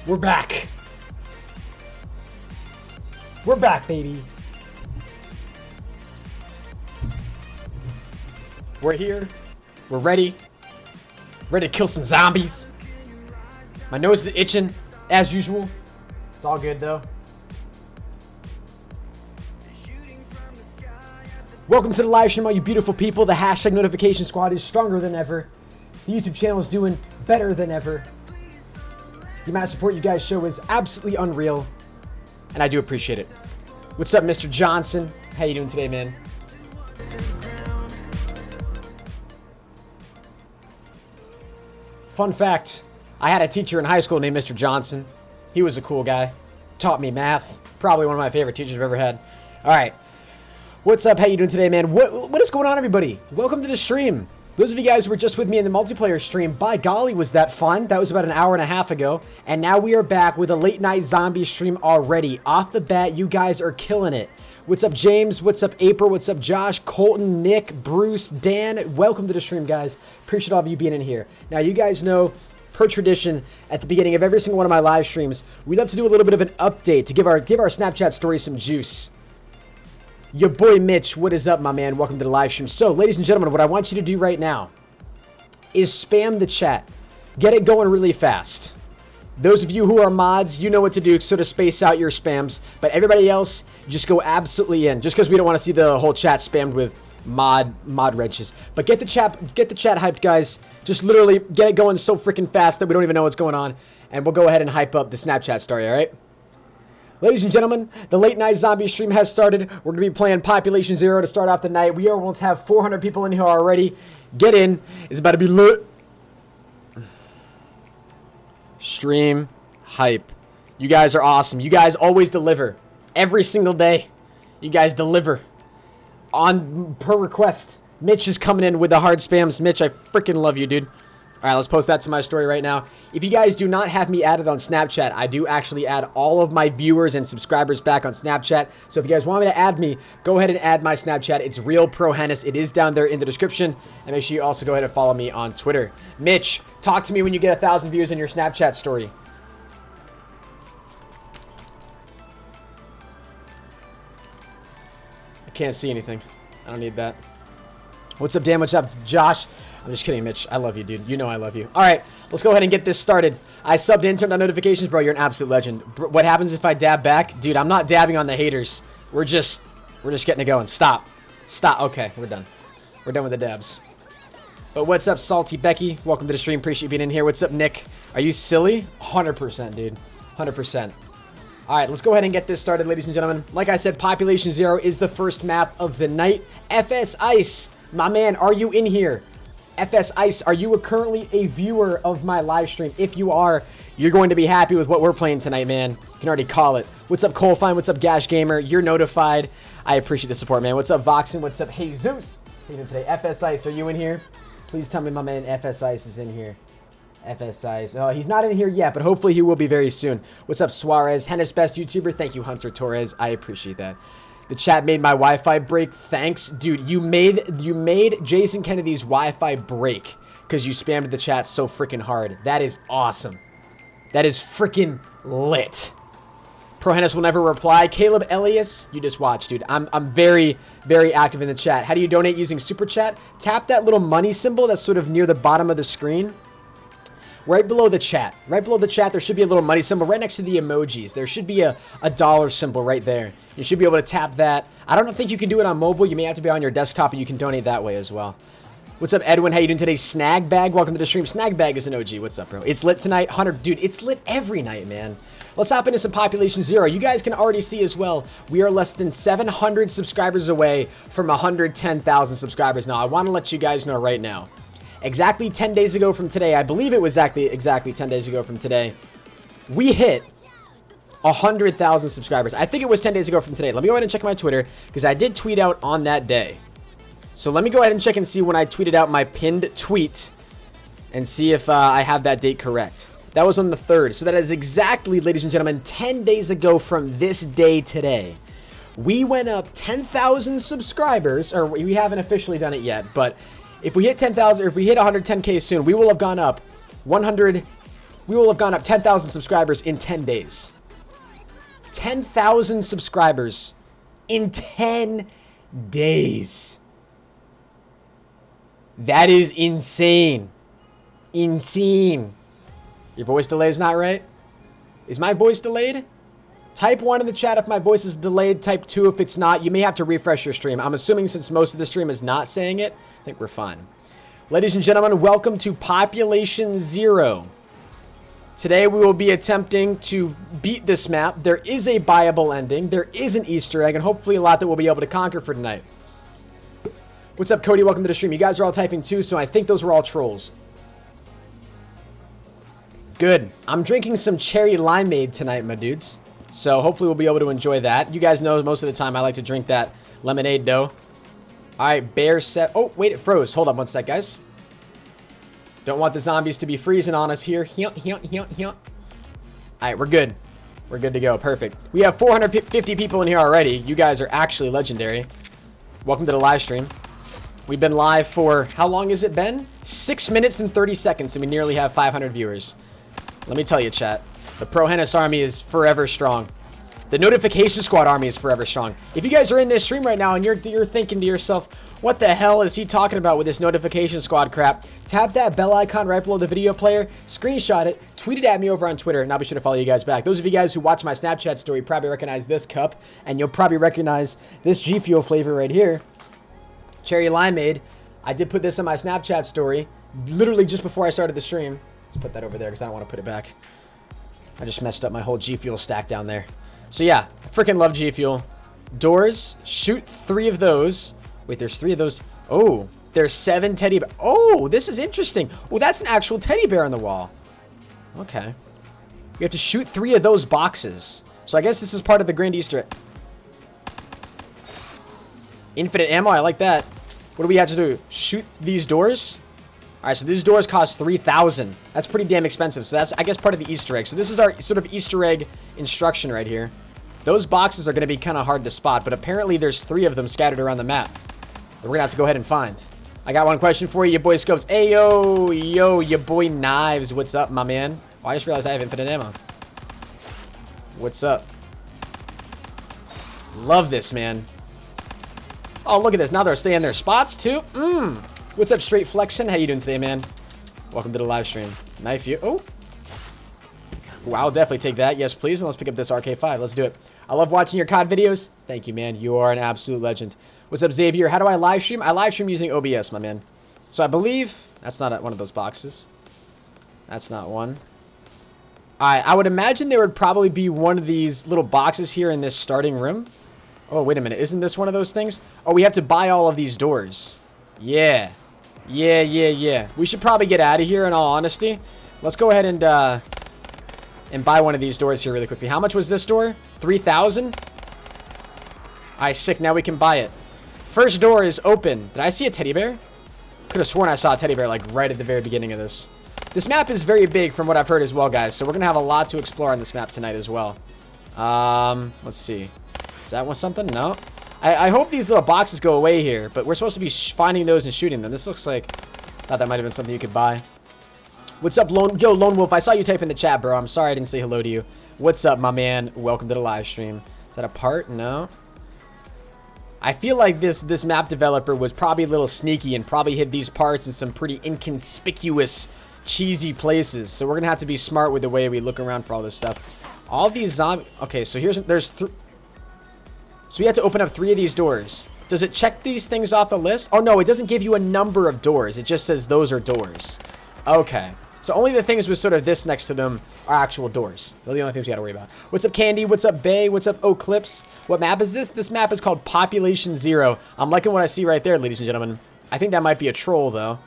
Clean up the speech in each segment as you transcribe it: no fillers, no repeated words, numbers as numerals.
We're back. We're back, baby. We're here. We're ready. Ready to kill some zombies. My nose is itching, as usual. It's all good, though. Welcome to the live stream, all you beautiful people. The hashtag notification squad is stronger than ever. The YouTube channel is doing better than ever. The amount of support you guys show is absolutely unreal, and I do appreciate it. What's up, Mr. Johnson? How you doing today, man? Fun fact, I had a teacher in high school named Mr. Johnson. He was a cool guy. Taught me math. Probably one of my favorite teachers I've ever had. All right. What's up? How you doing today, man? What is going on, everybody? Welcome to the stream. Those of you guys who were just with me in the multiplayer stream, by golly, was that fun? That was about an hour and a half ago. And now we are back with a late night zombie stream already. Off the bat, you guys are killing it. What's up, James? What's up, April? What's up, Josh, Colton, Nick, Bruce, Dan? Welcome to the stream, guys. Appreciate all of you being in here. Now, you guys know, per tradition, at the beginning of every single one of my live streams, we love to do a little bit of an update to give our Snapchat story some juice. Your boy Mitch, what is up, my man? Welcome to the live stream. So, ladies and gentlemen, what I want you to do right now is spam the chat. Get it going really fast. Those of you who are mods, you know what to do, sort of space out your spams. But everybody else, just go absolutely in. Just because we don't want to see the whole chat spammed with mod wrenches. But get the chat hyped, guys. Just literally get it going so freaking fast that we don't even know what's going on. And we'll go ahead and hype up the Snapchat story, all right? Ladies and gentlemen, the late night zombie stream has started. We're going to be playing Population Zero to start off the night. We almost have 400 people in here already. Get in. It's about to be lit. Stream hype. You guys are awesome. You guys always deliver. Every single day. You guys deliver. On per request. Mitch is coming in with the hard spams. Mitch, I freaking love you, dude. All right, let's post that to my story right now. If you guys do not have me added on Snapchat, I do actually add all of my viewers and subscribers back on Snapchat. So if you guys want me to add me, go ahead and add my Snapchat. It's real ProHenis. It is down there in the description. And make sure you also go ahead and follow me on Twitter. Mitch, talk to me when you get 1,000 views in your Snapchat story. I can't see anything. I don't need that. What's up, Dan? What's up, Josh? I'm just kidding, Mitch. I love you, dude. You know I love you. All right, let's go ahead and get this started. I subbed in, turned on notifications. Bro, you're an absolute legend. What happens if I dab back? Dude, I'm not dabbing on the haters. We're just getting it going. Stop. Okay, we're done. We're done with the dabs. But what's up, Salty Becky? Welcome to the stream. Appreciate you being in here. What's up, Nick? Are you silly? 100%, dude. 100%. All right, let's go ahead and get this started, ladies and gentlemen. Like I said, Population Zero is the first map of the night. FS Ice, my man, are you in here? FS Ice, are you currently a viewer of my live stream? If you are, you're going to be happy with what we're playing tonight, man. You can already call it. What's up, Colefine? What's up, Gash Gamer? You're notified. I appreciate the support, man. What's up, Voxen? What's up, Jesus? How you doing today? FS Ice, are you in here? Please tell me my man FS Ice is in here. FS Ice. Oh, he's not in here yet, but hopefully he will be very soon. What's up, Suarez? Hennis best YouTuber. Thank you, Hunter Torres. I appreciate that. The chat made my Wi-Fi break. Thanks, dude. You made Jason Kennedy's Wi-Fi break because you spammed the chat so freaking hard. That is awesome. That is freaking lit. ProHenis will never reply. Caleb Elias, you just watch, dude. I'm very, very active in the chat. How do you donate using Super Chat? Tap that little money symbol that's sort of near the bottom of the screen. Right below the chat. Right below the chat, there should be a little money symbol right next to the emojis. There should be a dollar symbol right there. You should be able to tap that. I don't think you can do it on mobile. You may have to be on your desktop, and you can donate that way as well. What's up, Edwin? How you doing today? Snag Bag, welcome to the stream. Snag Bag is an OG. What's up, bro? It's lit tonight. Hunter, dude, it's lit every night, man. Let's hop into some Population Zero. You guys can already see as well, we are less than 700 subscribers away from 110,000 subscribers. Now, I want to let you guys know right now. Exactly 10 days ago from today, I believe it was exactly 10 days ago from today, we hit 100,000 subscribers. I think it was 10 days ago from today. Let me go ahead and check my Twitter because I did tweet out on that day. So let me go ahead and check and see when I tweeted out my pinned tweet and see if I have that date correct. That was on the 3rd. So that is exactly, ladies and gentlemen, 10 days ago from this day today. We went up 10,000 subscribers, or we haven't officially done it yet, but if we hit 10,000, or if we hit 110K soon, we will have gone up 100 we will have gone up 10,000 subscribers in 10 days. 10,000 subscribers in 10 days. That is insane. Insane. Your voice delay is not right? Is my voice delayed? Type 1 in the chat if my voice is delayed. Type 2 if it's not. You may have to refresh your stream. I'm assuming since most of the stream is not saying it, I think we're fine. Ladies and gentlemen, welcome to Population Zero. Today we will be attempting to beat this map. There is a buyable ending. There is an Easter egg, and hopefully a lot that we'll be able to conquer for tonight. What's up, Cody? Welcome to the stream. You guys are all typing too, so I think those were all trolls. Good. I'm drinking some cherry limeade tonight, my dudes. So hopefully we'll be able to enjoy that. You guys know most of the time I like to drink that lemonade dough. All right, bear set. Oh, wait, it froze. Hold on one sec, guys. Don't want the zombies to be freezing on us here. All right, we're good. We're good to go. Perfect. We have 450 people in here already. You guys are actually legendary. Welcome to the live stream. We've been live for, how long has it been? 6 minutes and 30 seconds, and we nearly have 500 viewers. Let me tell you, chat. The ProHenis army is forever strong. The Notification Squad army is forever strong. If you guys are in this stream right now and you're thinking to yourself, what the hell is he talking about with this Notification Squad crap? Tap that bell icon right below the video player, screenshot it, tweet it at me over on Twitter, and I'll be sure to follow you guys back. Those of you guys who watch my Snapchat story probably recognize this cup, and you'll probably recognize this GFuel flavor right here. Cherry limeade. I did put this in my Snapchat story, literally just before I started the stream. Let's put that over there because I don't want to put it back. I just messed up my whole GFuel stack down there. So yeah, I freaking love GFuel. Doors, shoot 3 of those. Wait, there's 3 of those. Oh, there's 7 teddy bears. Oh, this is interesting. Oh, that's an actual teddy bear on the wall. Okay. We have to shoot 3 of those boxes. So I guess this is part of the grand Easter egg. Infinite ammo, I like that. What do we have to do? Shoot these doors? All right, so these doors cost 3,000. That's pretty damn expensive. So that's, I guess, part of the Easter egg. So this is our sort of Easter egg instruction right here. Those boxes are going to be kind of hard to spot, but apparently there's 3 of them scattered around the map that we're going to have to go ahead and find. I got one question for you, your boy Scopes. Hey, yo, your boy Knives. What's up, my man? Oh, I just realized I have infinite ammo. What's up? Love this, man. Oh, look at this. Now they're staying in their spots, too. What's up, Straight Flexin? How you doing today, man? Welcome to the live stream. Knife you. Oh. Wow, I'll definitely take that. Yes, please. And let's pick up this RK5. Let's do it. I love watching your COD videos. Thank you, man. You are an absolute legend. What's up, Xavier? How do I live stream? I live stream using OBS, my man. So I believe that's not one of those boxes. That's not one. I would imagine there would probably be one of these little boxes here in this starting room. Oh, wait a minute. Isn't this one of those things? Oh, we have to buy all of these doors. Yeah. Yeah. We should probably get out of here, in all honesty. Let's go ahead and buy one of these doors here really quickly. How much was this door? 3,000? Alright, sick. Now we can buy it. First door is open. Did I see a teddy bear? Could have sworn I saw a teddy bear, like, right at the very beginning of this. This map is very big from what I've heard as well, guys. So we're going to have a lot to explore on this map tonight as well. Let's see. Is that one something? No. I hope these little boxes go away here, but we're supposed to be finding those and shooting them. This looks like... thought that might have been something you could buy. What's up, Lone Wolf? I saw you type in the chat, bro. I'm sorry I didn't say hello to you. What's up, my man? Welcome to the live stream. Is that a part? No. I feel like this map developer was probably a little sneaky and probably hid these parts in some pretty inconspicuous, cheesy places. So we're going to have to be smart with the way we look around for all this stuff. All these zombies... okay, so so we have to open up 3 of these doors. Does it check these things off the list? Oh, no, it doesn't give you a number of doors. It just says those are doors. Okay. So only the things with sort of this next to them are actual doors. Those are the only things we got to worry about. What's up, Candy? What's up, Bay? What's up, Oclips? What map is this? This map is called Population Zero. I'm liking what I see right there, ladies and gentlemen. I think that might be a troll, though.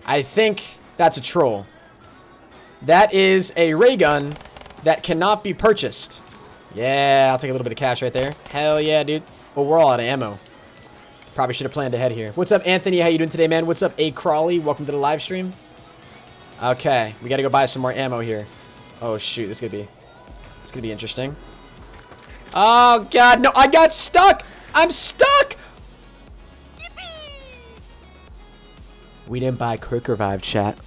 I think that's a troll. That is a ray gun that cannot be purchased. Yeah, I'll take a little bit of cash right there. Hell yeah, dude. Well, we're all out of ammo. Probably should have planned ahead here. What's up, Anthony? How you doing today, man? What's up, A. Crawley? Welcome to the live stream. Okay, we got to go buy some more ammo here. Oh, shoot. This is going to be interesting. Oh, God. No, I got stuck. I'm stuck. Yippee. We didn't buy Quick Revive, chat.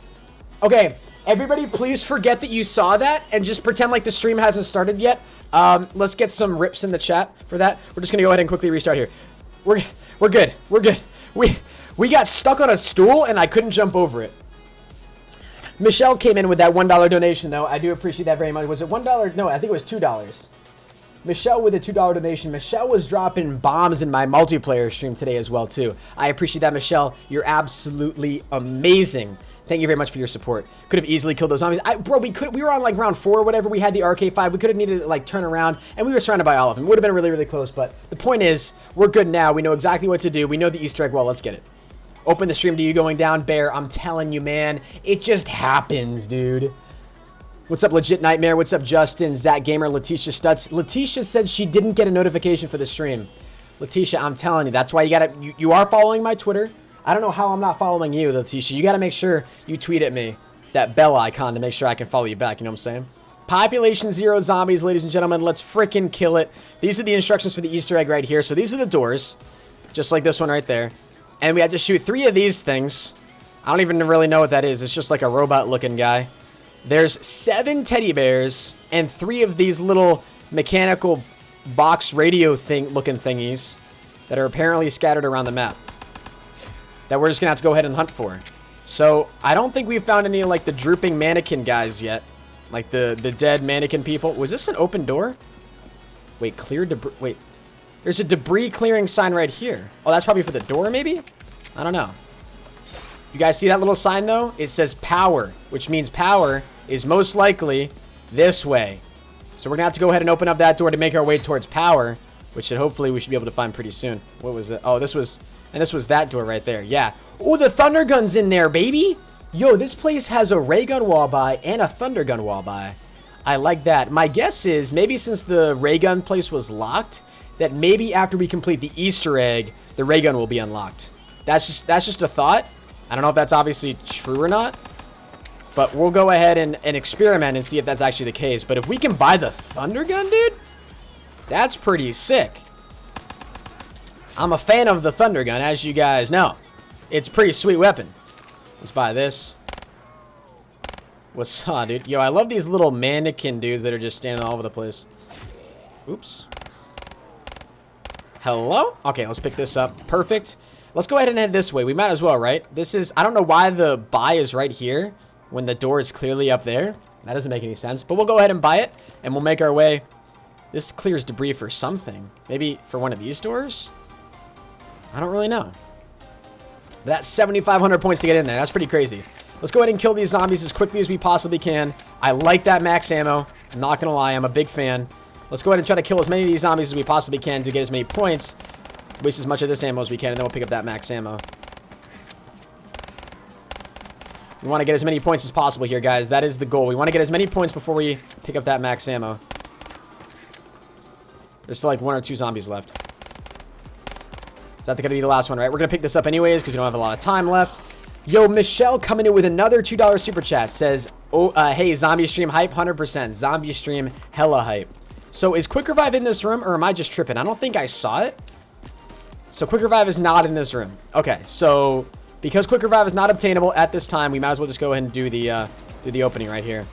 Okay, Everybody, please forget that you saw that and just pretend like the stream hasn't started yet. Let's get some rips in the chat for that. We're just gonna go ahead and quickly restart here. We're good. We're good. We got stuck on a stool and I couldn't jump over it. Michelle came in with that $1 donation though. I do appreciate that very much. Was it $1? No, I think it was $2. Michelle with a $2 donation. Michelle was dropping bombs in my multiplayer stream today as well too. I appreciate that, Michelle. You're absolutely amazing. Thank you very much for your support. Could have easily killed those zombies. Bro, we were on like round 4 or whatever. We had the RK5. We could have needed to like turn around and we were surrounded by all of them. It would have been really, really close. But the point is, we're good now. We know exactly what to do. We know the Easter egg well. Let's get it. Open the stream to you going down, Bear. I'm telling you, man. It just happens, dude. What's up, Legit Nightmare? What's up, Justin? Zach Gamer, Letitia Stutz. Letitia said she didn't get a notification for the stream. Letitia, I'm telling you. That's why you gotta... You are following my Twitter. I don't know how I'm not following you, Letitia. You got to make sure you tweet at me that bell icon to make sure I can follow you back. You know what I'm saying? Population 0 zombies, ladies and gentlemen. Let's freaking kill it. These are the instructions for the Easter egg right here. So these are the doors, just like this one right there. And we had to shoot 3 of these things. I don't even really know what that is. It's just like a robot-looking guy. There's 7 teddy bears and 3 of these little mechanical box radio looking thingies that are apparently scattered around the map, that we're just gonna have to go ahead and hunt for. So I don't think we've found any like the drooping mannequin guys yet, like the dead mannequin people. Was this an open door? Wait, clear debris. Wait, there's a debris clearing sign right here. Oh, that's probably for the door, maybe. I don't know. You guys see that little sign though? It says power, which means power is most likely this way. So we're gonna have to go ahead and open up that door to make our way towards power, which should hopefully we should be able to find pretty soon. What was it? Oh, this was that door right there. Yeah. Oh, the thunder gun's in there, baby. Yo, this place has a ray gun wall by and a thunder gun wall by. I like that. My guess is maybe since the ray gun place was locked, that maybe after we complete the Easter egg, the ray gun will be unlocked. That's just a thought. I don't know if that's obviously true or not, but we'll go ahead and experiment and see if that's actually the case. But if we can buy the thunder gun, dude, that's pretty sick. I'm a fan of the thunder gun, as you guys know. It's a pretty sweet weapon. Let's buy this. What's up, dude? Yo, I love these little mannequin dudes that are just standing all over the place. Oops. Hello? Okay, let's pick this up. Perfect. Let's go ahead and head this way. We might as well, right? This is... I don't know why the buy is right here when the door is clearly up there. That doesn't make any sense. But we'll go ahead and buy it, and we'll make our way. This clears debris for something. Maybe for one of these doors? I don't really know. But that's 7,500 points to get in there. That's pretty crazy. Let's go ahead and kill these zombies as quickly as we possibly can. I like that max ammo. I'm not going to lie. I'm a big fan. Let's go ahead and try to kill as many of these zombies as we possibly can to get as many points. Waste as much of this ammo as we can, and then we'll pick up that max ammo. We want to get as many points as possible here, guys. That is the goal. We want to get as many points before we pick up that max ammo. There's still like 1 or 2 zombies left. Is that going to be the last one, right? We're going to pick this up anyways because we don't have a lot of time left. Yo, Michelle coming in with another $2 super chat. Says, oh, hey, zombie stream hype, 100%. Zombie stream hella hype. So is Quick Revive in this room or am I just tripping? I don't think I saw it. So Quick Revive is not in this room. Okay, so because Quick Revive is not obtainable at this time, we might as well just go ahead and do the opening right here.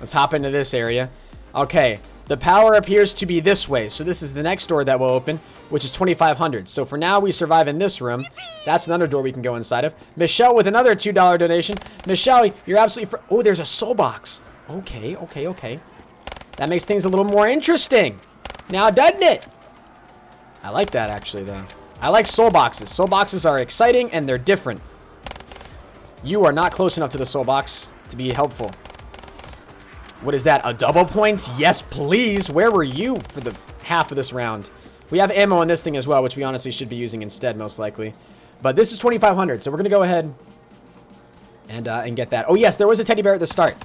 Let's hop into this area. Okay, the power appears to be this way. So this is the next door that will open, which is 2,500. So for now, we survive in this room. That's another door we can go inside of. Michelle with another $2 donation. Michelle, you're absolutely... Oh, there's a soul box. Okay, okay, okay. That makes things a little more interesting. Now, doesn't it? I like that, actually, though. I like soul boxes. Soul boxes are exciting, and they're different. You are not close enough to the soul box to be helpful. What is that? A double points? Yes, please. Where were you for the half of this round? We have ammo on this thing as well, which we honestly should be using instead, most likely. But this is 2,500, so we're going to go ahead and get that. Oh, yes, there was a teddy bear at the start.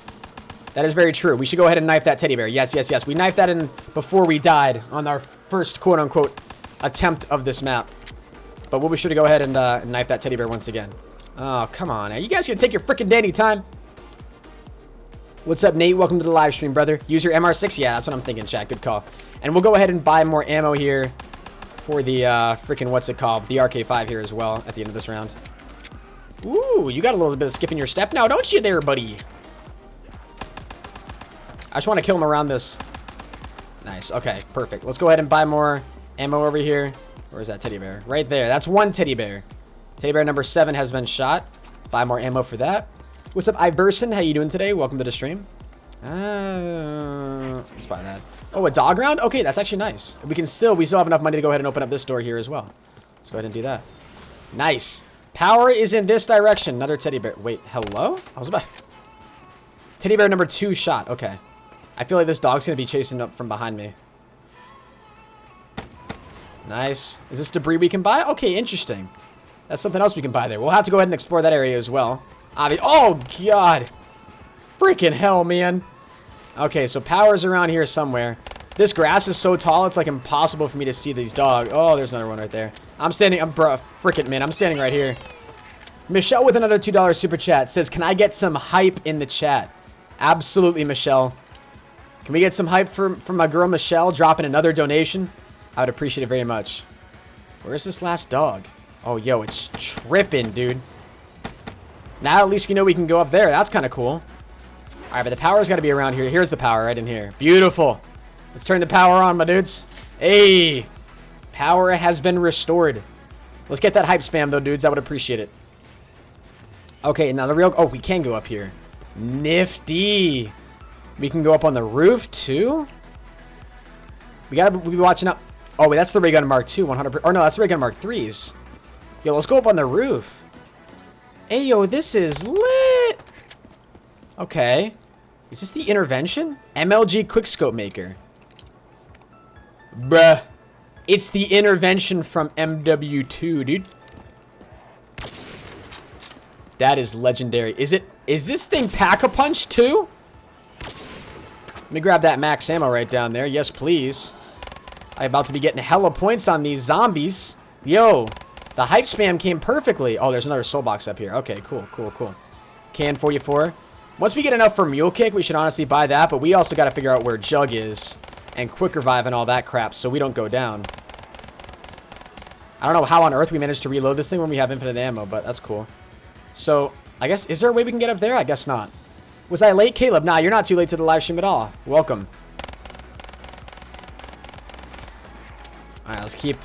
That is very true. We should go ahead and knife that teddy bear. Yes, yes, yes. We knifed that in before we died on our first quote-unquote attempt of this map. But we'll be sure to go ahead and knife that teddy bear once again. Oh, come on. Now, you guys can take your freaking dandy time. What's up, Nate? Welcome to the live stream, brother. Use your MR6? Yeah, that's what I'm thinking, chat. Good call. And we'll go ahead and buy more ammo here for the freaking, what's it called? The RK5 here as well at the end of this round. Ooh, you got a little bit of skip in your step now, don't you there, buddy? I just want to kill him around this. Nice. Okay, perfect. Let's go ahead and buy more ammo over here. Where's that teddy bear? Right there. That's one teddy bear. Teddy bear number 7 has been shot. Buy more ammo for that. What's up, Iverson? How you doing today? Welcome to the stream. Let's buy that. Oh, a dog round? Okay, that's actually nice. We still have enough money to go ahead and open up this door here as well. Let's go ahead and do that. Nice. Power is in this direction. Another teddy bear. Wait, hello? I was about... Teddy bear number 2 shot. Okay. I feel like this dog's going to be chasing up from behind me. Nice. Is this debris we can buy? Okay, interesting. That's something else we can buy there. We'll have to go ahead and explore that area as well. Oh, God. Freaking hell, man. Okay, so power's around here somewhere. This grass is so tall, it's like impossible for me to see these dogs. Oh, there's another one right there. I'm standing right here. Michelle with another $2 super chat says, can I get some hype in the chat? Absolutely, Michelle. Can we get some hype from my girl Michelle dropping another donation? I would appreciate it very much. Where's this last dog? Oh, yo, it's tripping, dude. Now at least we know we can go up there. That's kind of cool. All right, but the power's got to be around here. Here's the power right in here. Beautiful. Let's turn the power on, my dudes. Hey, power has been restored. Let's get that hype spam, though, dudes. I would appreciate it. Okay, now the real... Oh, we can go up here. Nifty. We can go up on the roof, too. We got to be watching out. Oh, wait, that's the ray gun Mark II, 100%. Or no, that's the ray gun Mark III's. Yo, let's go up on the roof. Hey, yo, this is lit. Okay. Is this the intervention? MLG quickscope maker. Bruh. It's the intervention from MW2, dude. That is legendary. Is this thing pack-a-punch too? Let me grab that max ammo right down there. Yes, please. I'm about to be getting hella points on these zombies. Yo, the hype spam came perfectly. Oh, there's another soul box up here. Okay, cool. Can 44. Once we get enough for Mule Kick, we should honestly buy that. But we also got to figure out where Jug is and Quick Revive and all that crap so we don't go down. I don't know how on earth we managed to reload this thing when we have infinite ammo, but that's cool. So, I guess, is there a way we can get up there? I guess not. Was I late, Caleb? Nah, you're not too late to the live stream at all. Welcome. All right, let's keep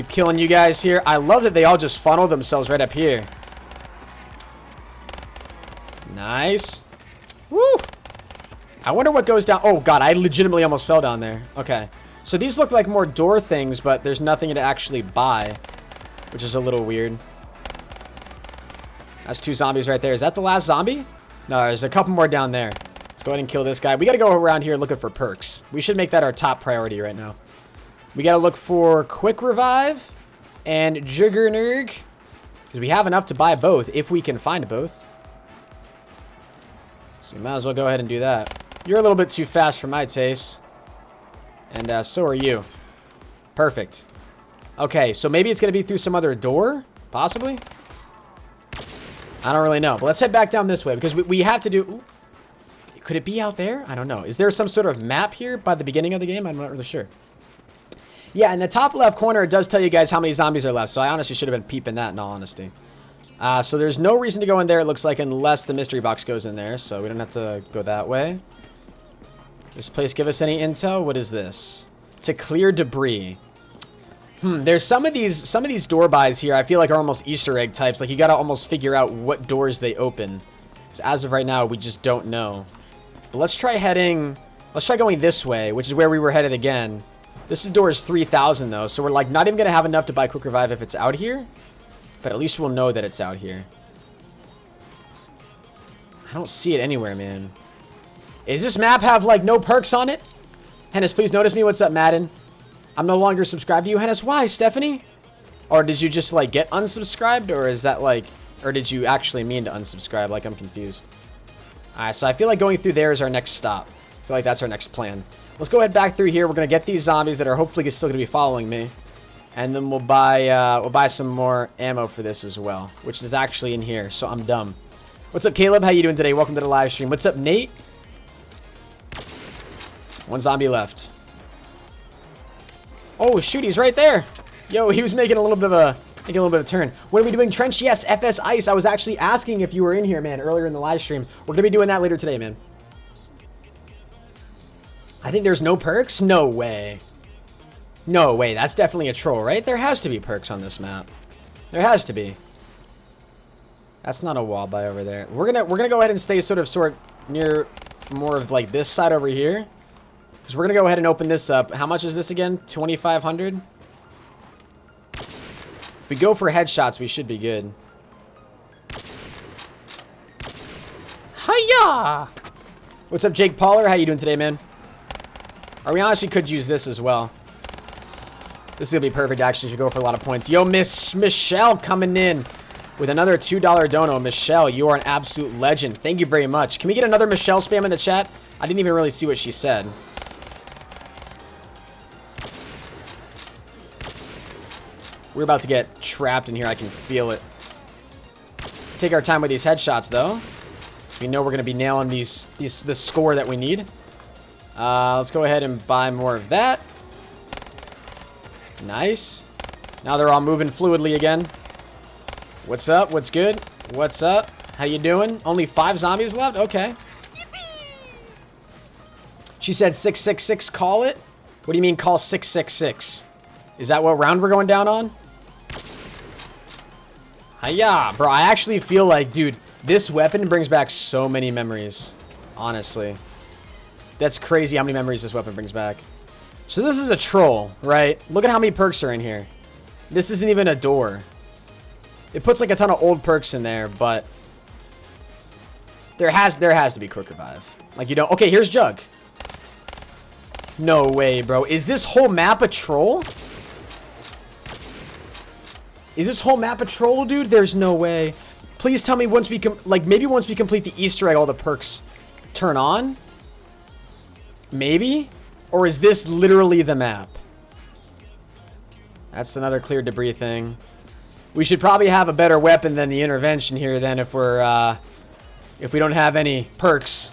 killing you guys here. I love that they all just funnel themselves right up here. Nice. Woo! I wonder what goes down. Oh, God, I legitimately almost fell down there. Okay. So these look like more door things, but there's nothing to actually buy, which is a little weird. That's 2 zombies right there. Is that the last zombie? No, there's a couple more down there. Let's go ahead and kill this guy. We got to go around here looking for perks. We should make that our top priority right now. We got to look for Quick Revive and Juggernerg, because we have enough to buy both if we can find both. So we might as well go ahead and do that. You're a little bit too fast for my taste. And so are you. Perfect. Okay, so maybe it's going to be through some other door? Possibly? I don't really know. But let's head back down this way, because we have to do... Ooh, could it be out there? I don't know. Is there some sort of map here by the beginning of the game? I'm not really sure. Yeah, in the top left corner, it does tell you guys how many zombies are left. So I honestly should have been peeping that, in all honesty. So there's no reason to go in there, it looks like, unless the mystery box goes in there. So we don't have to go that way. This place give us any intel? What is this? To clear debris. There's some of these door buys here I feel like are almost Easter egg types. Like, you gotta almost figure out what doors they open. Because as of right now, we just don't know. But let's try going this way, which is where we were headed again. This door is 3,000 though, so we're like not even gonna have enough to buy Quick Revive if it's out here. But at least we'll know that it's out here. I don't see it anywhere, man. Does this map have like no perks on it? Hennis, please notice me. What's up, Madden? I'm no longer subscribed to you, Hennis. Why, Stephanie? Or did you just like get unsubscribed, or is that like, or did you actually mean to unsubscribe? Like, I'm confused. All right, so I feel like going through there is our next stop. I feel like that's our next plan. Let's go ahead back through here. We're gonna get these zombies that are hopefully still gonna be following me, and then we'll buy some more ammo for this as well, which is actually in here. So I'm dumb. What's up, Caleb? How you doing today? Welcome to the live stream. What's up, Nate? One zombie left. Oh shoot, he's right there. Yo, he was making a little bit of a turn. What are we doing, Trench? Yes, FS Ice. I was actually asking if you were in here, man, earlier in the live stream. We're gonna be doing that later today, man. I think there's no perks? No way. No way. That's definitely a troll, right? There has to be perks on this map. There has to be. That's not a wall by over there. We're gonna go ahead and stay sort of near more of like this side over here. Because we're gonna go ahead and open this up. How much is this again? 2,500? If we go for headshots, we should be good. Hiya! What's up, Jake Pauler? How you doing today, man? Or we honestly could use this as well. This is gonna be perfect, actually, if you go for a lot of points. Yo, Miss Michelle coming in with another $2 dono. Michelle, you are an absolute legend. Thank you very much. Can we get another Michelle spam in the chat? I didn't even really see what she said. We're about to get trapped in here. I can feel it. Take our time with these headshots, though. We know we're going to be nailing the score that we need. Let's go ahead and buy more of that. Nice. Now they're all moving fluidly again. What's up? What's good? What's up? How you doing? Only 5 zombies left? Okay. She said 666, call it? What do you mean call 666? Is that what round we're going down on? Hiya, bro. I actually feel like, dude, this weapon brings back so many memories. Honestly. That's crazy how many memories this weapon brings back. So this is a troll, right? Look at how many perks are in here. This isn't even a door. It puts like a ton of old perks in there, but there has to be quick revive. Like, you don't. Okay, here's Jug. No way, bro. Is this whole map a troll? Is this whole map a troll, dude? There's no way. Please tell me once we maybe once we complete the Easter egg, all the perks turn on. Maybe? Or is this literally the map? That's another clear debris thing. We should probably have a better weapon than the intervention here then if we don't have any perks.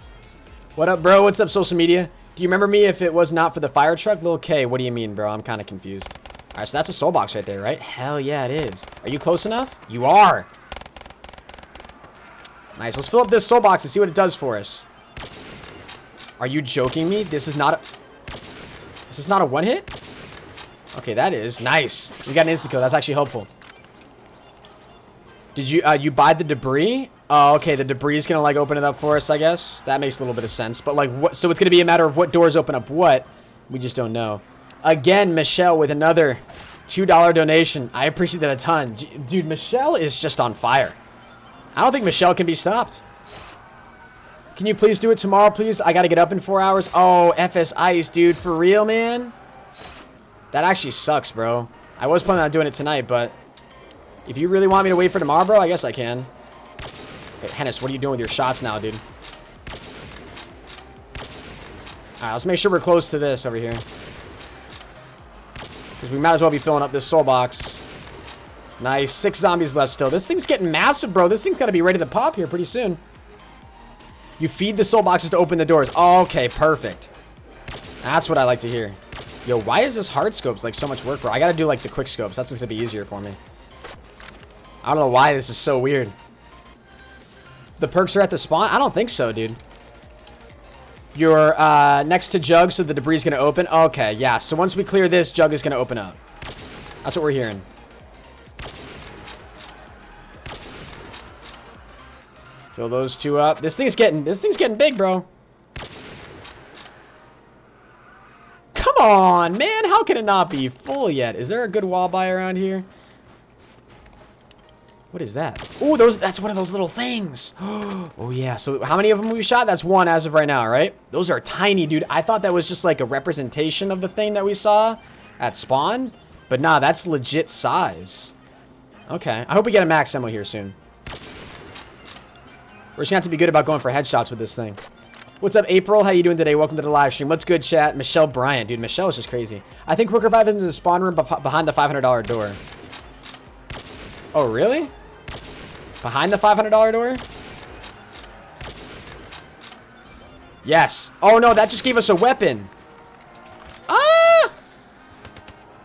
What up, bro? What's up, social media? Do you remember me if it was not for the fire truck? Lil K, what do you mean, bro? I'm kind of confused. All right, so that's a soul box right there, right? Hell yeah, it is. Are you close enough? You are. Nice. Let's fill up this soul box and see what it does for us. Are you joking me? This is not a one hit? Okay, that is. Nice. We got an insta-kill. That's actually helpful. Did you buy the debris? Oh, okay. The debris is going to, like, open it up for us, I guess. That makes a little bit of sense. But, like, what? So it's going to be a matter of what doors open up what. We just don't know. Again, Michelle with another $2 donation. I appreciate that a ton. Dude, Michelle is just on fire. I don't think Michelle can be stopped. Can you please do it tomorrow, please? I got to get up in 4 hours. Oh, FS Ice, dude. For real, man? That actually sucks, bro. I was planning on doing it tonight, but if you really want me to wait for tomorrow, bro, I guess I can. Hey, Hennis, what are you doing with your shots now, dude? Alright, let's make sure we're close to this over here. Because we might as well be filling up this soul box. Nice. 6 zombies left still. This thing's getting massive, bro. This thing's got to be ready to pop here pretty soon. You feed the soul boxes to open the doors. Oh, okay, perfect. That's what I like to hear. Yo, why is this hard scopes like so much work, bro? I got to do like the quick scopes. That's what's going to be easier for me. I don't know why this is so weird. The perks are at the spawn? I don't think so, dude. You're next to Jug, so the debris is going to open. Okay, yeah. So once we clear this, Jug is going to open up. That's what we're hearing. Fill those 2 up. This thing's getting big, bro. Come on, man. How can it not be full yet? Is there a good wall buy around here? What is that? Oh, that's one of those little things. Oh, yeah. So how many of them we shot? That's 1 as of right now, right? Those are tiny, dude. I thought that was just like a representation of the thing that we saw at spawn. But nah, that's legit size. Okay. I hope we get a max ammo here soon. We're just going to have to be good about going for headshots with this thing. What's up, April? How you doing today? Welcome to the live stream. What's good, chat? Michelle Bryant. Dude, Michelle is just crazy. I think quick revive into the spawn room behind the $500 door. Oh, really? Behind the $500 door? Yes. Oh, no, that just gave us a weapon. Ah!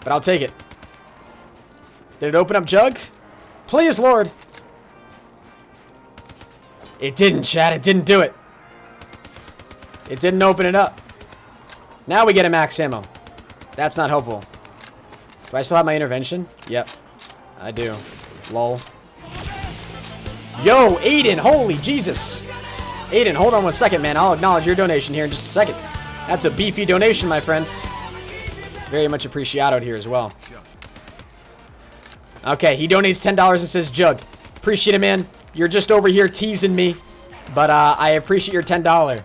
But I'll take it. Did it open up Jug? Please, Lord. It didn't, chat. It didn't do it. It didn't open it up. Now we get a max ammo. That's not helpful. Do I still have my intervention? Yep. I do. Lol. Yo, Aiden. Holy Jesus. Aiden, hold on 1 second, man. I'll acknowledge your donation here in just a second. That's a beefy donation, my friend. Very much appreciated here as well. Okay, he donates $10 and says, Jug. Appreciate it, man. You're just over here teasing me. But I appreciate your $10.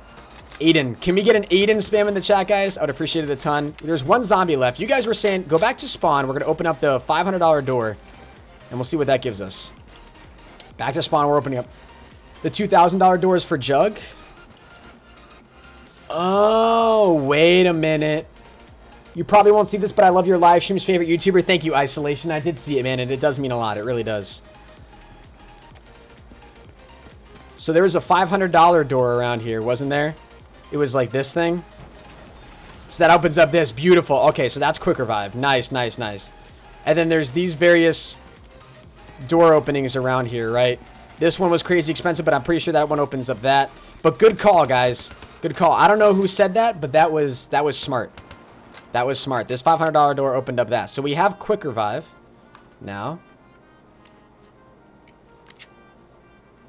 Aiden. Can we get an Aiden spam in the chat, guys? I would appreciate it a ton. There's one zombie left. You guys were saying, go back to spawn. We're going to open up the $500 door. And we'll see what that gives us. Back to spawn. We're opening up the $2,000 doors for Jug. Oh, wait a minute. You probably won't see this, but I love your live stream's favorite YouTuber. Thank you, Isolation. I did see it, man, and it does mean a lot. It really does. So there was a $500 door around here, wasn't there? It was like this thing. So that opens up this. Beautiful. Okay, so that's quick revive. Nice, nice, nice. And then there's these various door openings around here, right? This one was crazy expensive, but I'm pretty sure that one opens up that. But good call, guys. Good call. I don't know who said that, but that was smart. That was smart. This $500 door opened up that. So we have quick revive now.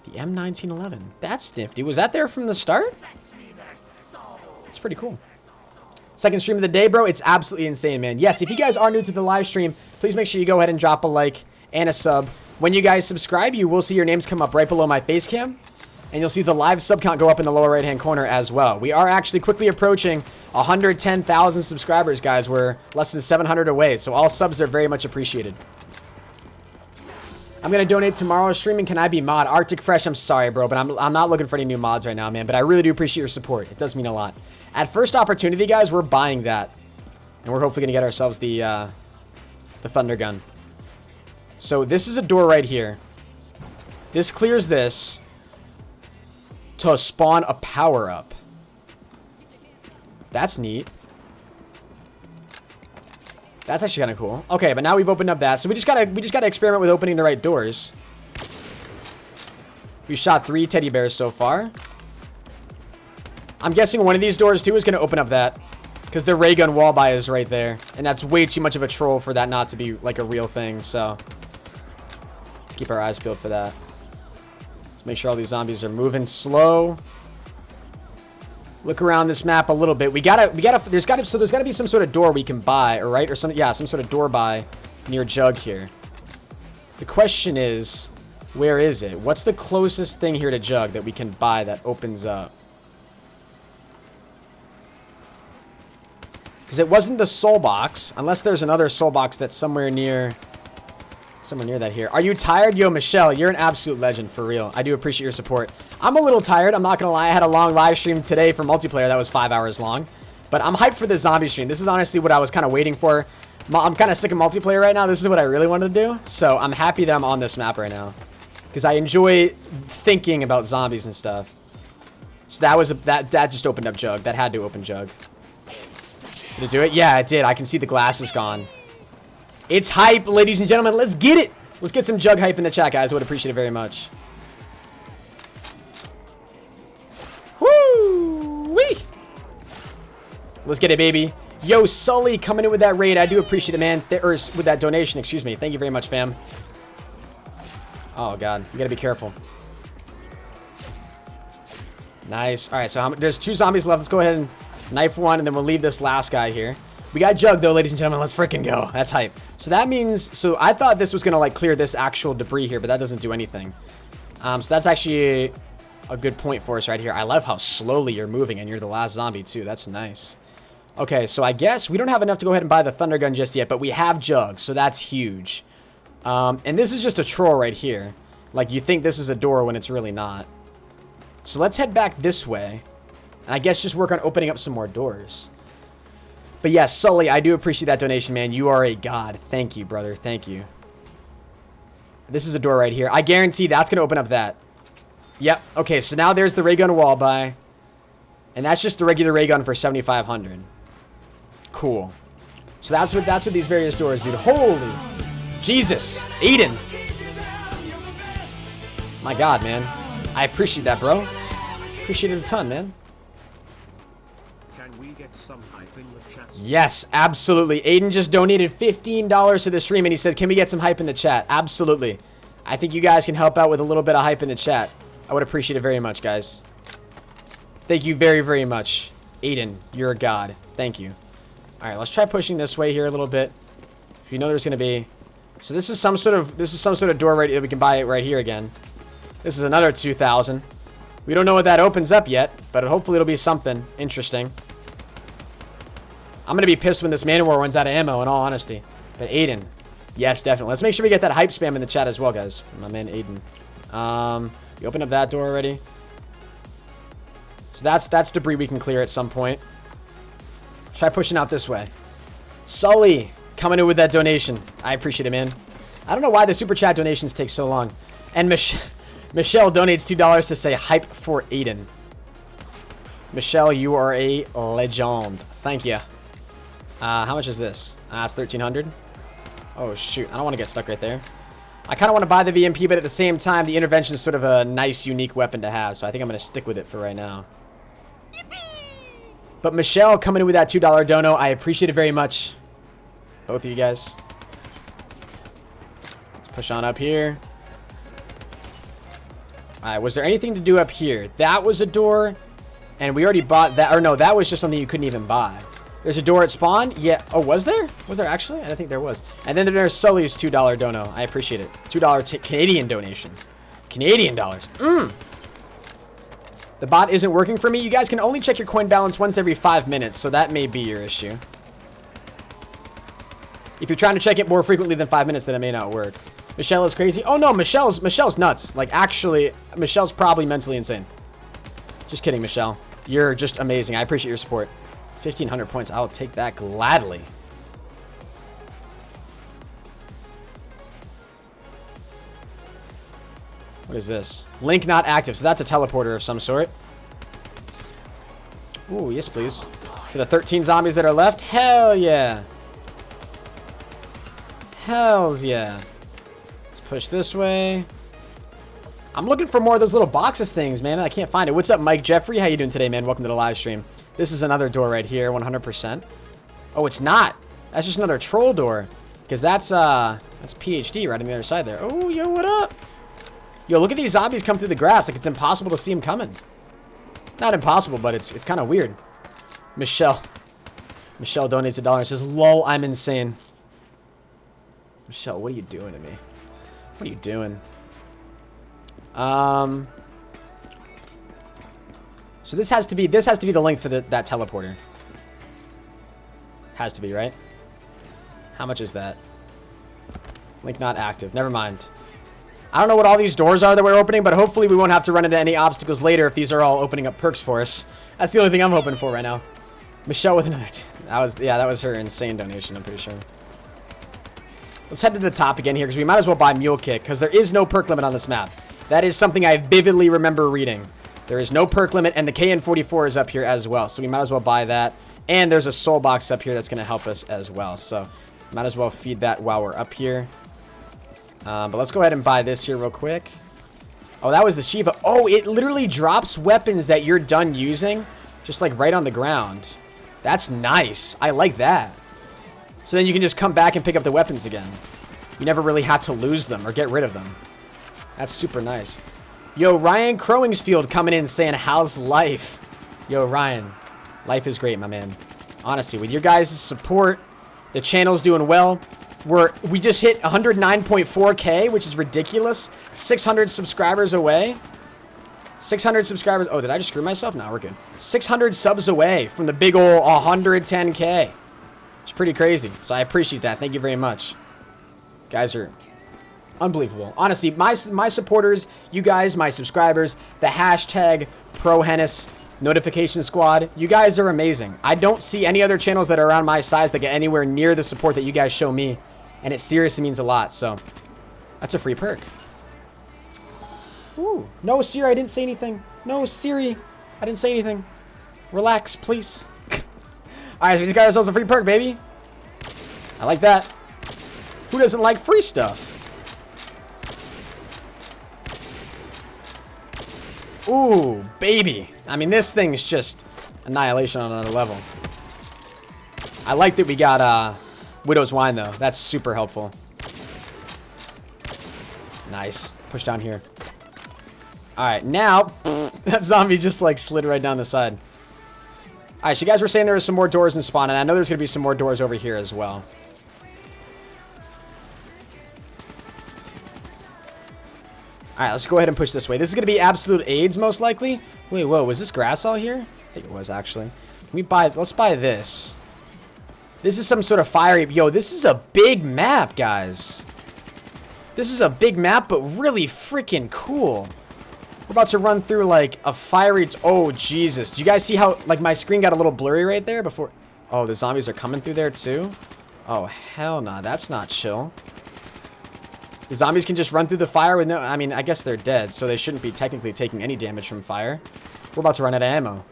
The M1911. That's nifty. Was that there from the start? It's pretty cool. Second stream of the day, bro. It's absolutely insane, man. Yes, if you guys are new to the live stream, please make sure you go ahead and drop a like and a sub. When you guys subscribe, you will see your names come up right below my face cam. And you'll see the live sub count go up in the lower right-hand corner as well. We are actually quickly approaching 110,000 subscribers, guys. We're less than 700 away, so all subs are very much appreciated. I'm going to donate tomorrow's streaming. Can I be mod? Arctic Fresh, I'm sorry, bro, but I'm not looking for any new mods right now, man. But I really do appreciate your support. It does mean a lot. At first opportunity, guys, we're buying that. And we're hopefully going to get ourselves the Thunder Gun. So this is a door right here. This clears this to spawn a power-up. That's neat. That's actually kind of cool. Okay, but now we've opened up that. So we just gotta experiment with opening the right doors. We shot 3 teddy bears so far. I'm guessing one of these doors too is gonna open up that. Because the ray gun wall buy is right there. And that's way too much of a troll for that not to be like a real thing. So let's keep our eyes peeled for that. Let's make sure all these zombies are moving slow. Look around this map a little bit. There's gotta be some sort of door we can buy, or right? Or some sort of door buy near Jug here. The question is, where is it? What's the closest thing here to Jug that we can buy that opens up? Because it wasn't the soul box, unless there's another soul box that's somewhere near that here. Are you tired? Yo, Michelle, you're an absolute legend, for real. I do appreciate your support. I'm a little tired. I'm not going to lie. I had a long live stream today for multiplayer that was 5 hours long. But I'm hyped for the zombie stream. This is honestly what I was kind of waiting for. I'm kind of sick of multiplayer right now. This is what I really wanted to do. So I'm happy that I'm on this map right now. Because I enjoy thinking about zombies and stuff. So that just opened up Jug. That had to open Jug. Did it do it? Yeah, it did. I can see the glass is gone. It's hype, ladies and gentlemen. Let's get it. Let's get some Jug hype in the chat, guys. I would appreciate it very much. Woo-wee. Let's get it, baby. Yo, Sully coming in with that raid. I do appreciate it, man. Or with that donation, excuse me. Thank you very much, fam. Oh, God. You got to be careful. Nice. All right, so there's 2 zombies left. Let's go ahead and knife one, and then we'll leave this last guy here. We got Jug, though, ladies and gentlemen. Let's freaking go. That's hype. So that means... So I thought this was going to, like, clear this actual debris here, but that doesn't do anything. So that's actually a good point for us right here. I love how slowly you're moving, and you're the last zombie, too. That's nice. Okay, so I guess we don't have enough to go ahead and buy the Thunder Gun just yet, but we have Jug, so that's huge. And this is just a troll right here. Like, you think this is a door when it's really not. So let's head back this way. And I guess just work on opening up some more doors. But yes, Sully, I do appreciate that donation, man. You are a god. Thank you, brother. Thank you. This is a door right here. I guarantee that's going to open up that. Yep. Okay, so now there's the ray gun wall buy. And that's just the regular ray gun for 7,500. Cool. So that's what these various doors do. Holy Jesus. Aiden. My god, man. I appreciate that, bro. Appreciate it a ton, man. get some hype in the chat? Yes, absolutely. Aiden just donated $15 to the stream, and he said, can we get some hype in the chat? Absolutely. I think you guys can help out with a little bit of hype in the chat. I would appreciate it very much, guys. Thank you very, very much. Aiden, you're a god. Thank you. All right, let's try pushing this way here a little bit. If you know there's going to be... So this is some sort of door right that we can buy it right here again. This is another 2,000. We don't know what that opens up yet, but hopefully it'll be something interesting. I'm going to be pissed when this man war runs out of ammo, in all honesty. But Aiden, yes, definitely. Let's make sure we get that hype spam in the chat as well, guys. My man Aiden. You opened up that door already. So that's debris we can clear at some point. Try pushing out this way. Sully coming in with that donation. I appreciate it, man. I don't know why the super chat donations take so long. And Michelle donates $2 to say hype for Aiden. Michelle, you are a legend. Thank you. How much is this? It's 1,300. Oh, shoot. I don't want to get stuck right there. I kind of want to buy the VMP, but at the same time, the intervention is sort of a nice, unique weapon to have. So I think I'm going to stick with it for right now. But Michelle coming in with that $2 dono. I appreciate it very much. Both of you guys. Let's push on up here. Alright, was there anything to do up here? That was a door. And we already bought that. Or no, that was just something you couldn't even buy. There's a door at spawn. Yeah. Oh, was there? Was there actually? I don't think there was. And then there's Sully's $2 dono. I appreciate it. $2 Canadian donation. Canadian dollars. The bot isn't working for me. You guys can only check your coin balance once every 5 minutes, so that may be your issue. If you're trying to check it more frequently than 5 minutes, then it may not work. Michelle is crazy. Oh no, Michelle's nuts. Like, actually, Michelle's probably mentally insane. Just kidding, Michelle. You're just amazing. I appreciate your support. 1,500 points. I'll take that gladly. What is this? Link not active. So that's a teleporter of some sort. Ooh, yes, please. For the 13 zombies that are left. Hell yeah. Hells yeah. Let's push this way. I'm looking for more of those little boxes things, man. I can't find it. What's up, Mike Jeffrey? How you doing today, man? Welcome to the live stream. This is another door right here, 100%. Oh, it's not. That's just another troll door. Because that's PhD right on the other side there. Oh, yo, what up? Yo, look at these zombies come through the grass. Like, it's impossible to see them coming. Not impossible, but it's kind of weird. Michelle donates $1 and says, lol, I'm insane. Michelle, what are you doing to me? What are you doing? So this has to be the length for that teleporter. Has to be, right? How much is that? Link not active. Never mind. I don't know what all these doors are that we're opening, but hopefully we won't have to run into any obstacles later if these are all opening up perks for us. That's the only thing I'm hoping for right now. Michelle with another... that was her insane donation, I'm pretty sure. Let's head to the top again here, because we might as well buy Mule Kick, because there is no perk limit on this map. That is something I vividly remember reading. There is no perk limit, and the KN44 is up here as well, so we might as well buy that. And there's a soul box up here that's going to help us as well, so might as well feed that while we're up here. But let's go ahead and buy this here real quick. Oh, that was the Shiva. Oh, it literally drops weapons that you're done using, just like right on the ground. That's nice. I like that. So then you can just come back and pick up the weapons again. You never really had to lose them or get rid of them. That's super nice. Yo, Ryan Crowingsfield coming in saying, how's life? Yo, Ryan, life is great, my man. Honestly, with your guys' support, the channel's doing well. We just hit 109.4K, which is ridiculous. 600 subscribers away. 600 subscribers. Oh, did I just screw myself? No, we're good. 600 subs away from the big ol' 110K. It's pretty crazy. So I appreciate that. Thank you very much. Guys are unbelievable. Honestly, my supporters, you guys, my subscribers, the hashtag ProHenis notification squad, you guys are amazing. I don't see any other channels that are around my size that get anywhere near the support that you guys show me. And it seriously means a lot. So that's a free perk. Ooh. No, Siri, I didn't say anything. No, Siri, I didn't say anything. Relax, please. All right, so we just got ourselves a free perk, baby. I like that. Who doesn't like free stuff? Ooh, baby. I mean, this thing's just annihilation on another level. I like that we got Widow's Wine, though. That's super helpful. Nice. Push down here. Alright, now, that zombie just, like, slid right down the side. Alright, so you guys were saying there were some more doors in spawn, and I know there's going to be some more doors over here as well. Alright, let's go ahead and push this way. This is going to be absolute AIDS, most likely. Wait, whoa, was this grass all here? I think it was, actually. Can we buy... Let's buy this. This is some sort of fiery... Yo, this is a big map, guys. This is a big map, but really freaking cool. We're about to run through, like, a fiery... Oh, Jesus. Do you guys see how, like, my screen got a little blurry right there before... Oh, the zombies are coming through there, too? Oh, hell no. That's not chill. The zombies can just run through the fire with no... I mean, I guess they're dead, so they shouldn't be technically taking any damage from fire. We're about to run out of ammo.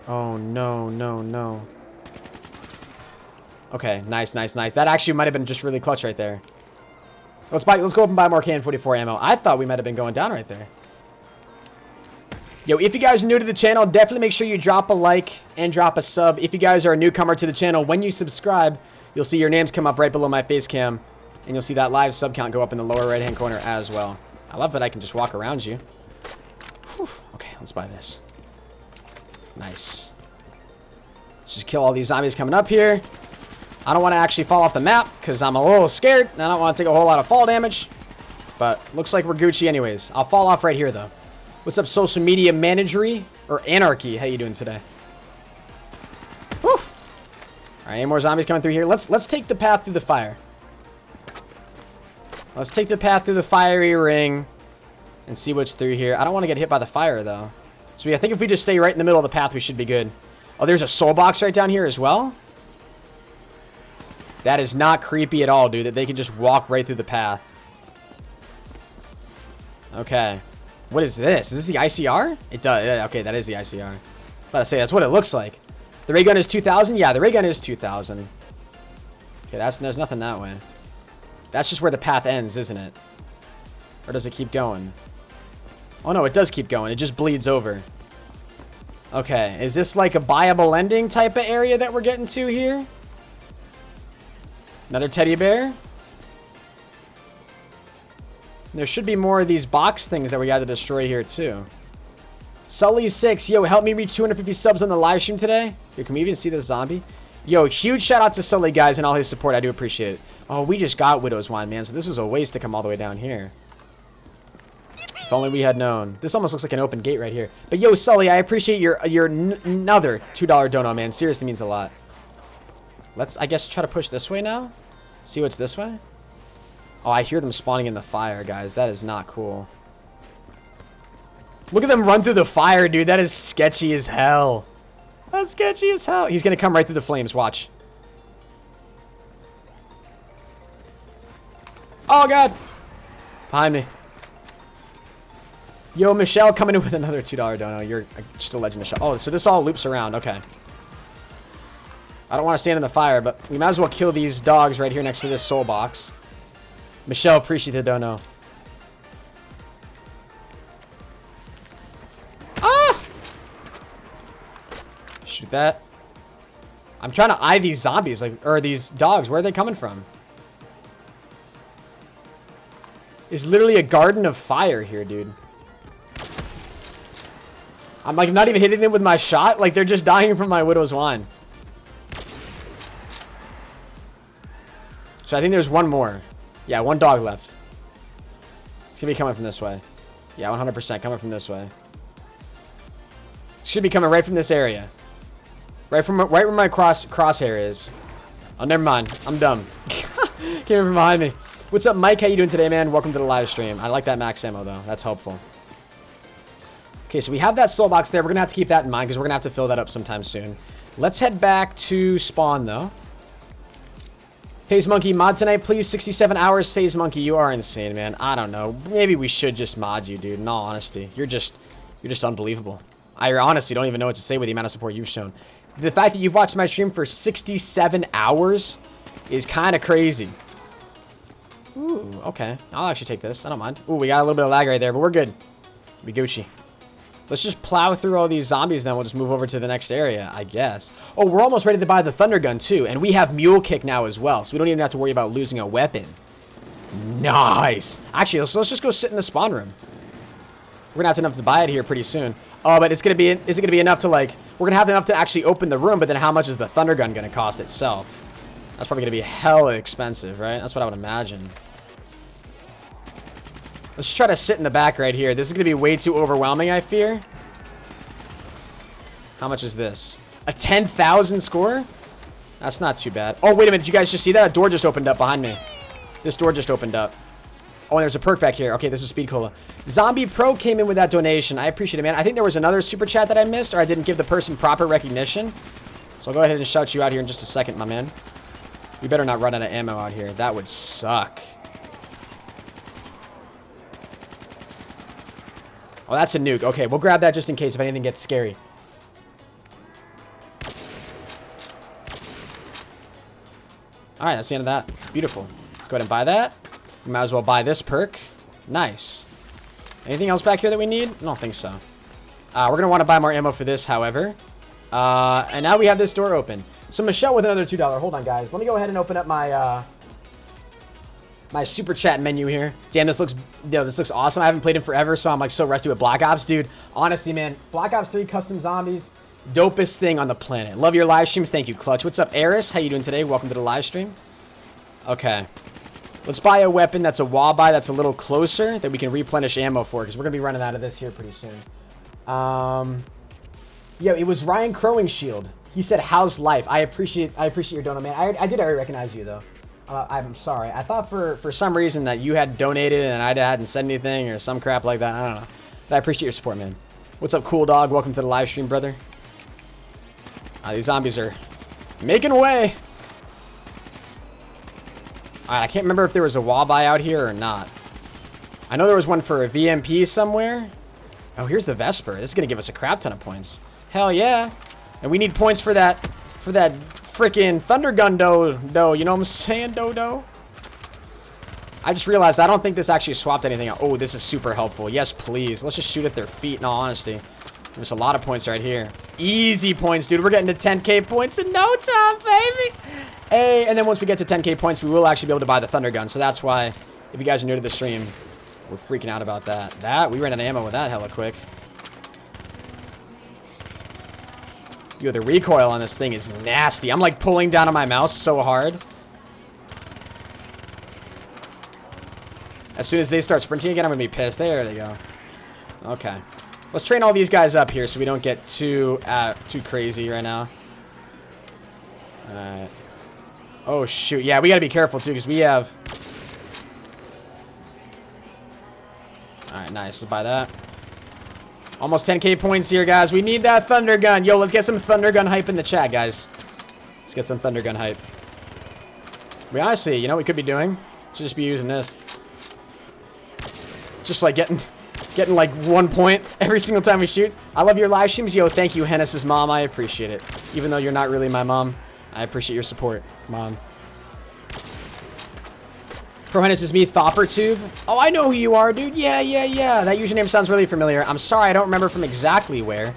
Oh, no, no, no. Okay, nice, nice, nice. That actually might have been just really clutch right there. Let's go up and buy more KN-44 ammo. I thought we might have been going down right there. Yo, if you guys are new to the channel, definitely make sure you drop a like and drop a sub. If you guys are a newcomer to the channel, when you subscribe, you'll see your names come up right below my face cam. And you'll see that live sub count go up in the lower right-hand corner as well. I love that I can just walk around you. Whew. Okay, let's buy this. Nice. Let's just kill all these zombies coming up here. I don't want to actually fall off the map because I'm a little scared. And I don't want to take a whole lot of fall damage. But looks like we're Gucci anyways. I'll fall off right here, though. What's up, social media managery? Or anarchy? How you doing today? Whew. All right, any more zombies coming through here? Let's take the path through the fire. Let's take the path through the fiery ring and see what's through here. I don't want to get hit by the fire, though. So I think if we just stay right in the middle of the path, we should be good. Oh, there's a soul box right down here as well? That is not creepy at all, dude, that they can just walk right through the path. Okay. What is this? Is this the ICR? It does. Yeah, okay, that is the ICR. I was about to say, that's what it looks like. The ray gun is 2,000? Yeah, the ray gun is 2,000. Okay, there's nothing that way. That's just where the path ends, isn't it? Or does it keep going? Oh, no, it does keep going. It just bleeds over. Okay, is this like a buyable ending type of area that we're getting to here? Another teddy bear? There should be more of these box things that we got to destroy here, too. Sully6, yo, help me reach 250 subs on the live stream today. Yo, can we even see this zombie? Yo, huge shout out to Sully, guys, and all his support. I do appreciate it. Oh, we just got Widow's Wine, man, so this was a waste to come all the way down here. If only we had known. This almost looks like an open gate right here. But yo, Sully, I appreciate your another $2 dono, man. Seriously means a lot. Let's, I guess, try to push this way now. See what's this way. Oh, I hear them spawning in the fire, guys. That is not cool. Look at them run through the fire, dude. That is sketchy as hell. That's sketchy as hell. He's going to come right through the flames. Watch. Oh, God. Behind me. Yo, Michelle coming in with another $2 dono. You're just a legend, Michelle. Oh, so this all loops around. Okay. I don't want to stand in the fire, but we might as well kill these dogs right here next to this soul box. Michelle, appreciate the dono. Ah! Shoot that. I'm trying to eye these zombies, like, or these dogs. Where are they coming from? It's literally a garden of fire here, dude. I'm like not even hitting them with my shot. Like they're just dying from my Widow's Wine. So I think there's one more. Yeah, one dog left. It's gonna be coming from this way. Yeah, 100% coming from this way. Should be coming right from this area. Right where my crosshair is. Oh, never mind. I'm dumb. Came from behind me. What's up, Mike? How you doing today, man? Welcome to the live stream. I like that max ammo, though. That's helpful. Okay, so we have that soul box there. We're going to have to keep that in mind because we're going to have to fill that up sometime soon. Let's head back to spawn, though. Phase Monkey, mod tonight, please. 67 hours, Phase Monkey. You are insane, man. I don't know. Maybe we should just mod you, dude. In all honesty. You're just unbelievable. I honestly don't even know what to say with the amount of support you've shown. The fact that you've watched my stream for 67 hours is kind of crazy. Ooh, okay. I'll actually take this. I don't mind. Ooh, we got a little bit of lag right there, but we're good. We Gucci. Let's just plow through all these zombies, then we'll just move over to the next area, I guess. Oh, we're almost ready to buy the thunder gun, too. And we have mule kick now as well, so we don't even have to worry about losing a weapon. Nice. Actually, let's just go sit in the spawn room. We're gonna have enough to buy it here pretty soon. Oh, but is it gonna be enough to, like, we're gonna have enough to actually open the room, but then how much is the thunder gun gonna cost itself? That's probably gonna be hella expensive, right? That's what I would imagine. Let's try to sit in the back right here. This is going to be way too overwhelming, I fear. How much is this? A 10,000 score? That's not too bad. Oh, wait a minute. Did you guys just see that? A door just opened up behind me. This door just opened up. Oh, and there's a perk back here. Okay, this is Speed Cola. Zombie Pro came in with that donation. I appreciate it, man. I think there was another super chat that I missed, or I didn't give the person proper recognition. So I'll go ahead and shout you out here in just a second, my man. We better not run out of ammo out here. That would suck. Oh, that's a nuke. Okay, we'll grab that just in case if anything gets scary. Alright, that's the end of that. Beautiful. Let's go ahead and buy that. We might as well buy this perk. Nice. Anything else back here that we need? I don't think so. We're going to want to buy more ammo for this, however. And now we have this door open. So Michelle with another $2. Hold on, guys. Let me go ahead and open up my... my super chat menu here. Damn, this looks awesome. I haven't played in forever, so I'm like so rusty with Black Ops, dude. Honestly, man, Black Ops 3 custom zombies, dopest thing on the planet. Love your live streams. Thank you, Clutch. What's up, Eris? How you doing today? Welcome to the live stream. Okay, let's buy a weapon that's a wall buy that's a little closer that we can replenish ammo for, because we're gonna be running out of this here pretty soon. Yeah, it was Ryan Crowing Shield. He said, "How's life?" I appreciate your donut, man. I did already recognize you though. I'm sorry. I thought for some reason that you had donated and I hadn't said anything or some crap like that. I don't know. But I appreciate your support, man. What's up, Cool Dog? Welcome to the live stream, brother. These zombies are making way. Alright, I can't remember if there was a wall buy out here or not. I know there was one for a VMP somewhere. Oh, here's the Vesper. This is going to give us a crap ton of points. Hell yeah. And we need points for that freaking thunder gun dough, you know what I'm saying, dodo? I just realized I don't think this actually swapped anything out. Oh, this is super helpful. Yes, please. Let's just shoot at their feet in all honesty. There's a lot of points right here. Easy points, dude. We're getting to 10k points in no time, baby. Hey, and then once we get to 10k points, we will actually be able to buy the thunder gun. So that's why, if you guys are new to the stream, we're freaking out about that. We ran out of ammo with that hella quick. Yo, the recoil on this thing is nasty. I'm like pulling down on my mouse so hard. As soon as they start sprinting again, I'm gonna be pissed. There they go. Okay. Let's train all these guys up here so we don't get too crazy right now. Alright. Oh, shoot. Yeah, we gotta be careful, too, because we have... Alright, nice. Let's buy that. Almost 10k points here, guys. We need that thunder gun. Yo, let's get some thunder gun hype in the chat, guys. Let's get some thunder gun hype. We honestly, you know what we could be doing? Should just be using this. Just like getting like 1 point every single time we shoot. I love your live streams. Yo, thank you, Hennis's mom. I appreciate it. Even though you're not really my mom, I appreciate your support, Mom. ProHenis is me, ThopperTube. Oh, I know who you are, dude. Yeah. That username sounds really familiar. I'm sorry, I don't remember from exactly where,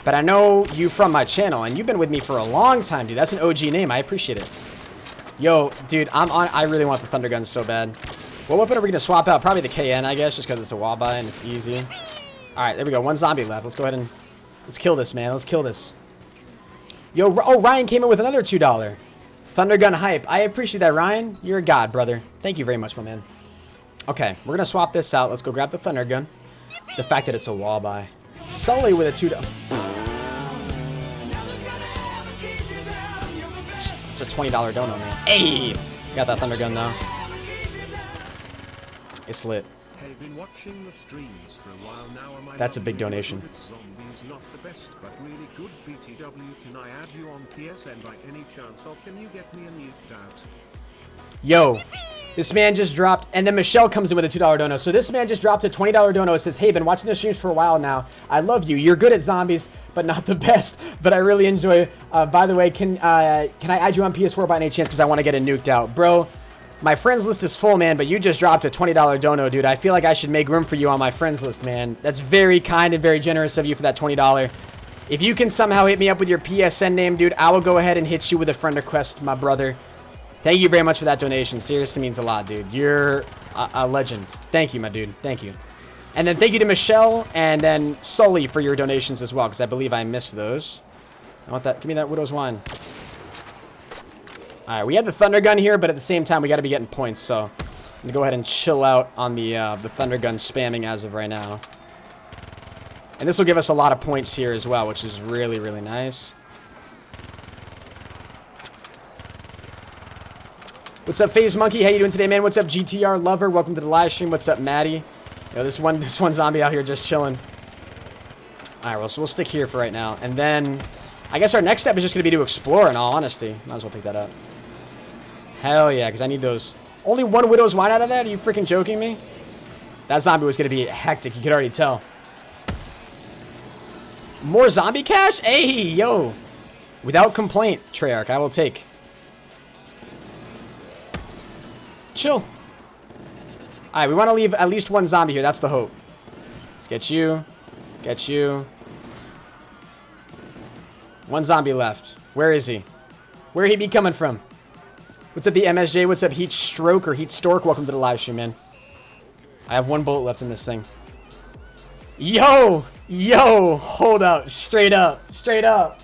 but I know you from my channel, and you've been with me for a long time, dude. That's an OG name. I appreciate it. Yo, dude, I really want the thunder gun so bad. What weapon are we gonna swap out? Probably the KN, I guess, just because it's a wall buy and it's easy. All right, there we go. One zombie left. Let's go ahead and let's kill this, man. Let's kill this. Yo, oh, Ryan came in with another $2. Thunder gun hype. I appreciate that, Ryan. You're a god, brother. Thank you very much, my man. Okay, we're gonna swap this out. Let's go grab the thunder gun. The fact that it's a wall buy. Sully with a $2. It's a $20 dono, man. Hey, got that thunder gun though. It's lit. Been watching the streams for a while now. That's a big donation. Zombies not the best, but really good. BTW, can I add you on PSN by any chance, or can you get me a nuked out? Yo, this man just dropped, and then Michelle comes in with a $2 dono. So this man just dropped a $20 dono. It says, "Hey, been watching the streams for a while now. I love you. You're good at zombies, but not the best. But I really enjoy. By the way, can I add you on PS4 by any chance? Because I want to get it nuked out, bro." My friends list is full, man, but you just dropped a $20 dono, dude. I feel like I should make room for you on my friends list, man. That's very kind and very generous of you for that $20. If you can somehow hit me up with your PSN name, dude, I will go ahead and hit you with a friend request, my brother. Thank you very much for that donation. Seriously means a lot, dude. You're a legend. Thank you, my dude. Thank you. And then thank you to Michelle and then Sully for your donations as well, because I believe I missed those. I want that. Give me that Widow's Wine. All right, we have the Thunder Gun here, but at the same time, we got to be getting points. So I'm going to go ahead and chill out on the Thunder Gun spamming as of right now. And this will give us a lot of points here as well, which is really, really nice. What's up, FaZe Monkey? How you doing today, man? What's up, GTR Lover? Welcome to the live stream. What's up, Maddie? Yo, this one zombie out here just chilling. All right, well, so we'll stick here for right now. And then I guess our next step is just going to be to explore, in all honesty. Might as well pick that up. Hell yeah, because I need those. Only one Widow's Wine out of that? Are you freaking joking me? That zombie was going to be hectic. You could already tell. More zombie cash? Hey, yo. Without complaint, Treyarch, I will take. Chill. All right, we want to leave at least one zombie here. That's the hope. Let's get you. Get you. One zombie left. Where is he? Where he be coming from? What's up, the MSJ? What's up, Heat Stroke or Heat Stork? Welcome to the live stream, man. I have one bullet left in this thing. Yo! Yo! Hold up. Straight up. Straight up.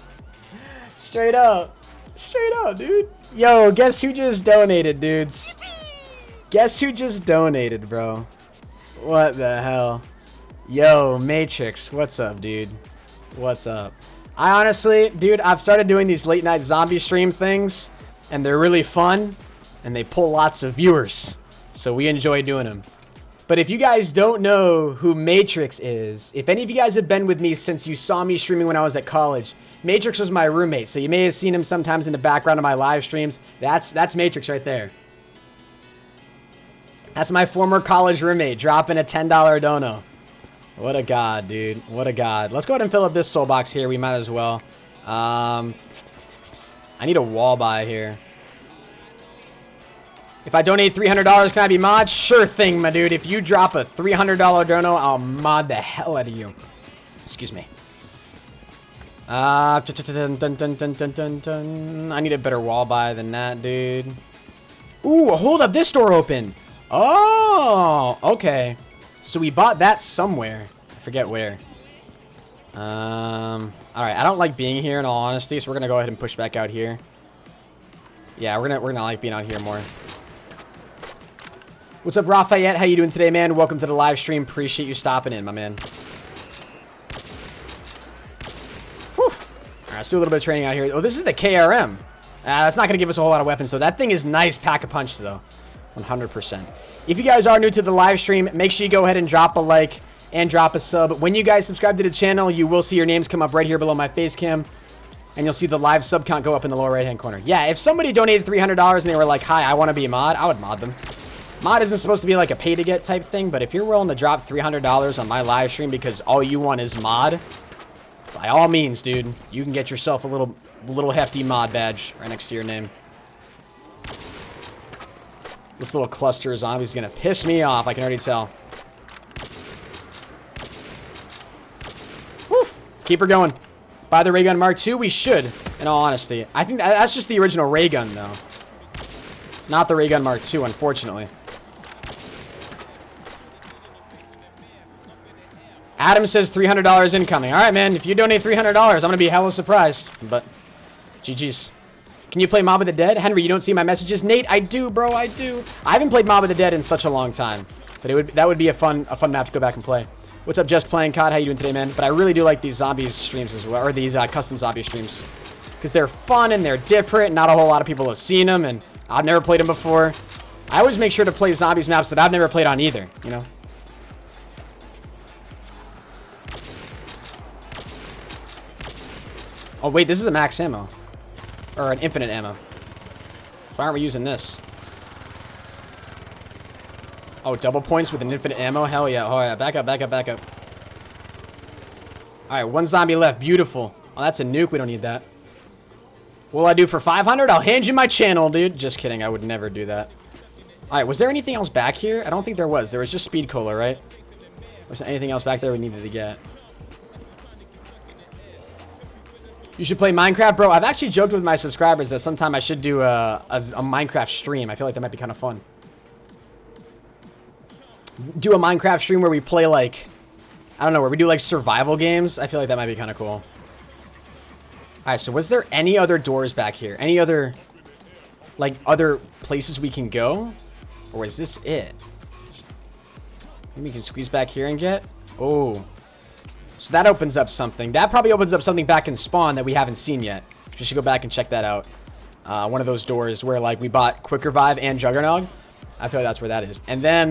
Straight up. Straight up, dude. Yo, guess who just donated, dudes? Guess who just donated, bro? What the hell? Yo, Matrix. What's up, dude? What's up? I honestly, dude, I've started doing these late night zombie stream things, and they're really fun, and they pull lots of viewers. So we enjoy doing them. But if you guys don't know who Matrix is, if any of you guys have been with me since you saw me streaming when I was at college, Matrix was my roommate, so you may have seen him sometimes in the background of my live streams. That's Matrix right there. That's my former college roommate dropping a $10 dono. What a god, dude. What a god. Let's go ahead and fill up this soul box here. We might as well. I need a wall buy here. If I donate $300, can I be mod? Sure thing, my dude. If you drop a $300 dono, I'll mod the hell out of you. Excuse me. I need a better wall buy than that, dude. Ooh, hold up. This door open. Oh, okay. So we bought that somewhere. I forget where. All right. I don't like being here in all honesty, so we're gonna go ahead and push back out here. Yeah, we're gonna like being out here more. What's up, Raphael? How you doing today, man? Welcome to the live stream. Appreciate you stopping in, my man. Whew. All right, let's do a little bit of training out here. Oh, this is the KRM. That's not gonna give us a whole lot of weapons, so that thing is nice pack a punch though. 100%. If you guys are new to the live stream, make sure you go ahead and drop a like and drop a sub. When you guys subscribe to the channel, you will see your names come up right here below my face cam, and you'll see the live sub count go up in the lower right hand corner. Yeah, if somebody donated $300 and they were like, hi, I want to be a mod, I would mod them. Mod isn't supposed to be like a pay to get type thing, but if you're willing to drop $300 on my live stream because all you want is mod, by all means, dude, you can get yourself a little hefty mod badge right next to your name. This little cluster of zombies is going to piss me off. I can already tell. Woo! Keep her going. Buy the ray gun Mark II? We should, in all honesty. I think that's just the original ray gun, though. Not the ray gun Mark II, unfortunately. Adam says $300 incoming. All right, man. If you donate $300, I'm going to be hella surprised. But, GG's. Can you play Mob of the Dead? Henry, you don't see my messages? Nate, I do, bro. I do. I haven't played Mob of the Dead in such a long time. But that would be a fun map to go back and play. What's up, Just Playing COD? How you doing today, man? But I really do like these zombies streams as well. Or these custom zombie streams. Because they're fun and they're different. Not a whole lot of people have seen them. And I've never played them before. I always make sure to play zombies maps that I've never played on either. You know? Oh, wait. This is a max ammo. Or an infinite ammo. Why aren't we using this? Oh, double points with an infinite ammo? Hell yeah. Oh yeah. Back up, back up, back up. Alright, one zombie left. Beautiful. Oh, that's a nuke. We don't need that. What'll I do for 500? I'll hand you my channel, dude. Just kidding. I would never do that. Alright, was there anything else back here? I don't think there was. There was just speed cola, right? Was there anything else back there we needed to get? You should play Minecraft, bro. I've actually joked with my subscribers that sometime I should do a Minecraft stream. I feel like that might be kind of fun. Do a Minecraft stream where we play, like, I don't know, where we do, like, survival games. I feel like that might be kind of cool. Alright, so was there any other doors back here? Any other, like, other places we can go? Or is this it? Maybe we can squeeze back here and get... Oh. So that opens up something. That probably opens up something back in spawn that we haven't seen yet. We should go back and check that out. One of those doors where, like, we bought Quick Revive and Juggernog. I feel like that's where that is. And then,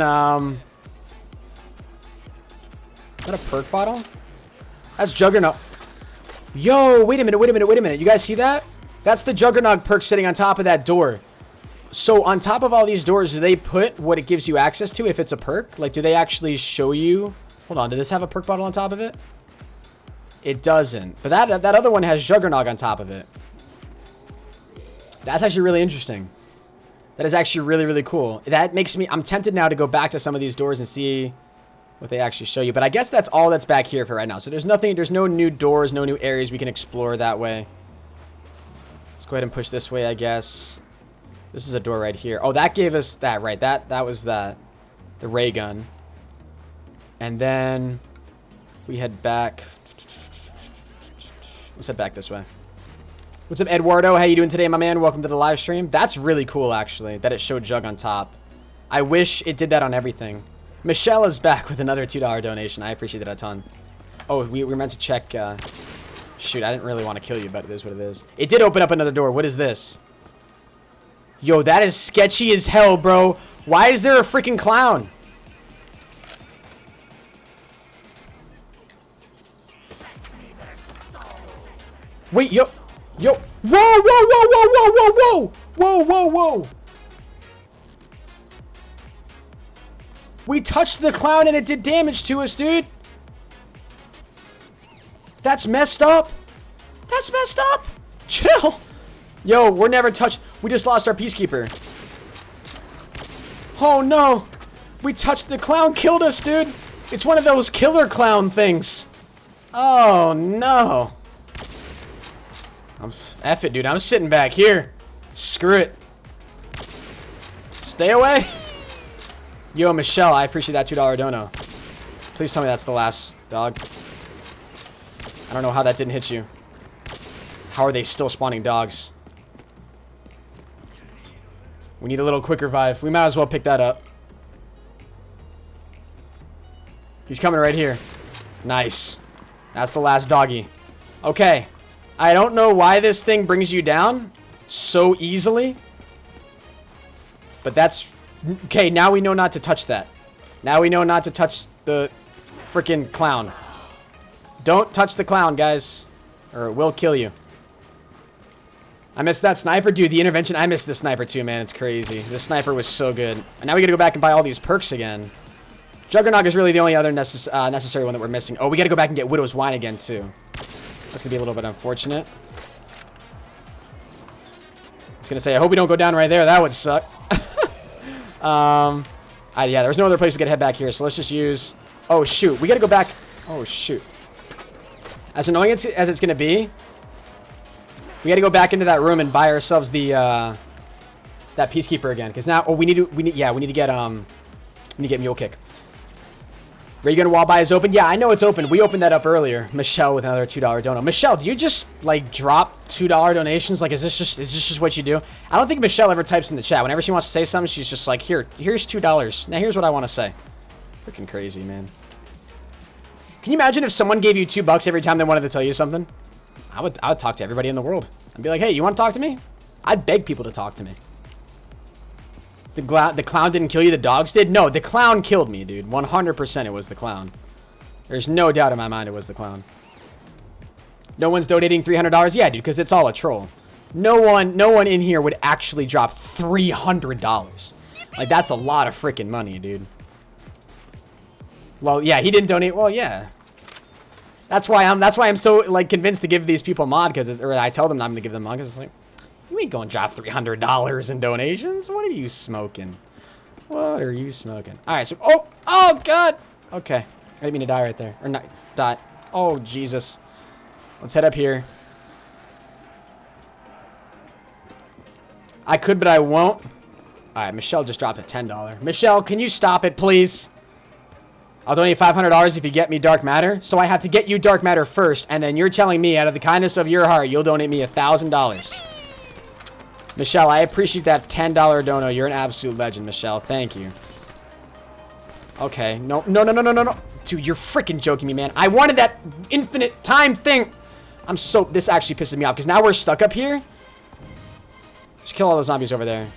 is that a perk bottle? That's Juggernog. Yo, wait a minute. You guys see that? That's the Juggernog perk sitting on top of that door. So on top of all these doors, do they put what it gives you access to if it's a perk? Like, do they actually show you... Hold on, did this have a perk bottle on top of it? It doesn't. But that other one has Juggernog on top of it. That's actually really interesting. That is actually really, really cool. That makes me... I'm tempted now to go back to some of these doors and see what they actually show you. But I guess that's all that's back here for right now. So there's nothing... There's no new doors, no new areas we can explore that way. Let's go ahead and push this way, I guess. This is a door right here. Oh, that gave us that, right. That was that. The ray gun. And then if we head back... Let's head back this way. What's up, Eduardo? How you doing today, my man? Welcome to the live stream. That's really cool, actually, that it showed Jug on top. I wish it did that on everything. Michelle is back with another $2 donation. I appreciate that a ton. Oh, we were meant to check... Shoot, I didn't really want to kill you, but it is what it is. It did open up another door. What is this? Yo, that is sketchy as hell, bro. Why is there a freaking clown? Wait, yo. Whoa, whoa, whoa, whoa, whoa, whoa, whoa. Whoa, whoa, whoa. We touched the clown and it did damage to us, dude. That's messed up. That's messed up. Chill. Yo, we're never touched. We just lost our Peacekeeper. Oh, no. We touched the clown, killed us, dude. It's one of those killer clown things. Oh, no. F it, dude. I'm sitting back here. Screw it. Stay away. Yo, Michelle, I appreciate that $2 dono. Please tell me that's the last dog. I don't know how that didn't hit you. How are they still spawning dogs? We need a little quick revive. We might as well pick that up. He's coming right here. Nice. That's the last doggy. Okay. I don't know why this thing brings you down so easily. But that's... Okay, now we know not to touch that. Now we know not to touch the freaking clown. Don't touch the clown, guys. Or it will kill you. I missed that sniper. Dude, the intervention. I missed the sniper too, man. It's crazy. This sniper was so good. And now we gotta go back and buy all these perks again. Juggernog is really the only other necessary one that we're missing. Oh, we gotta go back and get Widow's Wine again, too. That's gonna be a little bit unfortunate. I was gonna say, I hope we don't go down right there. That would suck. Yeah, there's no other place we could head back here, so let's just use... Oh, shoot. We gotta go back... Oh, shoot. As annoying as it's gonna be, we gotta go back into that room and buy ourselves the, that Peacekeeper again. Because now... Oh, we need to get Mule Kick. Ray gun wall buy is open? Yeah, I know it's open. We opened that up earlier. Michelle with another $2 dono. Michelle, do you just, like, drop $2 donations? Like, is this just what you do? I don't think Michelle ever types in the chat. Whenever she wants to say something, she's just like, here's $2. Now, here's what I want to say. Freaking crazy, man. Can you imagine if someone gave you $2 every time they wanted to tell you something? I would talk to everybody in the world. I'd be like, hey, you want to talk to me? I'd beg people to talk to me. The clown didn't kill you, the dogs did? No, the clown killed me, dude. 100% it was the clown. There's no doubt in my mind it was the clown. No one's donating $300? Yeah, dude, because it's all a troll. No one in here would actually drop $300. Like, that's a lot of freaking money, dude. Well, yeah, he didn't donate. Well, yeah. That's why I'm so, like, convinced to give these people mod, or I tell them I'm going to give them mod, because it's like, you ain't going to drop $300 in donations. What are you smoking? What are you smoking? All right, so oh god. Okay, I didn't mean to die right there, or not die. Oh Jesus. Let's head up here. I could, but I won't. All right, Michelle just dropped a $10. Michelle, can you stop it, please? I'll donate $500 if you get me dark matter. So I have to get you dark matter first, and then you're telling me, out of the kindness of your heart, you'll donate me $1,000. Michelle, I appreciate that $10 dono. You're an absolute legend, Michelle. Thank you. Okay, no. Dude, you're freaking joking me, man. I wanted that infinite time thing. This actually pisses me off, because now we're stuck up here. Just kill all those zombies over there.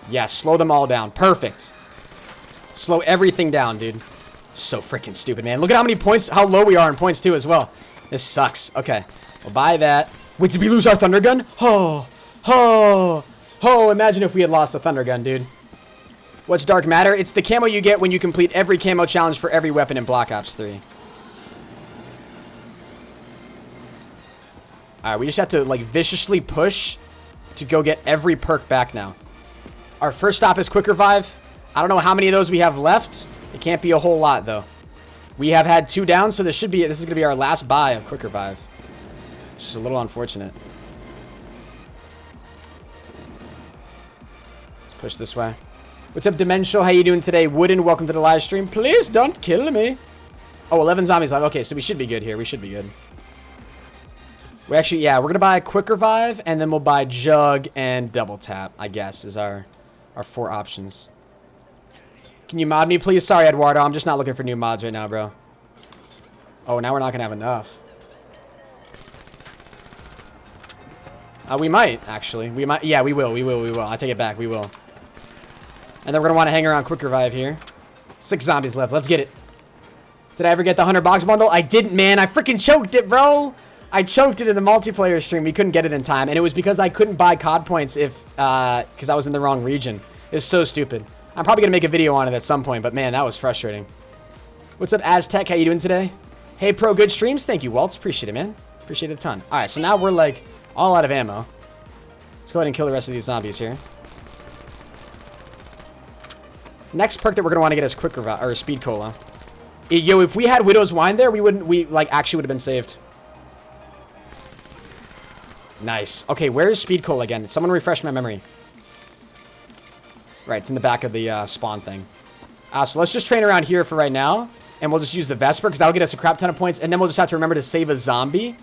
Yeah, slow them all down. Perfect. Slow everything down, dude. So freaking stupid, man. Look at how many points, how low we are in points, too, as well. This sucks. Okay, we'll buy that. Wait, did we lose our thunder gun? Oh, imagine if we had lost the thunder gun, dude. What's dark matter? It's the camo you get when you complete every camo challenge for every weapon in Black Ops 3. Alright, we just have to, like, viciously push to go get every perk back now. Our first stop is Quick Revive. I don't know how many of those we have left. It can't be a whole lot, though. We have had 2 down, so this is going to be our last buy of Quick Revive. It's just a little unfortunate. Let's push this way. What's up, Dimensional? How you doing today? Wooden, welcome to the live stream. Please don't kill me. Oh, 11 zombies live. Okay, so we should be good here. We should be good. We actually, yeah, we're going to buy a Quick Revive, and then we'll buy Jug and Double Tap, I guess, is our 4 options. Can you mod me, please? Sorry, Eduardo. I'm just not looking for new mods right now, bro. Oh, now we're not going to have enough. We might, actually. We might. Yeah, we will. I take it back. We will. And then we're going to want to hang around Quick Revive here. 6 zombies left. Let's get it. Did I ever get the 100 box bundle? I didn't, man. I freaking choked it, bro. I choked it in the multiplayer stream. We couldn't get it in time. And it was because I couldn't buy COD points because I was in the wrong region. It's so stupid. I'm probably going to make a video on it at some point. But, man, that was frustrating. What's up, Aztec? How you doing today? Hey, Pro. Good streams. Thank you, Waltz. Appreciate it, man. Appreciate it a ton. All right, so now we're, like, all out of ammo. Let's go ahead and kill the rest of these zombies here. Next perk that we're going to want to get is Quick Revive, or Speed Cola. Yo, if we had Widow's Wine there, we actually would have been saved. Nice. Okay, where's Speed Cola again? Someone refresh my memory. Right, it's in the back of the spawn thing. So let's just train around here for right now. And we'll just use the Vesper, because that'll get us a crap ton of points. And then we'll just have to remember to save a zombie.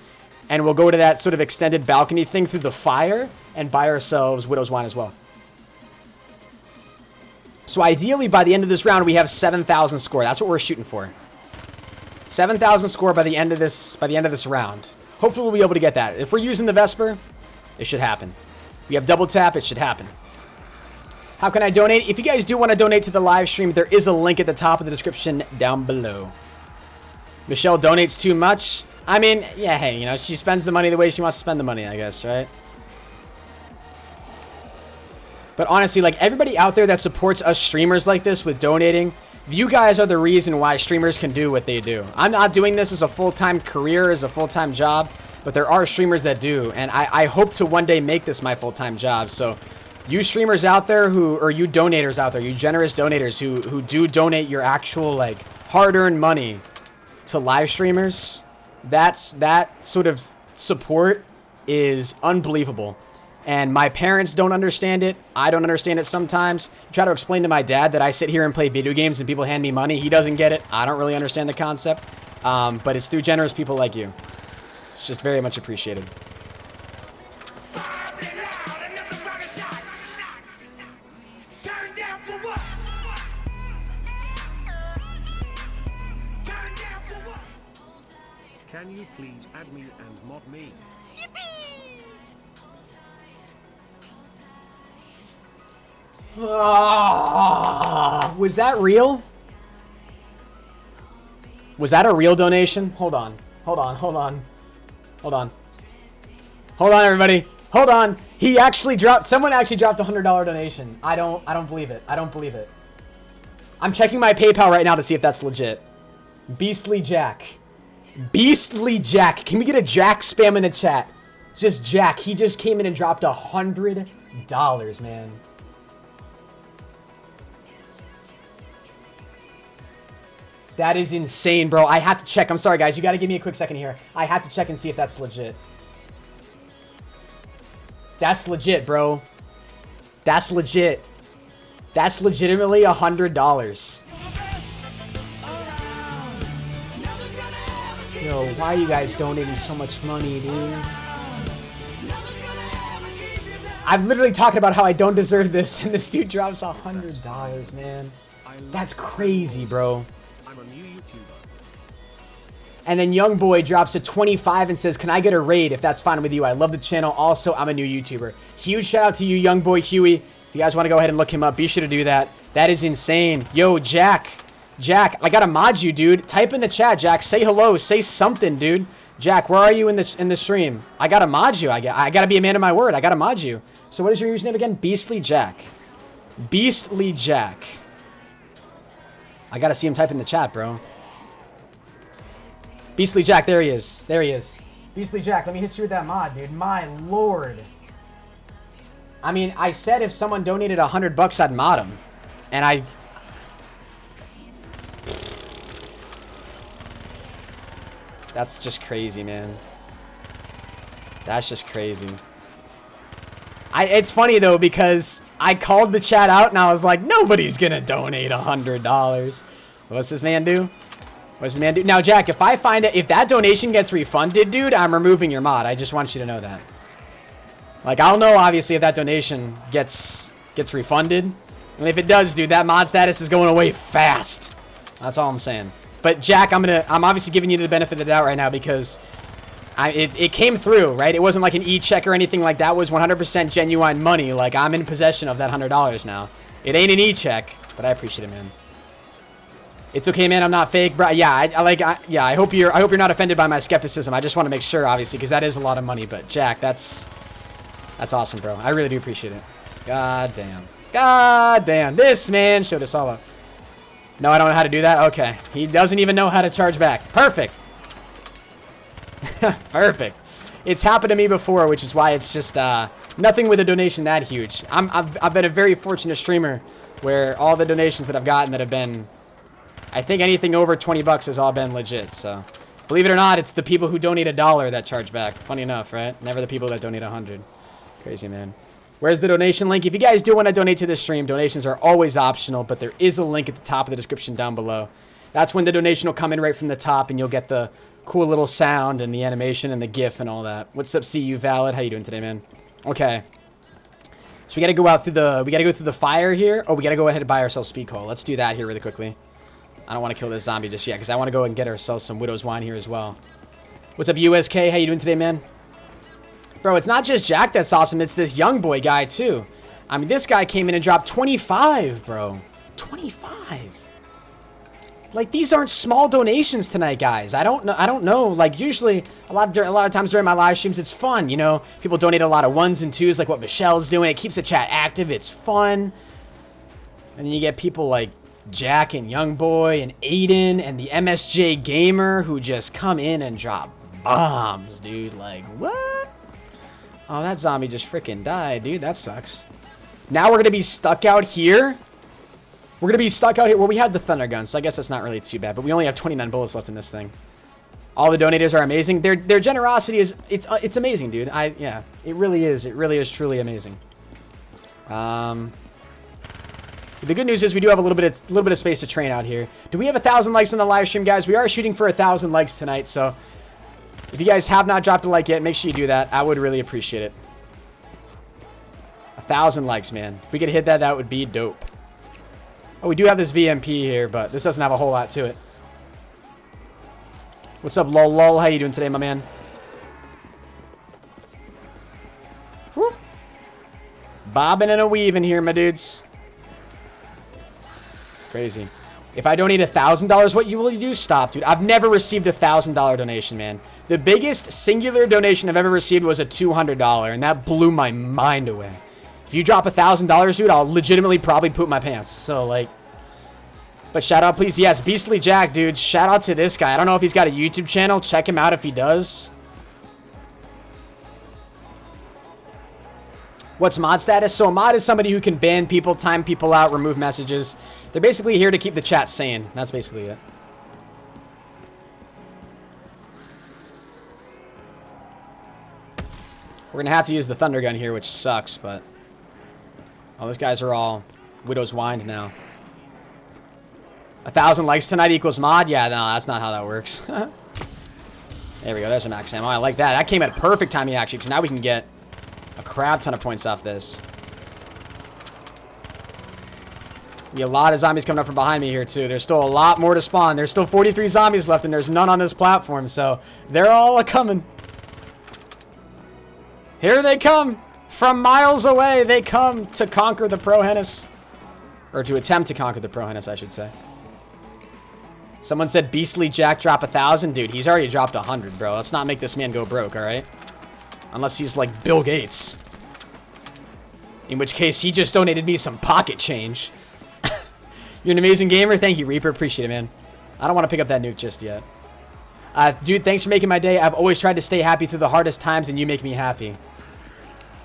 And we'll go to that sort of extended balcony thing through the fire. And buy ourselves Widow's Wine as well. So ideally, by the end of this round, we have 7,000 score. That's what we're shooting for. 7,000 score by the end of this round. Hopefully, we'll be able to get that. If we're using the Vesper, it should happen. We have double tap. It should happen. How can I donate? If you guys do want to donate to the live stream, there is a link at the top of the description down below. Michelle donates too much. I mean, yeah, hey, you know, she spends the money the way she wants to spend the money, I guess, right? But honestly, like, everybody out there that supports us streamers like this with donating, you guys are the reason why streamers can do what they do. I'm not doing this as a full-time career, as a full-time job, but there are streamers that do, and I hope to one day make this my full-time job. So you streamers out there or you donators out there, you generous donators who do donate your actual, like, hard-earned money to live streamers, that sort of support is unbelievable. And my parents don't understand it. I don't understand it sometimes. I try to explain to my dad that I sit here and play video games and people hand me money. He doesn't get it. I don't really understand the concept. But it's through generous people like you. It's just very much appreciated. Can you please add me and mod me? Was that real? Was that a real donation? Hold on, everybody. Hold on. Someone actually dropped a $100 donation. I don't believe it. I'm checking my PayPal right now to see if that's legit. Beastly Jack. Can we get a Jack spam in the chat? Just Jack. He just came in and dropped $100, man. That is insane, bro. I have to check. I'm sorry, guys. You got to give me a quick second here. I have to check and see if that's legit. That's legit, bro. That's legit. That's legitimately $100. Yo, why are you guys donating so much money, dude? I'm literally talking about how I don't deserve this, and this dude drops $100, man. That's crazy, bro. I'm a new YouTuber. And then Young Boy drops a 25 and says, can I get a raid if that's fine with you? I love the channel. Also, I'm a new YouTuber. Huge shout out to you, Young Boy Huey. If you guys want to go ahead and look him up, be sure to do that. That is insane. Yo, Jack. Jack, I gotta mod you, dude. Type in the chat, Jack. Say hello. Say something, dude. Jack, where are you in the stream? I gotta mod you. I gotta be a man of my word. I gotta mod you. So what is your username again? Beastly Jack. Beastly Jack. I gotta see him type in the chat, bro. Beastly Jack, there he is. There he is. Beastly Jack, let me hit you with that mod, dude. My lord. I mean, I said if someone donated $100, I'd mod him. And I... That's just crazy, man. That's just crazy. It's funny, though, because I called the chat out, and I was like, nobody's gonna donate $100. What's this man do? What's this man do? Now, Jack, if I find it, if that donation gets refunded, dude, I'm removing your mod. I just want you to know that. Like, I'll know, obviously, if that donation gets refunded. And if it does, dude, that mod status is going away fast. That's all I'm saying. But, Jack, I'm obviously giving you the benefit of the doubt right now because it came through, right? It wasn't like an e-check or anything like that. It was 100% genuine money. Like, I'm in possession of that $100 now. It ain't an e-check, but I appreciate it, man. It's okay, man. I'm not fake, bro. Yeah, I hope you're not offended by my skepticism. I just want to make sure, obviously, because that is a lot of money. But Jack, that's awesome, bro. I really do appreciate it. God damn. God damn. This man showed us all up. No, I don't know how to do that. Okay, he doesn't even know how to charge back. Perfect. Perfect. It's happened to me before, which is why it's just nothing with a donation that huge. I've been a very fortunate streamer where all the donations that I've gotten that have been, I think anything over 20 bucks has all been legit. So believe it or not, it's the people who donate $1 that charge back. Funny enough, right? Never the people that donate 100. Crazy, man. Where's the donation link? If you guys do want to donate to this stream, donations are always optional, but there is a link at the top of the description down below. That's when the donation will come in right from the top, and you'll get the cool little sound and the animation and the GIF and all that. What's up, CU Valid? How you doing today, man? Okay. So we gotta go out through the fire here. Oh, we gotta go ahead and buy ourselves speed coal. Let's do that here really quickly. I don't want to kill this zombie just yet because I want to go and get ourselves some Widow's Wine here as well. What's up, USK? How you doing today, man? Bro, it's not just Jack that's awesome. It's this Young Boy guy, too. I mean, this guy came in and dropped 25, bro. 25. Like, these aren't small donations tonight, guys. I don't know. Like, usually, a lot of times during my live streams, it's fun, you know? People donate a lot of 1s and 2s, like what Michelle's doing. It keeps the chat active. It's fun. And then you get people like Jack and Young Boy and Aiden and the MSJ Gamer who just come in and drop bombs, dude. Like, what? Oh, that zombie just freaking died, dude. That sucks. Now we're going to be stuck out here. We're going to be stuck out here. Well, we had the thunder gun, so I guess that's not really too bad. But we only have 29 bullets left in this thing. All the donators are amazing. Their generosity is, it's amazing, dude. Yeah, it really is. It really is truly amazing. The good news is we do have a little bit of space to train out here. Do we have 1,000 likes on the live stream, guys? We are shooting for 1,000 likes tonight, so if you guys have not dropped a like yet, make sure you do that. I would really appreciate it. 1,000 likes, man. If we could hit that, that would be dope. Oh, we do have this VMP here, but this doesn't have a whole lot to it. What's up, lol? How you doing today, my man? Whew. Bobbing and a weaving here, my dudes. Crazy. If I donate $1,000, what will you do? Stop, dude. I've never received a $1,000 donation, man. The biggest singular donation I've ever received was a $200, and that blew my mind away. If you drop $1,000, dude, I'll legitimately probably poop my pants. So, like, but shout out, please. Yes, Beastly Jack, dude. Shout out to this guy. I don't know if he's got a YouTube channel. Check him out if he does. What's mod status? So a mod is somebody who can ban people, time people out, remove messages. They're basically here to keep the chat sane. That's basically it. We're going to have to use the thunder gun here, which sucks, but... Oh, those guys are all Widow's Wind now. 1,000 likes tonight equals mod? Yeah, no, that's not how that works. There we go. There's a max ammo. I like that. That came at perfect timing, actually, because now we can get a crap ton of points off this. Be a lot of zombies coming up from behind me here, too. There's still a lot more to spawn. There's still 43 zombies left, and there's none on this platform, so they're all a-coming. Here they come. From miles away, they come to conquer the ProHenis. Or to attempt to conquer the ProHenis, I should say. Someone said Beastly Jack drop 1,000. Dude, he's already dropped 100, bro. Let's not make this man go broke, all right? Unless he's like Bill Gates. In which case, he just donated me some pocket change. You're an amazing gamer. Thank you, Reaper. Appreciate it, man. I don't want to pick up that nuke just yet. Dude, thanks for making my day. I've always tried to stay happy through the hardest times, and you make me happy.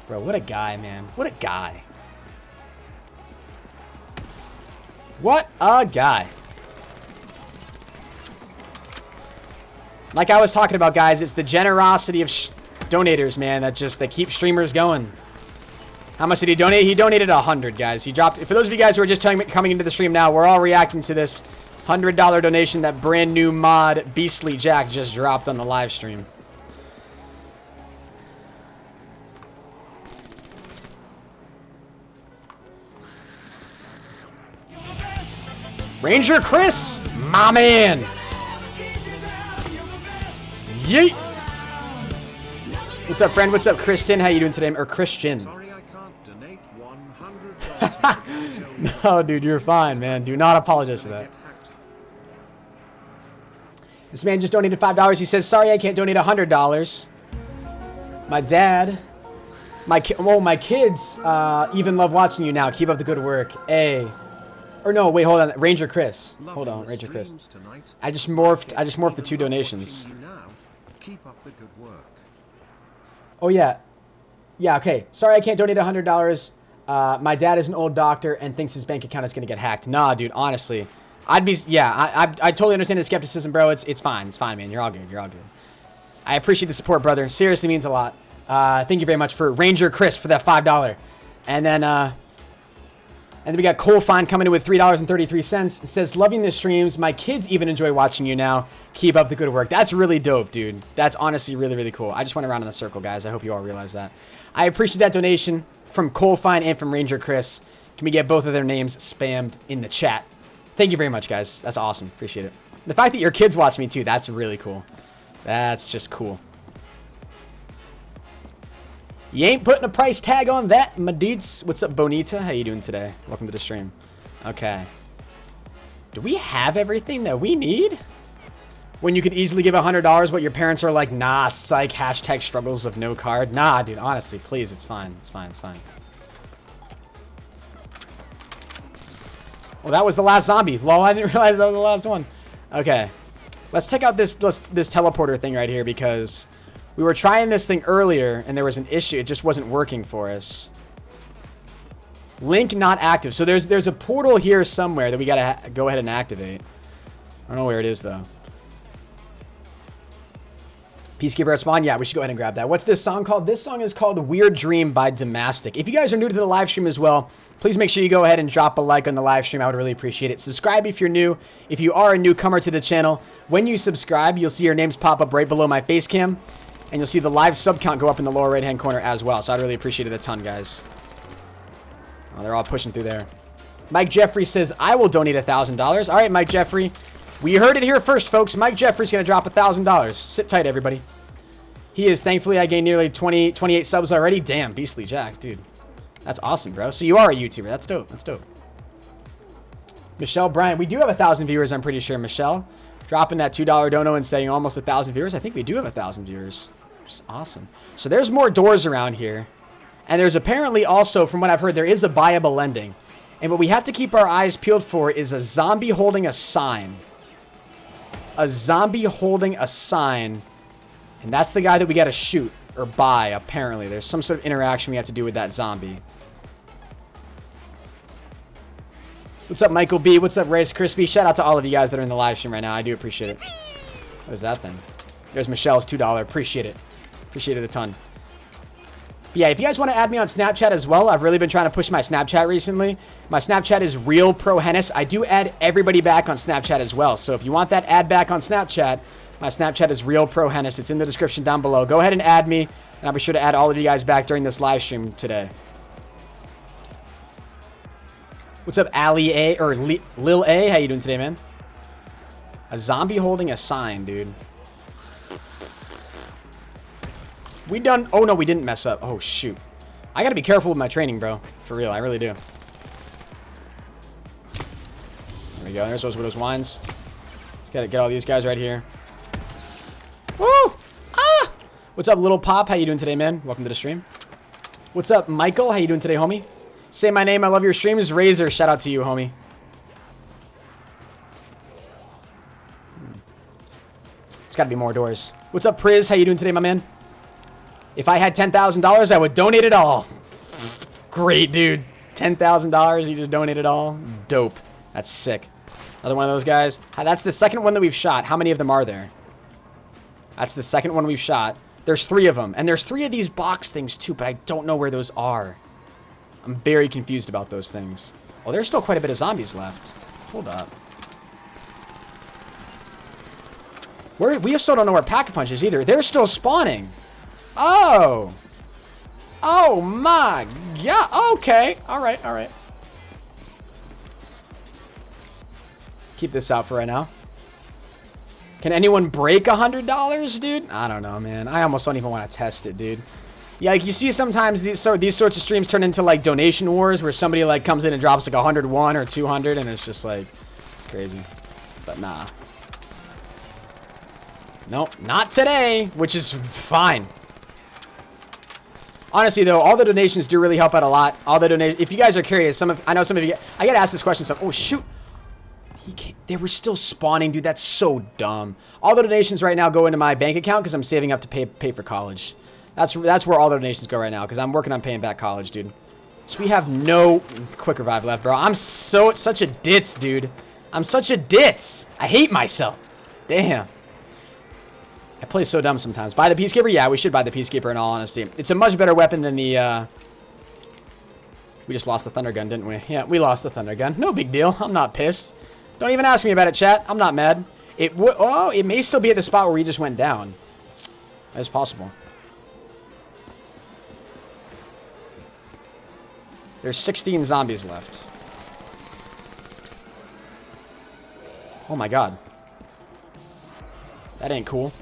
Bro, what a guy, man. What a guy. What a guy. Like I was talking about, guys, it's the generosity of donators, man, that keep streamers going. How much did he donate? He donated 100, guys. He dropped... For those of you guys who are just coming into the stream now, we're all reacting to this $100 donation that brand new mod Beastly Jack just dropped on the live stream. Ranger Chris, my man. Yeet. What's up, friend? What's up, Kristen? How you doing today? Or Christian? Sorry, I can't donate $100. No, dude, you're fine, man. Do not apologize for that. This man just donated $5. He says, sorry, I can't donate $100. My dad, my kids even love watching you now. Keep up the good work. Or no, wait, hold on. Ranger Chris. Hold on, Ranger Chris. I just morphed the two donations. Keep up the good work. Oh, yeah. Yeah, okay. Sorry, I can't donate $100. My dad is an old doctor and thinks his bank account is going to get hacked. Nah, dude, honestly. I totally understand the skepticism, bro. It's fine. It's fine, man. You're all good. You're all good. I appreciate the support, brother. Seriously means a lot. Thank you very much for Ranger Chris for that $5. And then we got Cole Fine coming in with $3.33. It says, loving the streams. My kids even enjoy watching you now. Keep up the good work. That's really dope, dude. That's honestly really, really cool. I just went around in a circle, guys. I hope you all realize that. I appreciate that donation from Cole Fine and from Ranger Chris. Can we get both of their names spammed in the chat? Thank you very much, guys. That's awesome. Appreciate it. The fact that your kids watch me, too, that's really cool. That's just cool. You ain't putting a price tag on that, my dudes. What's up, Bonita? How you doing today? Welcome to the stream. Okay. Do we have everything that we need? When you could easily give $100, but your parents are like, nah, psych, hashtag struggles of no card. Nah, dude, honestly, please, it's fine. It's fine, it's fine. Well, that was the last zombie. Lol, I didn't realize that was the last one. Okay. Let's check out this teleporter thing right here, because we were trying this thing earlier, and there was an issue. It just wasn't working for us. Link not active. So there's a portal here somewhere that we got to go ahead and activate. I don't know where it is, though. Peacekeeper at spawn? Yeah, we should go ahead and grab that. What's this song called? This song is called Weird Dream by Domestic. If you guys are new to the live stream as well, please make sure you go ahead and drop a like on the live stream. I would really appreciate it. Subscribe if you're new. If you are a newcomer to the channel, when you subscribe, you'll see your names pop up right below my face cam. And you'll see the live sub count go up in the lower right-hand corner as well. So I'd really appreciate it a ton, guys. Oh, they're all pushing through there. Mike Jeffrey says, I will donate $1,000. All right, Mike Jeffrey. We heard it here first, folks. Mike Jeffrey's going to drop $1,000. Sit tight, everybody. He is. Thankfully, I gained nearly 28 subs already. Damn, Beastly Jack, dude. That's awesome, bro. So you are a YouTuber. That's dope. That's dope. Michelle Bryant. We do have 1,000 viewers, I'm pretty sure. Michelle, dropping that $2 dono and saying almost 1,000 viewers. I think we do have 1,000 viewers. Which is awesome. So there's more doors around here. And there's apparently also, from what I've heard, there is a buyable ending. And what we have to keep our eyes peeled for is a zombie holding a sign. A zombie holding a sign. And that's the guy that we got to shoot or buy, apparently. There's some sort of interaction we have to do with that zombie. What's up, Michael B? What's up, Rice Crispy? Shout out to all of you guys that are in the live stream right now. I do appreciate it. What is that then? There's Michelle's $2. Appreciate it. Appreciate it a ton. But yeah, if you guys want to add me on Snapchat as well, I've really been trying to push my Snapchat recently. My Snapchat is real ProHenis. I do add everybody back on Snapchat as well. So if you want that add back on Snapchat, my Snapchat is real ProHenis. It's in the description down below. Go ahead and add me, and I'll be sure to add all of you guys back during this live stream today. What's up, Ali A, or Lil A? How you doing today, man? A zombie holding a sign, dude. We done... Oh, no, we didn't mess up. Oh, shoot. I gotta be careful with my training, bro. For real, I really do. There we go. There's those widow's wines. Let's gotta get all these guys right here. Woo! Ah! What's up, Little Pop? How you doing today, man? Welcome to the stream. What's up, Michael? How you doing today, homie? Say my name. I love your streams. Razor, shout out to you, homie. There's got to be more doors. What's up, Priz? How you doing today, my man? If I had $10,000, I would donate it all. Great, dude. $10,000, you just donate it all? Dope. That's sick. Another one of those guys. That's the second one that we've shot. How many of them are there? That's the second one we've shot. There's 3 of them. And there's 3 of these box things, too, but I don't know where those are. I'm very confused about those things. Oh, there's still quite a bit of zombies left. Hold up. We still don't know where Pack-a-Punch is either. They're still spawning. Oh. Oh, my God. Okay. All right. All right. Keep this out for right now. Can anyone break $100, dude? I don't know, man. I almost don't even want to test it, dude. Yeah, like you see sometimes these sorts of streams turn into like donation wars where somebody like comes in and drops like 101 or 200 and it's just like, it's crazy. But nah. Nope, not today, which is fine. Honestly though, all the donations do really help out a lot. All the donations, if you guys are curious, I know some of you, I get asked this question, so, oh shoot. They were still spawning, dude, that's so dumb. All the donations right now go into my bank account because I'm saving up to pay for college. That's where all the donations go right now, because I'm working on paying back college, dude. So we have no quick revive left, bro. I'm such a ditz, dude. I'm such a ditz. I hate myself. Damn. I play so dumb sometimes. Buy the Peacekeeper? Yeah, we should buy the Peacekeeper in all honesty. It's a much better weapon than the, We just lost the Thunder Gun, didn't we? Yeah, we lost the Thunder Gun. No big deal. I'm not pissed. Don't even ask me about it, chat. I'm not mad. It may still be at the spot where we just went down. That's possible. There's 16 zombies left. Oh my God. That ain't cool.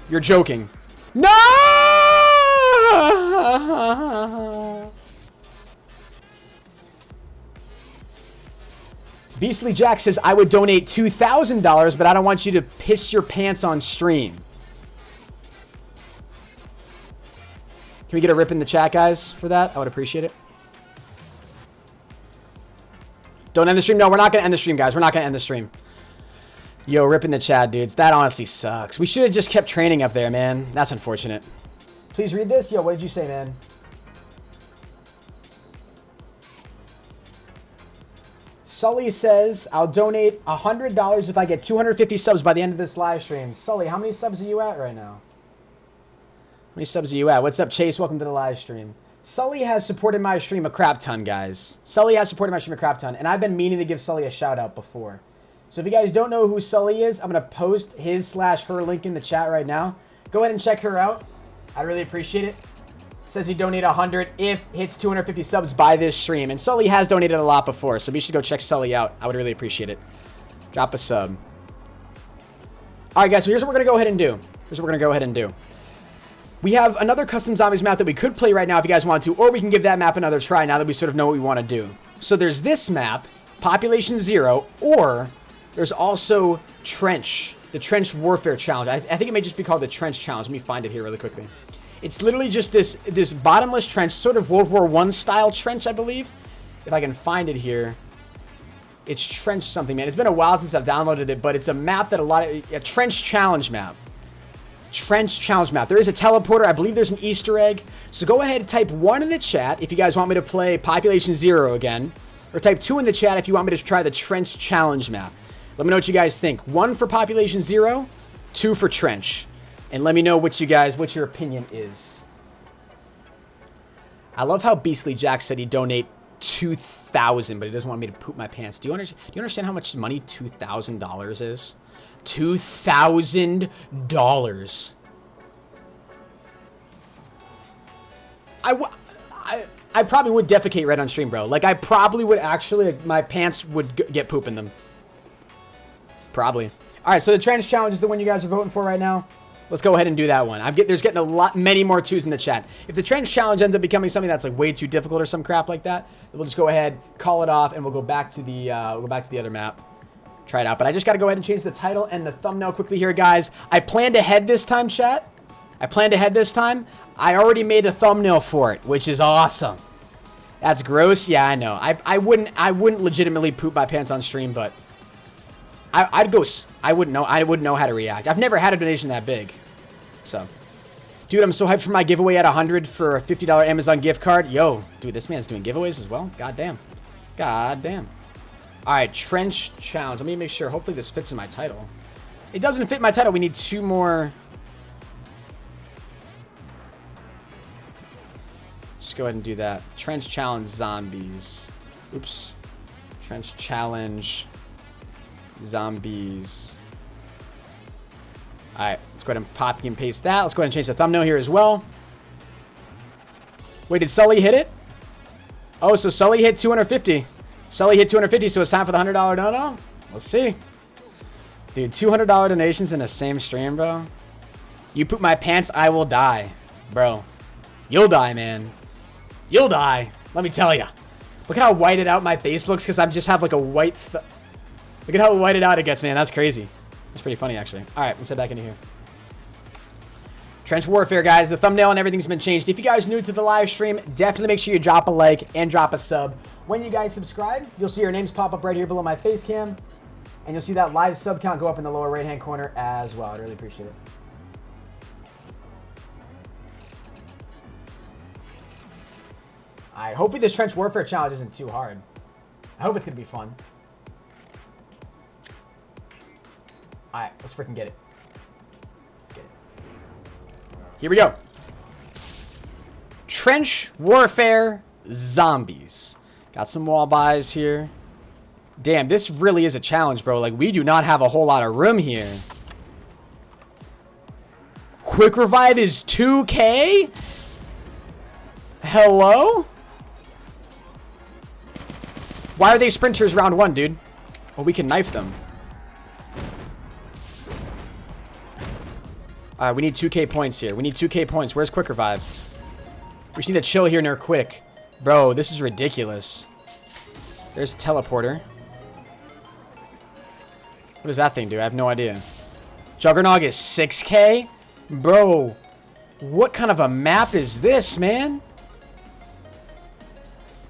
You're joking. No! Beastly Jack says, I would donate $2,000, but I don't want you to piss your pants on stream. Can we get a rip in the chat, guys, for that? I would appreciate it. Don't end the stream. No, we're not going to end the stream, guys. We're not going to end the stream. Yo, rip in the chat, dudes. That honestly sucks. We should have just kept training up there, man. That's unfortunate. Please read this. Yo, what did you say, man? Sully says, I'll donate $100 if I get 250 subs by the end of this live stream. Sully, how many subs are you at right now? How many subs are you at? What's up, Chase? Welcome to the live stream. Sully has supported my stream a crap ton, guys. Sully has supported my stream a crap ton, and I've been meaning to give Sully a shout out before. So if you guys don't know who Sully is, I'm going to post his/her link in the chat right now. Go ahead and check her out. I really appreciate it. Says he donated 100 if hits 250 subs by this stream. And Sully has donated a lot before, so be sure to go check Sully out. I would really appreciate it. Drop a sub. All right, guys, so here's what we're going to go ahead and do. We have another custom zombies map that we could play right now if you guys want to, or we can give that map another try now that we sort of know what we want to do. So there's this map, Population 0, or there's also Trench, the Trench Warfare Challenge. I think it may just be called the Trench Challenge. Let me find it here really quickly. It's literally just this bottomless trench, sort of World War I style trench, I believe. If I can find it here. It's Trench something, man. It's been a while since I've downloaded it, but it's a map that a Trench Challenge map. Trench Challenge map. There is a teleporter. I believe there's an Easter egg. So go ahead and type 1 in the chat if you guys want me to play Population 0 again. Or type 2 in the chat if you want me to try the Trench Challenge map. Let me know what you guys think. 1 for population 0, 2 for trench. And let me know what your opinion is. I love how Beastly Jack said he'd donate 2,000, but he doesn't want me to poop my pants. Do you understand how much money $2,000 is? $2,000. I probably would defecate right on stream, bro. Like, I probably would actually, like, my pants would get poop in them. Probably. All right, so the trends challenge is the one you guys are voting for right now. Let's go ahead and do that one. There's getting many more 2s in the chat. If the trends challenge ends up becoming something that's like way too difficult or some crap like that, we'll just go ahead, call it off, and we'll go back to the other map. Try it out. But I just got to go ahead and change the title and the thumbnail quickly here, guys. I planned ahead this time, chat. I planned ahead this time. I already made a thumbnail for it, which is awesome. That's gross. Yeah, I know. I wouldn't legitimately poop my pants on stream, but I wouldn't know how to react. I've never had a donation that big. So, dude, I'm so hyped for my giveaway at 100 for a $50 Amazon gift card. Yo, dude, this man's doing giveaways as well. God damn. God damn. All right, trench challenge. Let me make sure. Hopefully this fits in my title. It doesn't fit my title. We need 2 more. Just go ahead and do that. Trench challenge zombies. Oops. Trench challenge zombies. All right, let's go ahead and copy and paste that. Let's go ahead and change the thumbnail here as well. Wait, did Sully hit it? Oh, so Sully hit 250. Sully hit 250, so it's time for the $100 dono. Let's see. Dude, $200 donations in the same stream, bro. You poop my pants, I will die. Bro, you'll die, man. You'll die. Let me tell you. Look at how whited out my face looks because I just have like a white... Look at how whited out it gets, man. That's crazy. That's pretty funny, actually. All right, let's head back into here. Trench Warfare, guys. The thumbnail and everything's been changed. If you guys are new to the live stream, definitely make sure you drop a like and drop a sub. When you guys subscribe, you'll see your names pop up right here below my face cam. And you'll see that live sub count go up in the lower right-hand corner as well. I'd really appreciate it. All right, hopefully this Trench Warfare challenge isn't too hard. I hope it's going to be fun. All right, let's freaking get it. Let's get it. Here we go. Trench Warfare Zombies. Got some wall buys here. Damn, this really is a challenge, bro. Like, we do not have a whole lot of room here. Quick Revive is 2K? Hello? Why are they sprinters round 1, dude? Well, we can knife them. All right, we need 2K points here. We need 2K points. Where's Quick Revive? We just need to chill here near Quick. Bro, this is ridiculous. There's a teleporter. What does that thing do? I have no idea. Juggernog is 6K? Bro, what kind of a map is this, man?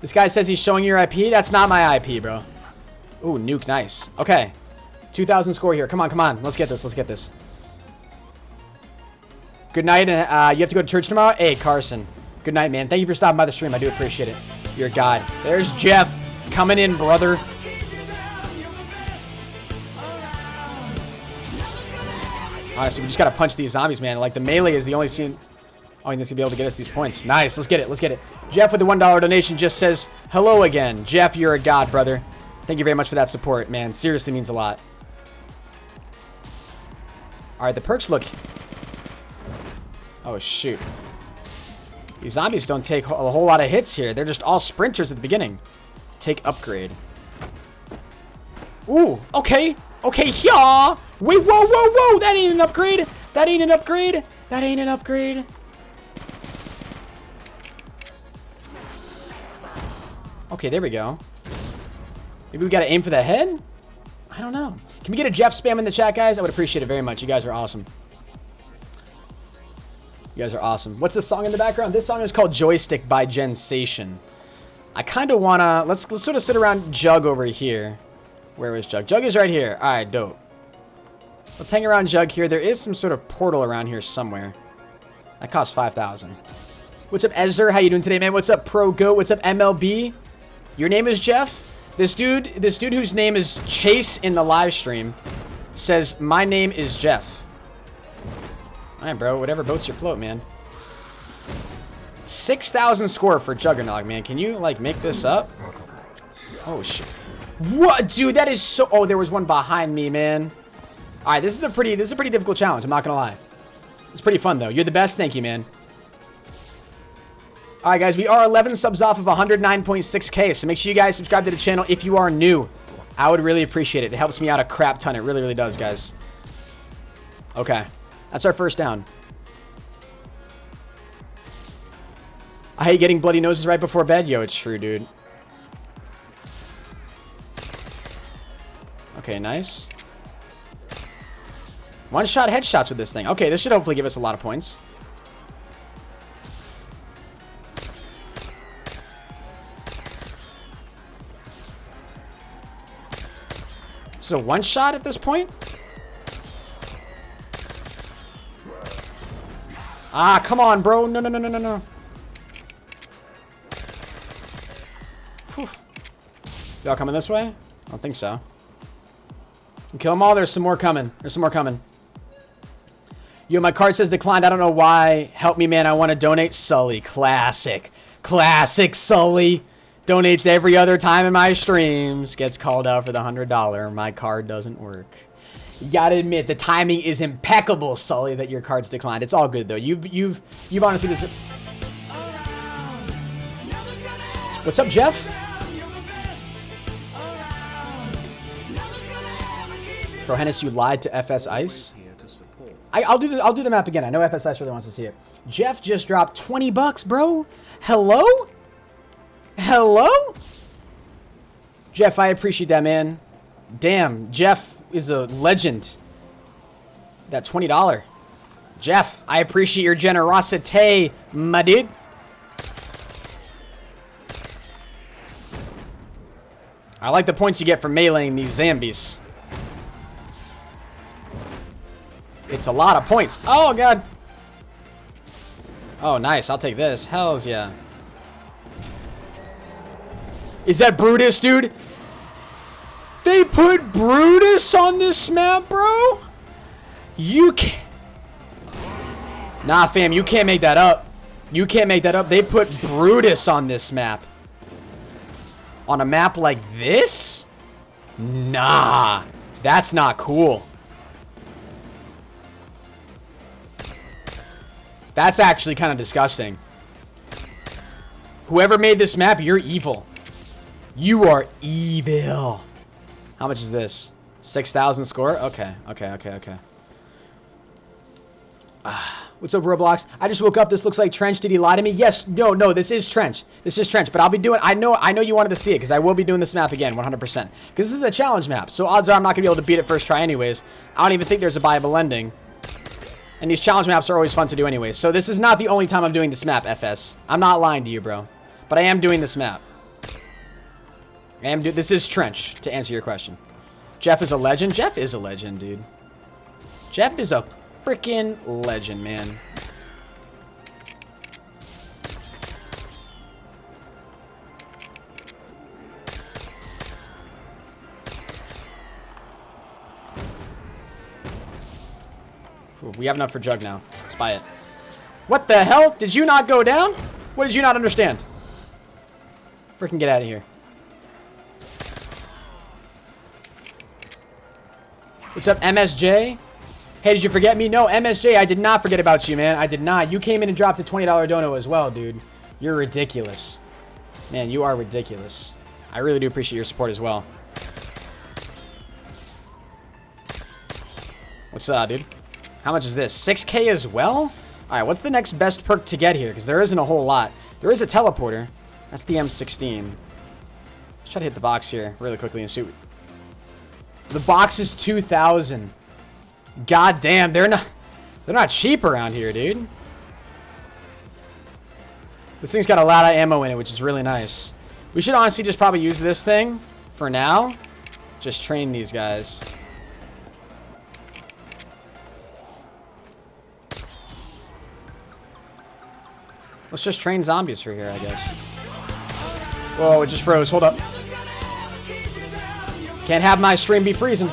This guy says he's showing your IP. That's not my IP, bro. Ooh, nuke, nice. Okay. 2,000 score here. Come on, come on. Let's get this. Let's get this. Good night. And you have to go to church tomorrow? Hey, Carson. Good night, man. Thank you for stopping by the stream. I do appreciate it. You're a god. There's Jeff coming in, brother. Honestly, we just got to punch these zombies, man. Like, the melee is the only scene... Oh, he's going to be able to get us these points. Nice. Let's get it. Let's get it. Jeff with the $1 donation just says, hello again. Jeff, you're a god, brother. Thank you very much for that support, man. Seriously means a lot. All right, the perks look... Oh, shoot. These zombies don't take a whole lot of hits here. They're just all sprinters at the beginning. Take upgrade. Ooh, okay. Okay, yeah. Wait, whoa, whoa, whoa. That ain't an upgrade. That ain't an upgrade. That ain't an upgrade. Okay, there we go. Maybe we got to aim for the head? I don't know. Can we get a Jeff spam in the chat, guys? I would appreciate it very much. You guys are awesome. You guys are awesome. What's the song in the background? This song is called Joystick by Jensation. I kind of want to... Let's sort of sit around Jug over here. Where is Jug? Jug is right here. All right, dope. Let's hang around Jug here. There is some sort of portal around here somewhere. That costs 5,000. What's up, Ezra? How you doing today, man? What's up, Pro Goat? What's up, MLB? Your name is Jeff? This dude whose name is Chase in the live stream says, my name is Jeff. Alright, bro. Whatever boats your float, man. 6,000 score for Juggernog, man. Can you, like, make this up? Oh, shit. What? Dude, that is so... Oh, there was one behind me, man. Alright, this is a pretty difficult challenge. I'm not gonna lie. It's pretty fun, though. You're the best. Thank you, man. Alright, guys. We are 11 subs off of 109.6K. So make sure you guys subscribe to the channel if you are new. I would really appreciate it. It helps me out a crap ton. It really, really does, guys. Okay. That's our first down. I hate getting bloody noses right before bed. Yo, it's true, dude. Okay, nice. One-shot headshots with this thing. Okay, this should hopefully give us a lot of points. So one shot at this point? Ah, come on, bro. No, no, no, no, no, no. Whew. Y'all coming this way? I don't think so. Kill them all. There's some more coming. There's some more coming. Yo, my card says declined. I don't know why. Help me, man. I want to donate. Sully. Classic. Classic Sully. Donates every other time in my streams. Gets called out for the $100. My card doesn't work. You gotta admit, the timing is impeccable, Sully, that your card's declined. It's all good, though. You've honestly... What's up, Jeff? ProHenis, you lied to FS Ice. I'll do the map again. I know FS Ice really wants to see it. Jeff just dropped 20 bucks, bro. Hello? Hello? Jeff, I appreciate that, man. Damn, Jeff is a legend. That $20. Jeff, I appreciate your generosity, my dude. I like the points you get for meleeing these zombies. It's a lot of points. Oh, God. Oh, nice. I'll take this. Hells yeah. Is that Brutus, dude? They put Brutus on this map, bro? You can't... Nah, fam. You can't make that up. You can't make that up. They put Brutus on this map. On a map like this? Nah. That's not cool. That's actually kind of disgusting. Whoever made this map, you're evil. You are evil. How much is this? 6,000 score? Okay. What's up, Roblox? I just woke up. This looks like Trench. Did he lie to me? Yes. No, this is Trench. This is Trench. But I'll be doing... I know you wanted to see it because I will be doing this map again 100%. Because this is a challenge map. So odds are I'm not going to be able to beat it first try anyways. I don't even think there's a viable ending. And these challenge maps are always fun to do anyway. So this is not the only time I'm doing this map, FS. I'm not lying to you, bro. But I am doing this map. This is Trench, to answer your question. Jeff is a legend? Jeff is a legend, dude. Jeff is a freaking legend, man. We have enough for Jug now. Let's buy it. What the hell? Did you not go down? What did you not understand? Freaking get out of here. What's up, MSJ? Hey, did you forget me? No, MSJ, I did not forget about you, man. I did not. You came in and dropped a $20 dono as well, dude. You're ridiculous. Man, you are ridiculous. I really do appreciate your support as well. What's up, dude? How much is this? 6K as well? All right, what's the next best perk to get here? Because there isn't a whole lot. There is a teleporter. That's the M16. Let's try to hit the box here really quickly and see. The box is 2,000. God damn, they're not cheap around here, dude. This thing's got a lot of ammo in it, which is really nice. We should honestly just probably use this thing for now. Just train these guys. Let's just train zombies for here, I guess. Whoa, it just froze. Hold up. Can't have my stream be freezing.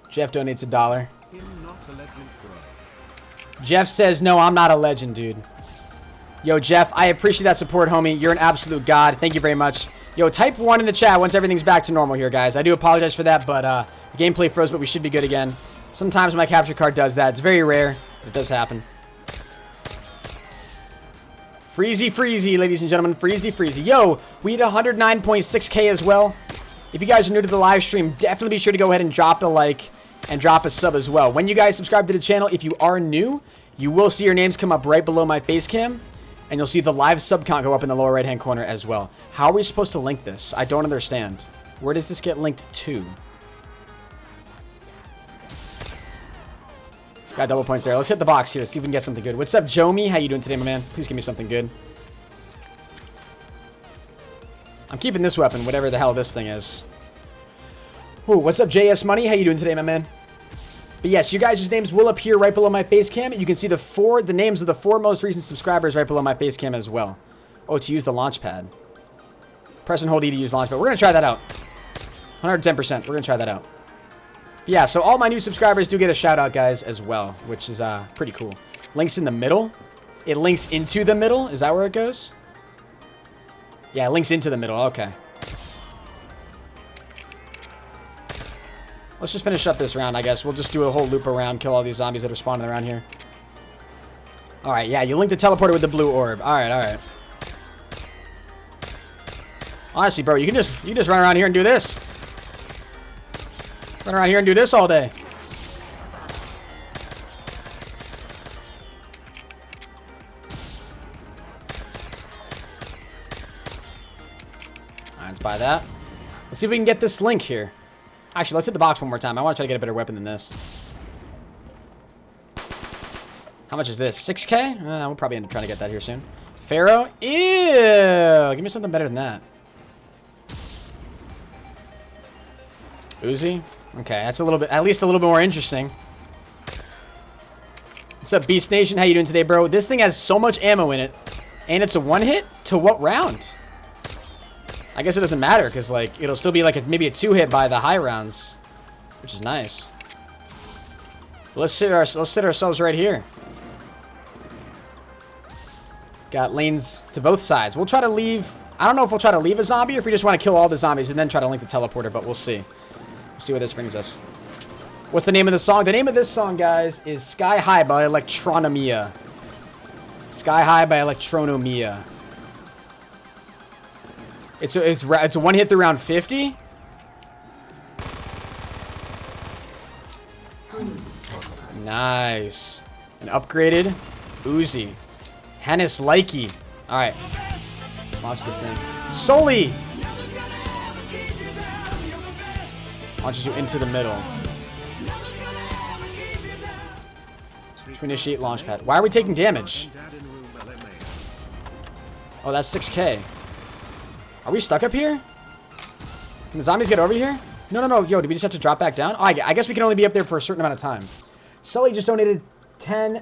Jeff donates $1. Jeff says, no, I'm not a legend, dude. Yo, Jeff, I appreciate that support, homie. You're an absolute god. Thank you very much. Yo, type 1 in the chat once everything's back to normal here, guys. I do apologize for that, but the gameplay froze, but we should be good again. Sometimes my capture card does that. It's very rare, but it does happen. Freezy, freezy, ladies and gentlemen. Freezy, freezy. Yo, we hit 109.6K as well. If you guys are new to the live stream, definitely be sure to go ahead and drop a like and drop a sub as well. When you guys subscribe to the channel, if you are new, you will see your names come up right below my face cam, and you'll see the live sub count go up in the lower right-hand corner as well. How are we supposed to link this? I don't understand. Where does this get linked to? Got double points there. Let's hit the box here. See if we can get something good. What's up, Jomi? How you doing today, my man? Please give me something good. I'm keeping this weapon, whatever the hell this thing is. Ooh, what's up, JS Money? How you doing today, my man? But yes, you guys' names will appear right below my face cam. You can see the names of the 4 most recent subscribers right below my face cam as well. Oh, to use the launch pad. Press and hold E to use launch pad. We're going to try that out. 110%. We're going to try that out. But yeah, so all my new subscribers do get a shout out, guys, as well, which is pretty cool. Links in the middle. It links into the middle. Is that where it goes? Yeah, it links into the middle. Okay. Let's just finish up this round, I guess. We'll just do a whole loop around, kill all these zombies that are spawning around here. Alright, yeah, you link the teleporter with the blue orb. Alright, alright. Honestly, bro, you can just run around here and do this. Run around here and do this all day. Alright, let's buy that. Let's see if we can get this link here. Actually, let's hit the box one more time. I want to try to get a better weapon than this. How much is this? 6K? We'll probably end up trying to get that here soon. Pharaoh? Ew! Give me something better than that. Uzi? Okay, that's a little bit, at least a little bit more interesting. What's up, Beast Nation? How you doing today, bro? This thing has so much ammo in it. And it's a one hit? To what round? I guess it doesn't matter, because, like, it'll still be, like, maybe a 2-hit by the high rounds. Which is nice. But let's sit ourselves right here. Got lanes to both sides. We'll try to leave... I don't know if we'll try to leave a zombie, or if we just want to kill all the zombies and then try to link the teleporter, but we'll see. We'll see where this brings us. What's the name of the song? The name of this song, guys, is Sky High by Electronomia. Sky High by Electronomia. It's a one hit through round 50. Nice. An upgraded Uzi. HENIS likey. Alright. Launch this thing. Sully! Launches you into the middle. To initiate launch pad. Why are we taking damage? Oh, that's 6K. Are we stuck up here? Can the zombies get over here? No, no, no. Yo, do we just have to drop back down? Oh, I guess we can only be up there for a certain amount of time. Sully just donated just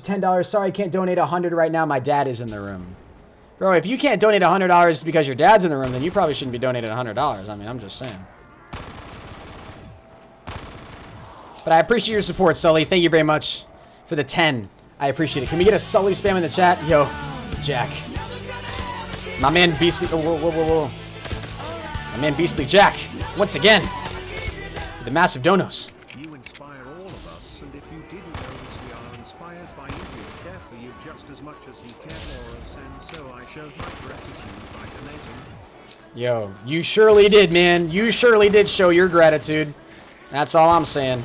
$10. Sorry, I can't donate 100 right now. My dad is in the room. Bro, if you can't donate $100 because your dad's in the room, then you probably shouldn't be donating $100. I mean, I'm just saying. But I appreciate your support, Sully. Thank you very much for the 10. I appreciate it. Can we get a Sully spam in the chat? Yo, Jack. My man Beastly... Oh, whoa, whoa, whoa, whoa. My man Beastly Jack. Once again. With the massive donos. You inspire all of us, and if you didn't notice, we are inspired by you. We care for you just as much as you care for us, and so I showed my gratitude by donating. Yo, you surely did, man. You surely did show your gratitude. That's all I'm saying.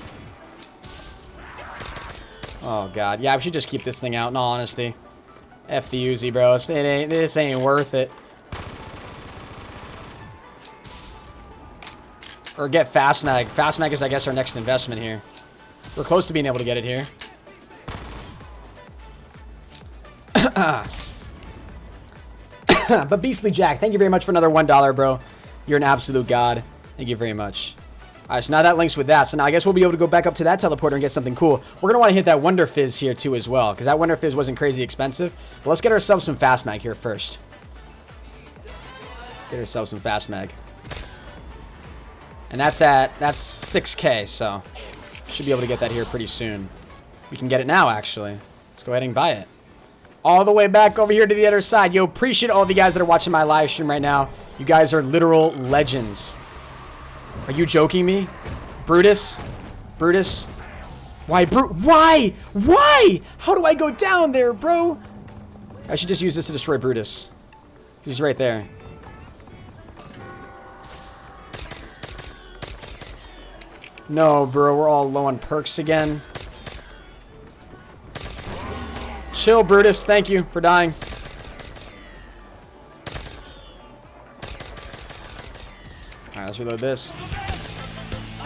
Oh, God. Yeah, we should just keep this thing out, in all honesty. F the Uzi, bro. This ain't worth it. Or get Fast Mag. Fast Mag is, I guess, our next investment here. We're close to being able to get it here. But Beastly Jack, thank you very much for another $1, bro. You're an absolute god. Thank you very much. All right, so now that links with that. So now I guess we'll be able to go back up to that teleporter and get something cool. We're going to want to hit that Wonder Fizz here too as well, because that Wonder Fizz wasn't crazy expensive. But let's get ourselves some Fast Mag here first. Get ourselves some fast mag. And that's 6K, so should be able to get that here pretty soon. We can get it now, actually. Let's go ahead and buy it. All the way back over here to the other side. Yo, appreciate all of you guys that are watching my live stream right now. You guys are literal legends. Are you joking me? Brutus? Brutus? Why, why? Why? How do I go down there, bro? I should just use this to destroy Brutus. He's right there. No, bro, we're all low on perks again. Chill, Brutus. Thank you for dying. Alright, let's reload this.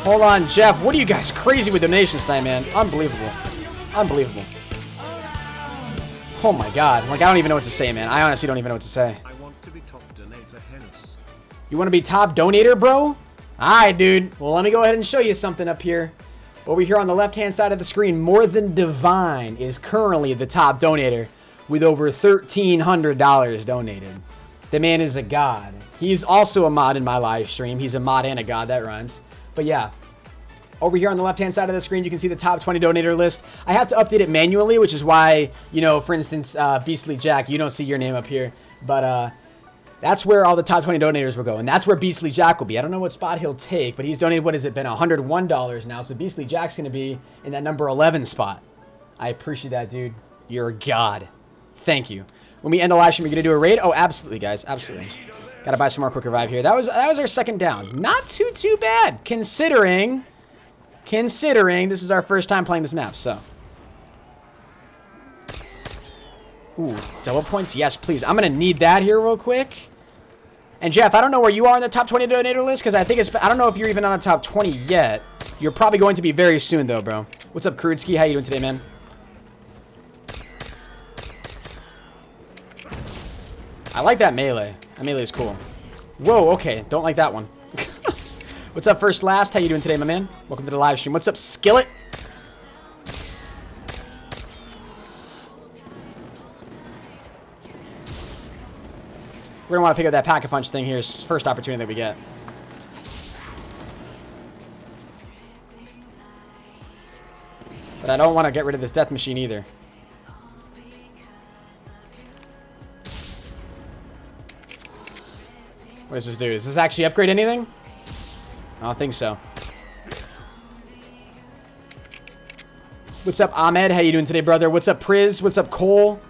Hold on, Jeff. What are you guys crazy with donations tonight, man? Unbelievable. Unbelievable. Oh my god. Like, I don't even know what to say, man. I honestly don't even know what to say. I want to be top donator, HENIS. You want to be top donator, bro? Alright, dude. Well, let me go ahead and show you something up here. Over here on the left-hand side of the screen, More Than Divine is currently the top donator with over $1,300 donated. The man is a god. He's also a mod in my live stream. He's a mod and a god. That rhymes. But yeah, over here on the left-hand side of the screen, you can see the top 20 donator list. I have to update it manually, which is why, you know, for instance, Beastly Jack, you don't see your name up here. But that's where all the top 20 donators will go. And that's where Beastly Jack will be. I don't know what spot he'll take, but he's donated, what has it been, $101 now. So Beastly Jack's going to be in that number 11 spot. I appreciate that, dude. You're a god. Thank you. When we end the live stream, we're going to do a raid? Oh, absolutely, guys. Absolutely. Got to buy some more Quick Revive here. That was our second down. Not too bad, considering this is our first time playing this map, so. Ooh, double points? Yes, please. I'm going to need that here real quick. And Jeff, I don't know where you are in the top 20 donator list, because I don't know if you're even on the top 20 yet. You're probably going to be very soon, though, bro. What's up, Krudski? How you doing today, man? I like that melee. That melee is cool. Whoa, okay. Don't like that one. What's up, First Last? How you doing today, my man? Welcome to the live stream. What's up, Skillet? We're going to want to pick up that Pack-a-Punch thing here. First opportunity that we get. But I don't want to get rid of this death machine either. What does this do? Does this actually upgrade anything? I don't think so. What's up, Ahmed? How you doing today, brother? What's up, Priz? What's up, Cole?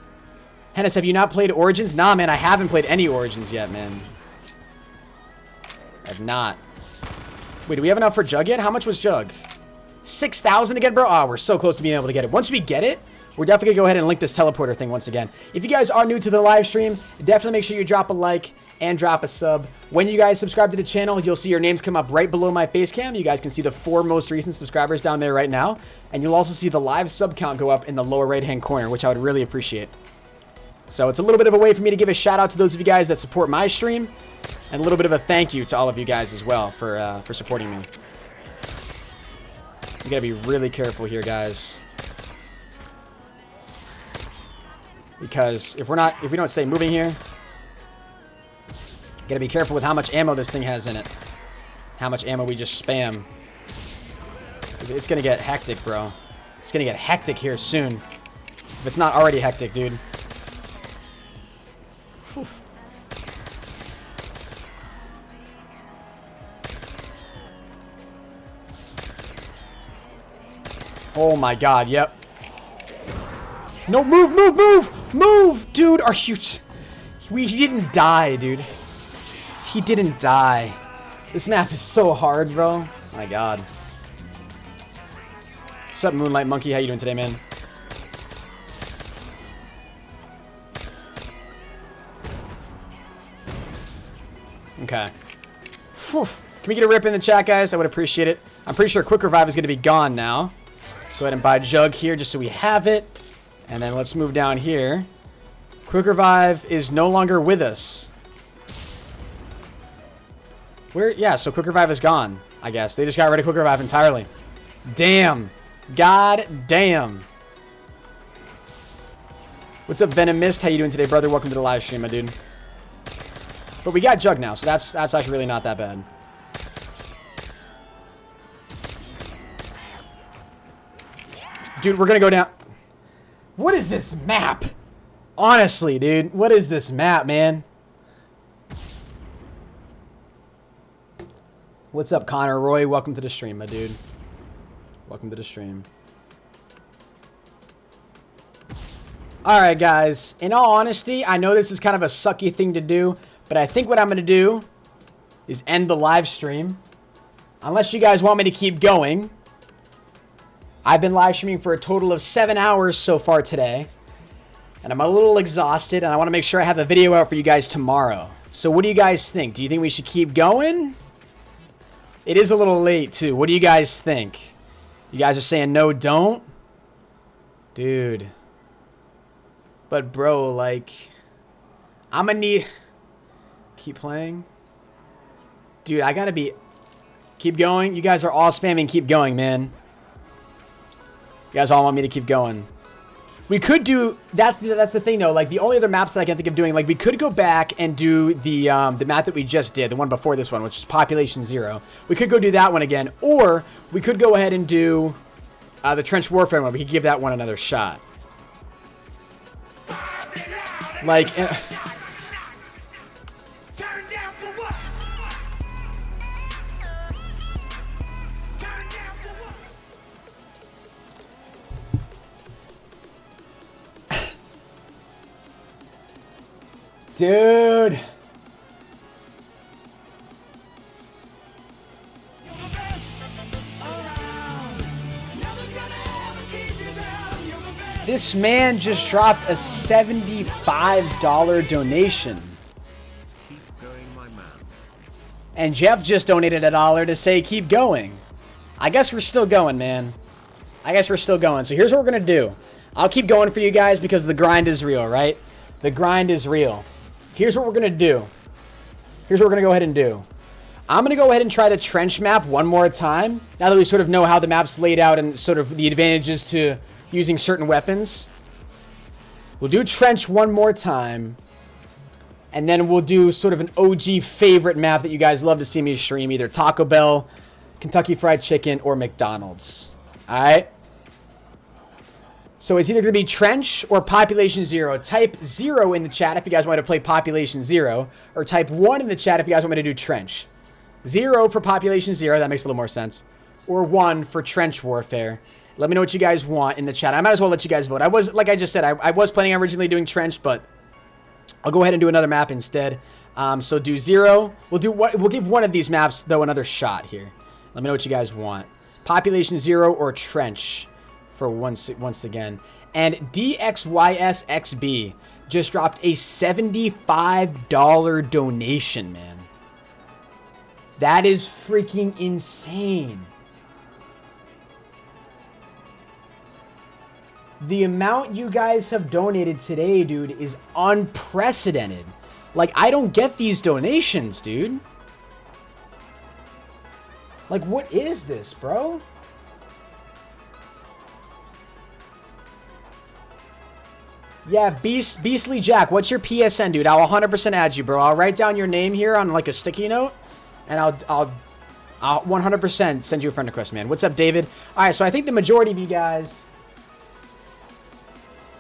Hennis, have you not played Origins? Nah, man, I haven't played any Origins yet, man. I have not. Wait, do we have enough for Jug yet? How much was Jug? 6,000 again, bro? Oh, we're so close to being able to get it. Once we get it, we're definitely going to go ahead and link this teleporter thing once again. If you guys are new to the live stream, definitely make sure you drop a like and drop a sub. When you guys subscribe to the channel, you'll see your names come up right below my face cam. You guys can see the 4 most recent subscribers down there right now. And you'll also see the live sub count go up in the lower right-hand corner, which I would really appreciate. So it's a little bit of a way for me to give a shout out to those of you guys that support my stream. And a little bit of a thank you to all of you guys as well for supporting me. You gotta be really careful here, guys. Because if we don't stay moving here, gotta be careful with how much ammo this thing has in it. How much ammo we just spam. It's gonna get hectic, bro. It's gonna get hectic here soon. If it's not already hectic, dude. Whew. Oh my god, yep. No, move! Dude, are you... He didn't die, dude. He didn't die. This map is so hard, bro. Oh my god. What's up, Moonlight Monkey? How you doing today, man? Okay. Whew. Can we get a rip in the chat, guys? I would appreciate it. I'm pretty sure Quick Revive is going to be gone now. Let's go ahead and buy Jug here just so we have it. And then let's move down here. Quick Revive is no longer with us. Yeah, so Quick Revive is gone, I guess. They just got rid of Quick Revive entirely. Damn. God damn. What's up, Venom Mist? How you doing today, brother? Welcome to the live stream, my dude. But we got Jug now, so that's actually really not that bad. Dude, we're gonna go down. What is this map? Honestly, dude, what is this map, man? What's up, Connor Roy? Welcome to the stream, my dude. Welcome to the stream. Alright, guys. In all honesty, I know this is kind of a sucky thing to do, but I think what I'm going to do is end the live stream. Unless you guys want me to keep going. I've been live streaming for a total of 7 hours so far today. And I'm a little exhausted, and I want to make sure I have a video out for you guys tomorrow. So what do you guys think? Do you think we should keep going? It is a little late, too. What do you guys think? You guys are saying no, don't? Dude. But, bro, like, I'm gonna need... Keep playing? Dude, I gotta be... Keep going? You guys are all spamming keep going, man. You guys all want me to keep going. We could do... That's the thing, though. Like, the only other maps that I can think of doing... Like, we could go back and do the map that we just did. The one before this one, which is Population 0. We could go do that one again. Or, we could go ahead and do the Trench Warfare one. We could give that one another shot. Like... Dude. This man just dropped a $75 donation. Keep going, my man. And Jeff just donated $1 to say keep going. I guess we're still going, man. I guess we're still going. So here's what we're going to do. I'll keep going for you guys because the grind is real, right? The grind is real. Here's what we're going to do. Here's what we're going to go ahead and do. I'm going to go ahead and try the trench map one more time. Now that we sort of know how the map's laid out and sort of the advantages to using certain weapons. We'll do trench one more time. And then we'll do sort of an OG favorite map that you guys love to see me stream. Either Taco Bell, Kentucky Fried Chicken, or McDonald's. Alright? So it's either going to be Trench or Population 0. Type 0 in the chat if you guys want to play Population 0. Or type 1 in the chat if you guys want me to do Trench. 0 for Population 0. That makes a little more sense. Or 1 for Trench Warfare. Let me know what you guys want in the chat. I might as well let you guys vote. I was, like I just said, I was planning on originally doing Trench, but I'll go ahead and do another map instead. So do 0. We'll give one of these maps, though, another shot here. Let me know what you guys want. Population 0 or Trench. For once again. And DXYSXB just dropped a $75 donation, man. That is freaking insane. The amount you guys have donated today, dude, is unprecedented. Like, I don't get these donations, dude. Like, what is this, bro? Yeah, Beastly Jack, what's your PSN, dude? I'll 100% add you, bro. I'll write down your name here on, like, a sticky note, and I'll 100% send you a friend request, man. What's up, David? All right, so I think the majority of you guys...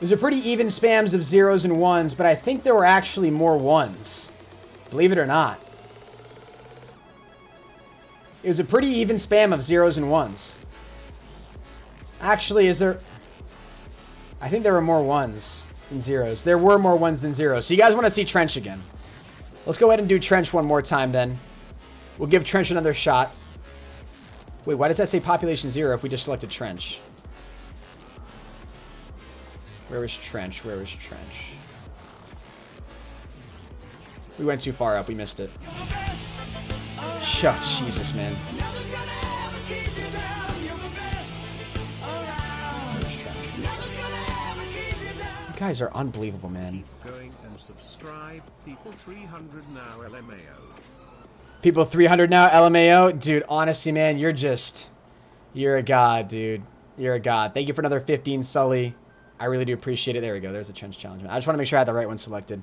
There's a pretty even spams of 0s and 1s, but I think there were actually more 1s. Believe it or not. It was a pretty even spam of 0s and 1s. Actually, is there... I think there were more 1s than 0s. There were more 1s than 0s. So you guys want to see Trench again. Let's go ahead and do Trench one more time then. We'll give Trench another shot. Wait, why does that say Population 0 if we just selected Trench? Where was Trench? Where was Trench? We went too far up. We missed it. Oh, Jesus, man. You guys are unbelievable, man. Keep going and subscribe. People 300 now, LMAO. People 300 now, LMAO. Dude, honestly, man, you're a god, dude. You're a god. Thank you for another 15, Sully. I really do appreciate it. There we go. There's a Trench challenge. I just want to make sure I had the right one selected.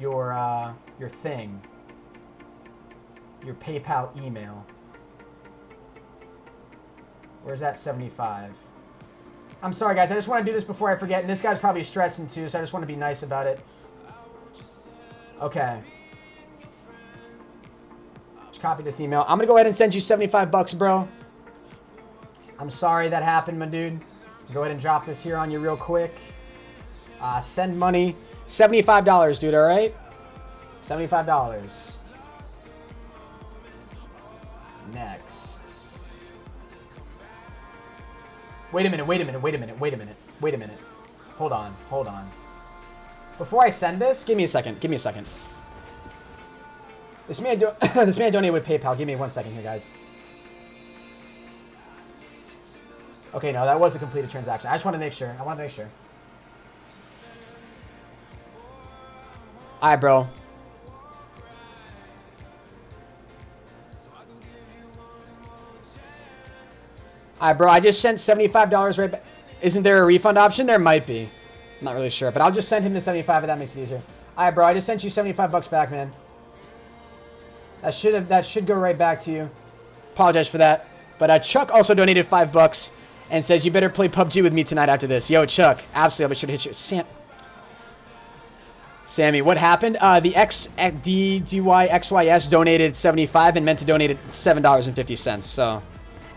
your thing. Your PayPal email. Where's that 75? I'm sorry, guys. I just want to do this before I forget. And this guy's probably stressing too, so I just want to be nice about it. Okay. Just copy this email. I'm going to go ahead and send you 75 bucks, bro. I'm sorry that happened, my dude. Go ahead and drop this here on you real quick. Send money. $75, dude, all right? $75. Next. Wait a minute. Hold on. Before I send this, give me a second. This man donated with PayPal. Give me 1 second here, guys. Okay, no, that was a completed transaction. I just want to make sure. All right, bro. Alright, bro, I just sent $75 right back. Isn't there a refund option? There might be. I'm not really sure, but I'll just send him the 75 if that makes it easier. Alright, bro, I just sent you 75 bucks back, man. That should go right back to you. Apologize for that. But Chuck also donated $5 and says, you better play PUBG with me tonight after this. Yo, Chuck, absolutely, I'll be sure to hit you. Sammy, what happened? The XDDYXYS donated 75 and meant to donate $7.50. So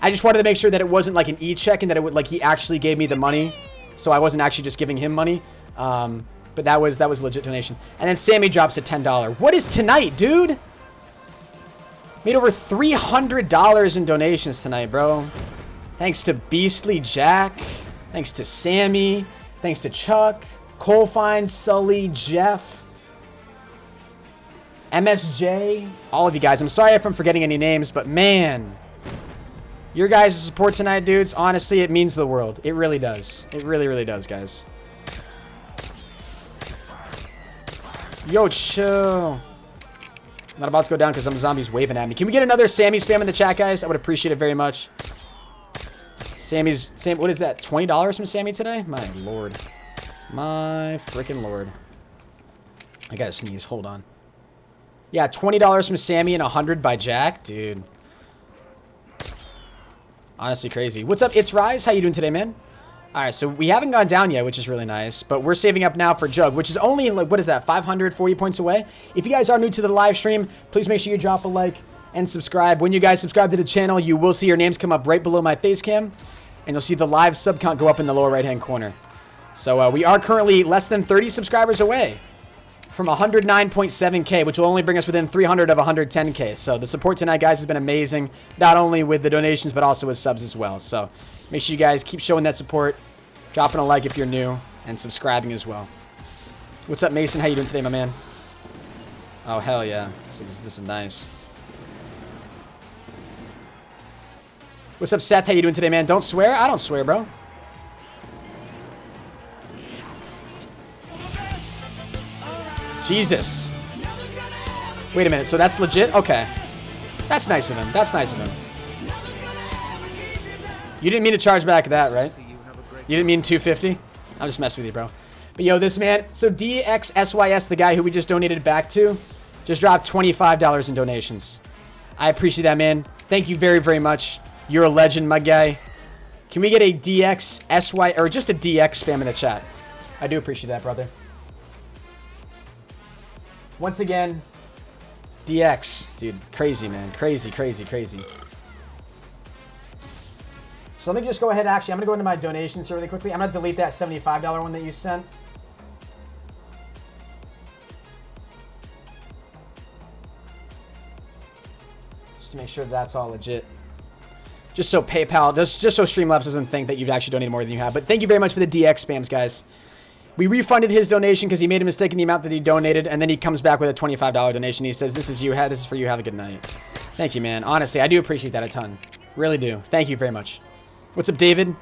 I just wanted to make sure that it wasn't like an e-check and that it would like he actually gave me the money. So I wasn't actually just giving him money. But that was a legit donation. And then Sammy drops a $10. What is tonight, dude? Made over $300 in donations tonight, bro. Thanks to Beastly Jack. Thanks to Sammy. Thanks to Chuck. Colefine, Sully, Jeff, MSJ, all of you guys. I'm sorry if I'm forgetting any names, but man, your guys' support tonight, dudes, honestly, it means the world. It really does. It really, really does, guys. Yo, chill. I'm not about to go down because some zombies waving at me. Can we get another Sammy spam in the chat, guys? I would appreciate it very much. Sam, what is that? $20 from Sammy today? My lord. My freaking lord. I gotta sneeze. Hold on. Yeah, $20 from Sammy and $100 by Jack. Dude. Honestly crazy. What's up, It's Rise? How you doing today, man? Alright, so we haven't gone down yet, which is really nice. But we're saving up now for Jug, which is only, like, what is that, 540 points away? If you guys are new to the live stream, please make sure you drop a like and subscribe. When you guys subscribe to the channel, you will see your names come up right below my face cam. And you'll see the live sub count go up in the lower right-hand corner. So we are currently less than 30 subscribers away from 109.7K, which will only bring us within 300 of 110K. So the support tonight, guys, has been amazing, not only with the donations, but also with subs as well. So make sure you guys keep showing that support, dropping a like if you're new, and subscribing as well. What's up, Mason? How you doing today, my man? Oh, hell yeah. This is nice. What's up, Seth? How you doing today, man? Don't swear? I don't swear, bro. Jesus. Wait a minute. So that's legit? Okay. That's nice of him. That's nice of him. You didn't mean to charge back that, right? You didn't mean 250? I'm just messing with you, bro. But yo, this man, so DXSYS, the guy who we just donated back to, just dropped $25 in donations. I appreciate that, man. Thank you very, very much. You're a legend, my guy. Can we get a DXSY, or just a DX spam in the chat? I do appreciate that, brother. Once again, DX. Dude, crazy, man. Crazy, crazy, crazy. So let me just go ahead. Actually, I'm going to go into my donations here really quickly. I'm going to delete that $75 one that you sent. Just to make sure that's all legit. Just so PayPal, just so Streamlabs doesn't think that you've actually donated more than you have. But thank you very much for the DX spams, guys. We refunded his donation because he made a mistake in the amount that he donated, and then he comes back with a $25 donation. He says, this is you. This is for you. Have a good night. Thank you, man. Honestly, I do appreciate that a ton. Really do. Thank you very much. What's up, David?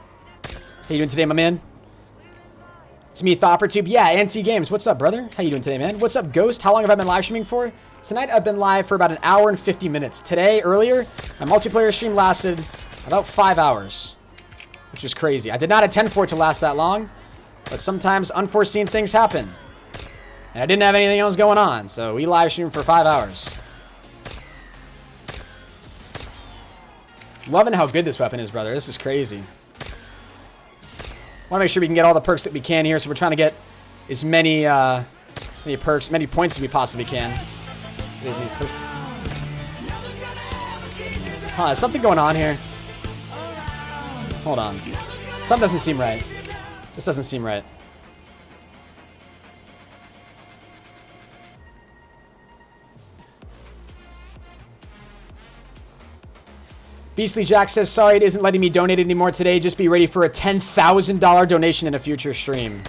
How you doing today, my man? It's me, ThopperTube. Yeah, NT Games. What's up, brother? How you doing today, man? What's up, Ghost? How long have I been live streaming for? Tonight, I've been live for about an hour and 50 minutes. Today, earlier, my multiplayer stream lasted about 5 hours, which is crazy. I did not intend for it to last that long. But sometimes unforeseen things happen. And I didn't have anything else going on, so we live streamed for 5 hours. Loving how good this weapon is, brother. This is crazy. Want to make sure we can get all the perks that we can here, so we're trying to get as many perks, many points as we possibly can. Huh, is something going on here? Hold on. Something doesn't seem right. This doesn't seem right. Beastly Jack says, sorry it isn't letting me donate anymore today. Just be ready for a $10,000 donation in a future stream.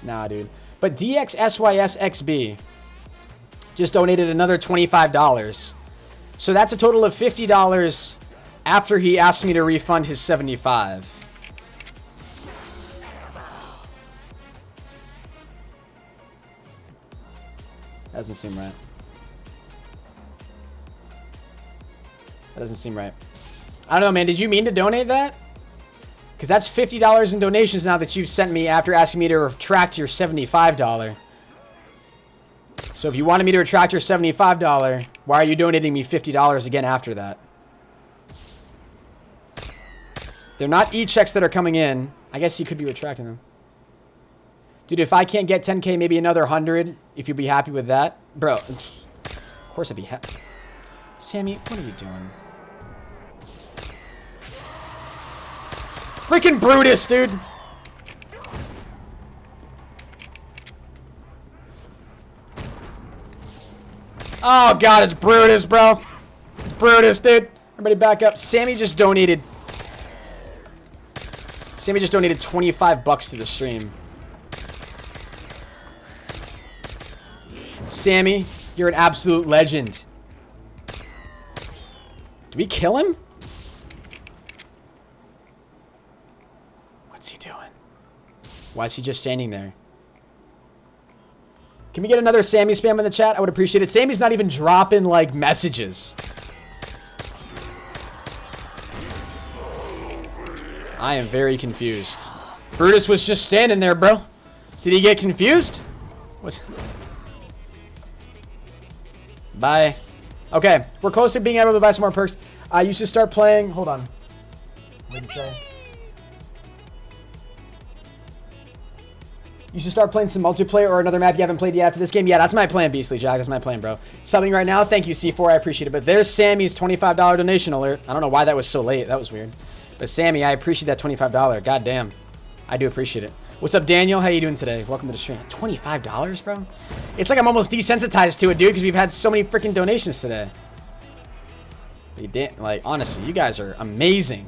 Nah, dude. But DXSYSXB just donated another $25. So that's a total of $50 after he asked me to refund his $75. Doesn't seem right. That doesn't seem right. I don't know, man. Did you mean to donate that? Because that's $50 in donations now that you've sent me after asking me to retract your $75. So if you wanted me to retract your $75, why are you donating me $50 again after that? They're not e-checks that are coming in. I guess you could be retracting them. Dude, if I can't get 10K, maybe another 100, if you'd be happy with that. Bro, of course I'd be happy. Sammy, what are you doing? Freaking Brutus, dude. Oh, God, it's Brutus, bro. It's Brutus, dude. Everybody back up. Sammy just donated 25 bucks to the stream. Sammy, you're an absolute legend. Did we kill him? What's he doing? Why is he just standing there? Can we get another Sammy spam in the chat? I would appreciate it. Sammy's not even dropping, like, messages. I am very confused. Brutus was just standing there, bro. Did he get confused? What? Bye. Okay, we're close to being able to buy some more perks. You should start playing. Hold on. What did he say? You should start playing some multiplayer or another map you haven't played yet after this game. Yeah, that's my plan, Beastly Jack. That's my plan, bro. Subbing right now. Thank you, C4. I appreciate it. But there's Sammy's $25 donation alert. I don't know why that was so late. That was weird. But Sammy, I appreciate that $25. God damn. I do appreciate it. What's up, Daniel? How you doing today? Welcome to the stream. $25, bro? It's like I'm almost desensitized to it, dude, because we've had so many freaking donations today. Like, honestly, you guys are amazing.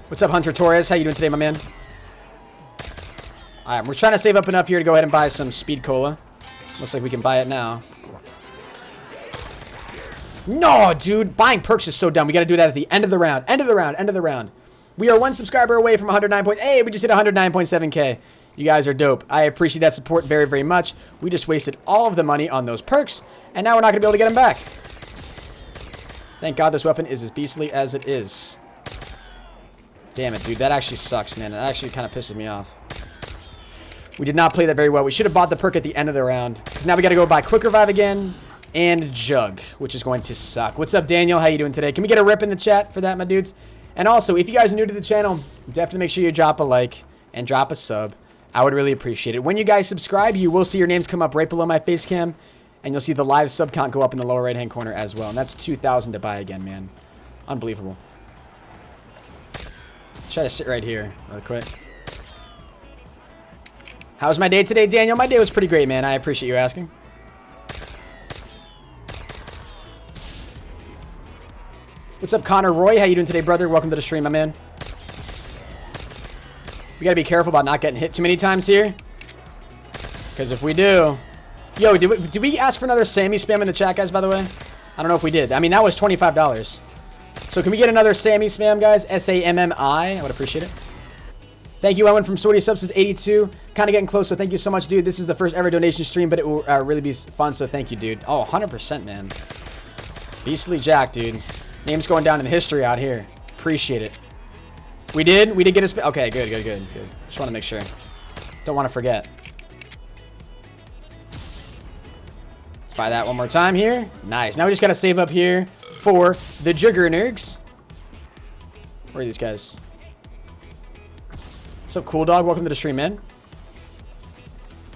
What's up, Hunter Torres? How you doing today, my man? All right, we're trying to save up enough here to go ahead and buy some speed cola. Looks like we can buy it now. No, dude. Buying perks is so dumb. We got to do that at the end of the round. End of the round. End of the round. We are one subscriber away from 109 point. Hey, we just hit 109.7K. You guys are dope. I appreciate that support very, very much. We just wasted all of the money on those perks, and now we're not going to be able to get them back. Thank God this weapon is as beastly as it is. Damn it, dude. That actually sucks, man. That actually kind of pisses me off. We did not play that very well. We should have bought the perk at the end of the round, because now we got to go buy Quick Revive again and Jug, which is going to suck. What's up, Daniel? How you doing today? Can we get a rip in the chat for that, my dudes? And also, if you guys are new to the channel, definitely make sure you drop a like and drop a sub. I would really appreciate it. When you guys subscribe, you will see your names come up right below my face cam, and you'll see the live sub count go up in the lower right-hand corner as well. And that's 2,000 to buy again, man. Unbelievable. Try to sit right here really quick. How was my day today, Daniel? My day was pretty great, man. I appreciate you asking. What's up, Connor Roy? How you doing today, brother? Welcome to the stream, my man. We gotta be careful about not getting hit too many times here, because if we do... Yo, did we ask for another Sammy spam in the chat, guys, by the way? I don't know if we did. I mean, that was $25. So can we get another Sammy spam, guys? S-A-M-M-I. I would appreciate it. Thank you, Owen from Sorty Subs is 82. Kind of getting close, so thank you so much, dude. This is the first ever donation stream, but it will really be fun, so thank you, dude. Oh, 100%, man. Beastly Jack, dude. Name's going down in history out here. Appreciate it. We did? We did get a okay, good. Just want to make sure. Don't want to forget. Let's try that one more time here. Nice. Now we just got to save up here for the Juggernergs. Where are these guys? What's up, Cool Dog? Welcome to the stream, man.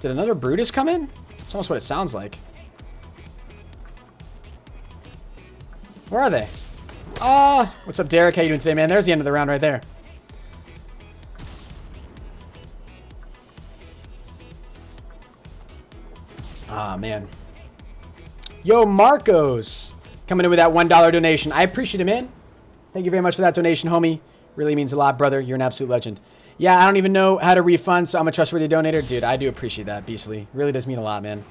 Did another Brutus come in? It's almost what it sounds like. Where are they? What's up, Derek? How you doing today, man? There's the end of the round right there. Ah, man. Yo, Marcos. Coming in with that $1 donation. I appreciate it, man. Thank you very much for that donation, homie. Really means a lot, brother. You're an absolute legend. Yeah, I don't even know how to refund, so I'm a trustworthy donator. Dude, I do appreciate that, Beastly. Really does mean a lot, man.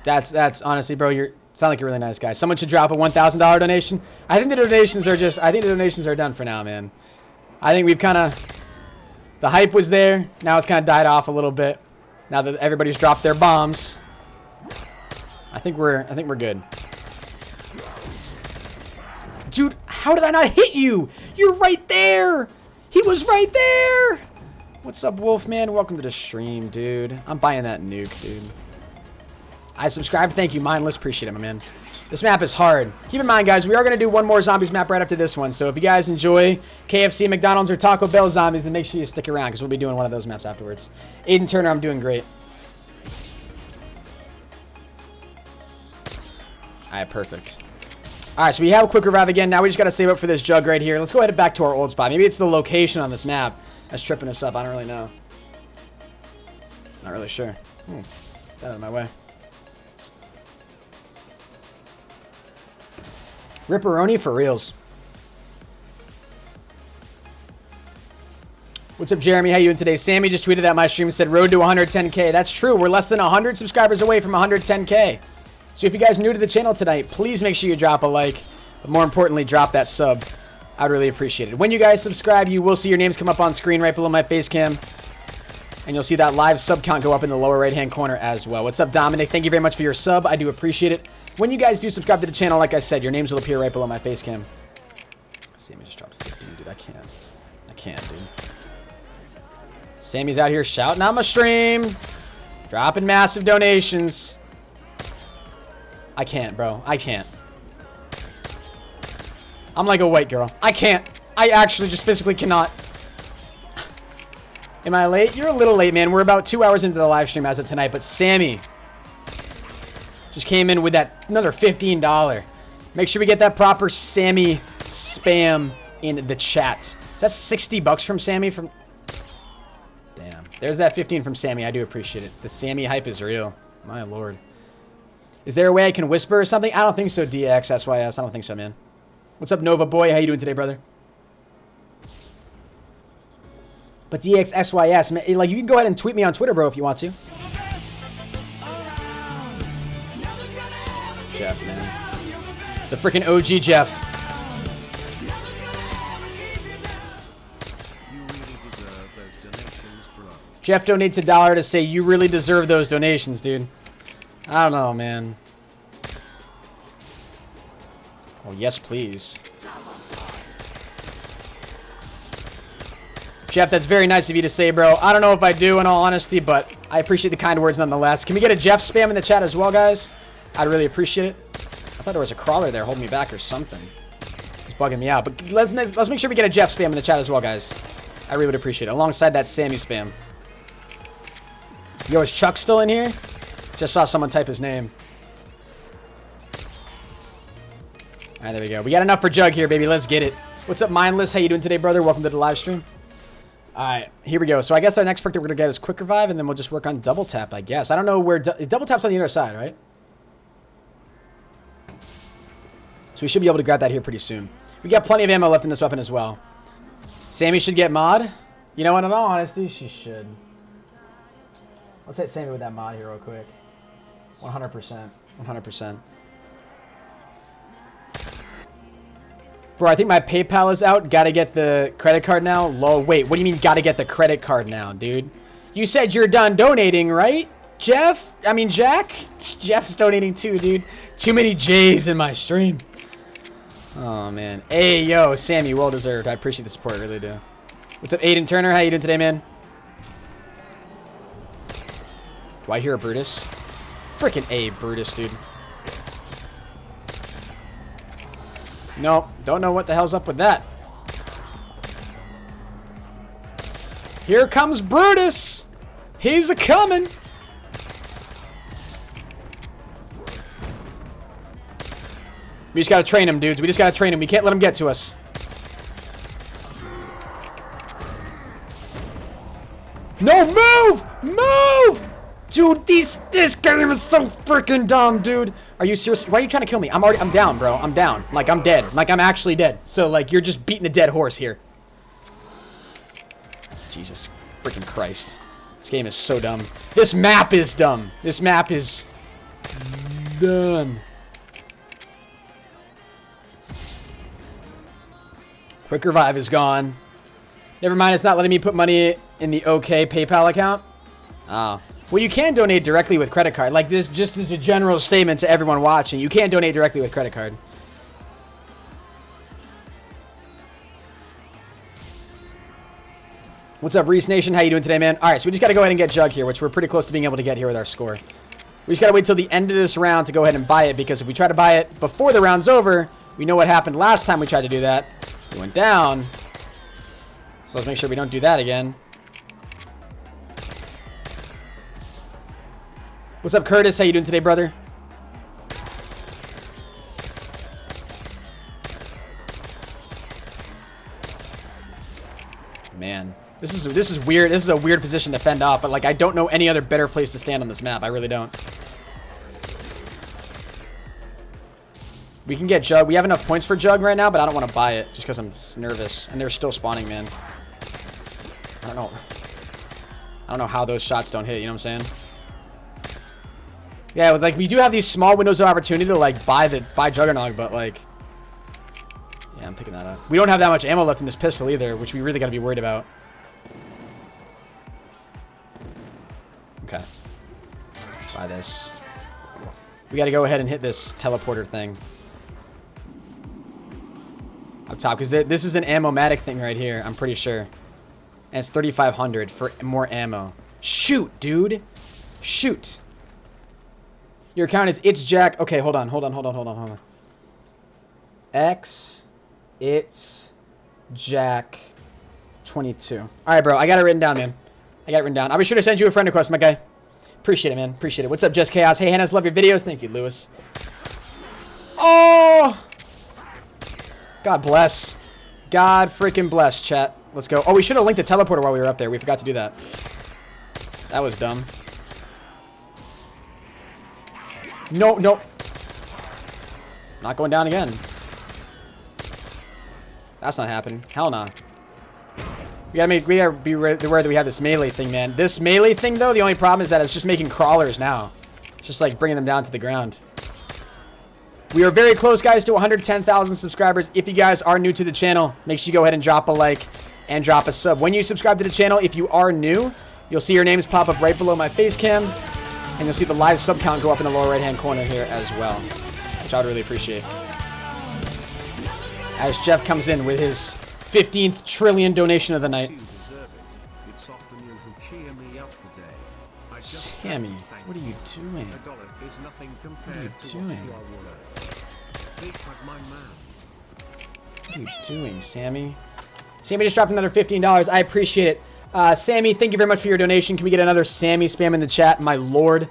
That's honestly, bro, you sound like a really nice guy. Someone should drop a $1,000 donation. I think the donations are done for now, man. I think we've kind of, the hype was there. Now it's kind of died off a little bit. Now that everybody's dropped their bombs, I think we're good. Dude, how did I not hit you? You're right there. He was right there. What's up, Wolfman? Welcome to the stream, dude. I'm buying that nuke, dude. I subscribed. Thank you, Mindless. Appreciate it, my man. This map is hard. Keep in mind, guys, we are going to do one more zombies map right after this one. So if you guys enjoy KFC, McDonald's, or Taco Bell zombies, then make sure you stick around because we'll be doing one of those maps afterwards. Aiden Turner, I'm doing great. All right, perfect. All right, so we have a quick revive again. Now we just got to save up for this jug right here. Let's go ahead and back to our old spot. Maybe it's the location on this map that's tripping us up. I don't really know. Not really sure. Get out of my way. Ripperoni for reals. What's up, Jeremy? How you doing today? Sammy just tweeted at my stream and said, road to 110K. That's true. We're less than 100 subscribers away from 110K. So if you guys are new to the channel tonight, please make sure you drop a like. But more importantly, drop that sub. I'd really appreciate it. When you guys subscribe, you will see your names come up on screen right below my face cam. And you'll see that live sub count go up in the lower right-hand corner as well. What's up, Dominic? Thank you very much for your sub. I do appreciate it. When you guys do subscribe to the channel, like I said, your names will appear right below my face cam. Sammy just dropped 15, dude. I can't, dude. Sammy's out here shouting on my stream. Dropping massive donations. I can't, bro. I can't. I'm like a white girl. I can't. I actually just physically cannot. Am I late? You're a little late, man. We're about 2 hours into the live stream as of tonight, but Sammy just came in with that another $15. Make sure we get that proper Sammy spam in the chat. Is that 60 bucks from Sammy? Damn. There's that 15 from Sammy. I do appreciate it. The Sammy hype is real. My lord. Is there a way I can whisper or something? I don't think so, DXSYS. I don't think so, man. What's up, Nova Boy? How you doing today, brother? But DXSYS, man, like, you can go ahead and tweet me on Twitter, bro, if you want to. Jeff, man. The freaking OG Jeff. You really deserve those donations, bro. Jeff donates $1 to say you really deserve those donations, dude. I don't know, man. Oh, yes, please. Jeff, that's very nice of you to say, bro. I don't know if I do, in all honesty, but I appreciate the kind words nonetheless. Can we get a Jeff spam in the chat as well, guys? I'd really appreciate it. I thought there was a crawler there holding me back or something. It's bugging me out. But let's make sure we get a Jeff spam in the chat as well, guys. I really would appreciate it. Alongside that Sammy spam. Yo, is Chuck still in here? Just saw someone type his name. All right, there we go. We got enough for Jug here, baby. Let's get it. What's up, Mindless? How you doing today, brother? Welcome to the live stream. All right, here we go. So I guess our next perk that we're going to get is Quick Revive, and then we'll just work on Double Tap, I guess. I don't know where... Double Tap's on the other side, right? So we should be able to grab that here pretty soon. We got plenty of ammo left in this weapon as well. Sammy should get mod. You know what? In all honesty, she should. Let's hit Sammy with that mod here real quick. 100%. 100%. Bro, I think my PayPal is out. Gotta get the credit card now. Lol. Wait, what do you mean gotta get the credit card now, dude? You said you're done donating, right? Jeff? I mean, Jack? Jeff's donating too, dude. Too many J's in my stream. Oh, man. Hey, yo, Sammy, well deserved. I appreciate the support, I really do. What's up, Aiden Turner? How you doing today, man? Do I hear a Brutus? Freaking A, Brutus, dude. Nope, don't know what the hell's up with that. Here comes Brutus. He's a-coming. We just gotta train him, dudes. We just gotta train him. We can't let him get to us. No, move! Move! Dude, this game is so freaking dumb, dude. Are you serious? Why are you trying to kill me? I'm down, bro. I'm down. Like, I'm dead. Like, I'm actually dead. So, like, you're just beating a dead horse here. Jesus freaking Christ. This game is so dumb. This map is dumb. This map is done. Quick revive is gone. Never mind, it's not letting me put money in the OK PayPal account. Oh. Well, you can donate directly with credit card. Like this, just as a general statement to everyone watching, you can donate directly with credit card. What's up, Reese Nation? How you doing today, man? All right, so we just got to go ahead and get Jug here, which we're pretty close to being able to get here with our score. We just got to wait till the end of this round to go ahead and buy it, because if we try to buy it before the round's over, we know what happened last time we tried to do that. We went down. So let's make sure we don't do that again. What's up, Curtis? How you doing today, brother? Man, this is weird. This is a weird position to fend off, but like I don't know any other better place to stand on this map. I really don't. We can get Jug. We have enough points for Jug right now, but I don't want to buy it just because I'm nervous. And they're still spawning, man. I don't know how those shots don't hit. You know what I'm saying? Yeah, like we do have these small windows of opportunity to like buy Juggernog, but like, yeah, I'm picking that up. We don't have that much ammo left in this pistol either, which we really got to be worried about. Okay, buy this. We got to go ahead and hit this teleporter thing up top, because this is an ammo-matic thing right here, I'm pretty sure. And it's 3,500 for more ammo. Shoot, dude. Shoot. Your account is It's Jack. Okay, hold on. X It's Jack 22. All right, bro. I got it written down, man. I got it written down. I'll be sure to send you a friend request, my guy. Appreciate it, man. Appreciate it. What's up, Just Chaos? Hey, Hennis, love your videos. Thank you, Lewis. Oh! God bless. God freaking bless, chat. Let's go. Oh, we should have linked the teleporter while we were up there. We forgot to do that. That was dumb. No. Not going down again. That's not happening. Hell nah. We gotta be aware that we have this melee thing, man. This melee thing, though, the only problem is that it's just making crawlers now. It's just like bringing them down to the ground. We are very close, guys, to 110,000 subscribers. If you guys are new to the channel, make sure you go ahead and drop a like and drop a sub. When you subscribe to the channel, if you are new, you'll see your names pop up right below my face cam, and you'll see the live sub count go up in the lower right-hand corner here as well, which I would really appreciate. As Jeff comes in with his 15th trillion donation of the night. Sammy, what are you doing? What are you doing? What are you doing, Sammy? Sammy just dropped another $15. I appreciate it. Sammy, thank you very much for your donation. Can we get another Sammy spam in the chat? My lord.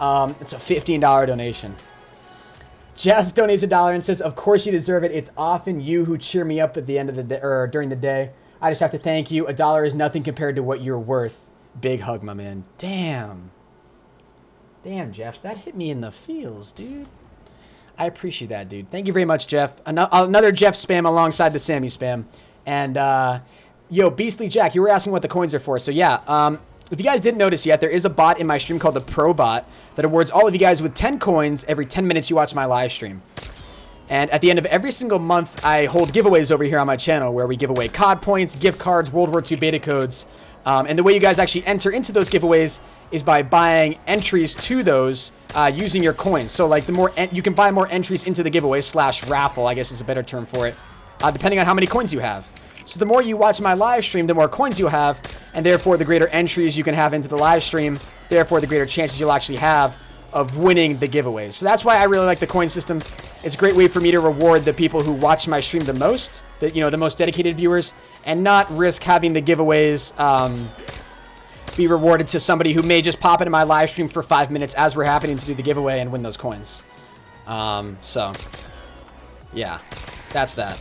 It's a $15 donation. Jeff donates $1 and says, of course you deserve it. It's often you who cheer me up at the end of the day, or during the day. I just have to thank you. $1 is nothing compared to what you're worth. Big hug, my man. Damn. Damn, Jeff. That hit me in the feels, dude. I appreciate that, dude. Thank you very much, Jeff. Another Jeff spam alongside the Sammy spam. And, yo, Beastly Jack, you were asking what the coins are for. So, yeah, if you guys didn't notice yet, there is a bot in my stream called the Pro Bot that awards all of you guys with 10 coins every 10 minutes you watch my live stream. And at the end of every single month, I hold giveaways over here on my channel where we give away COD points, gift cards, World War II beta codes, And the way you guys actually enter into those giveaways is by buying entries to those using your coins. So like the more you can buy more entries into the giveaway / raffle, I guess is a better term for it, depending on how many coins you have. So the more you watch my live stream, the more coins you'll have, and therefore the greater entries you can have into the live stream, therefore the greater chances you'll actually have of winning the giveaways. So that's why I really like the coin system. It's a great way for me to reward the people who watch my stream the most, the most dedicated viewers, and not risk having the giveaways be rewarded to somebody who may just pop into my live stream for 5 minutes as we're happening to do the giveaway and win those coins. So yeah, that's that.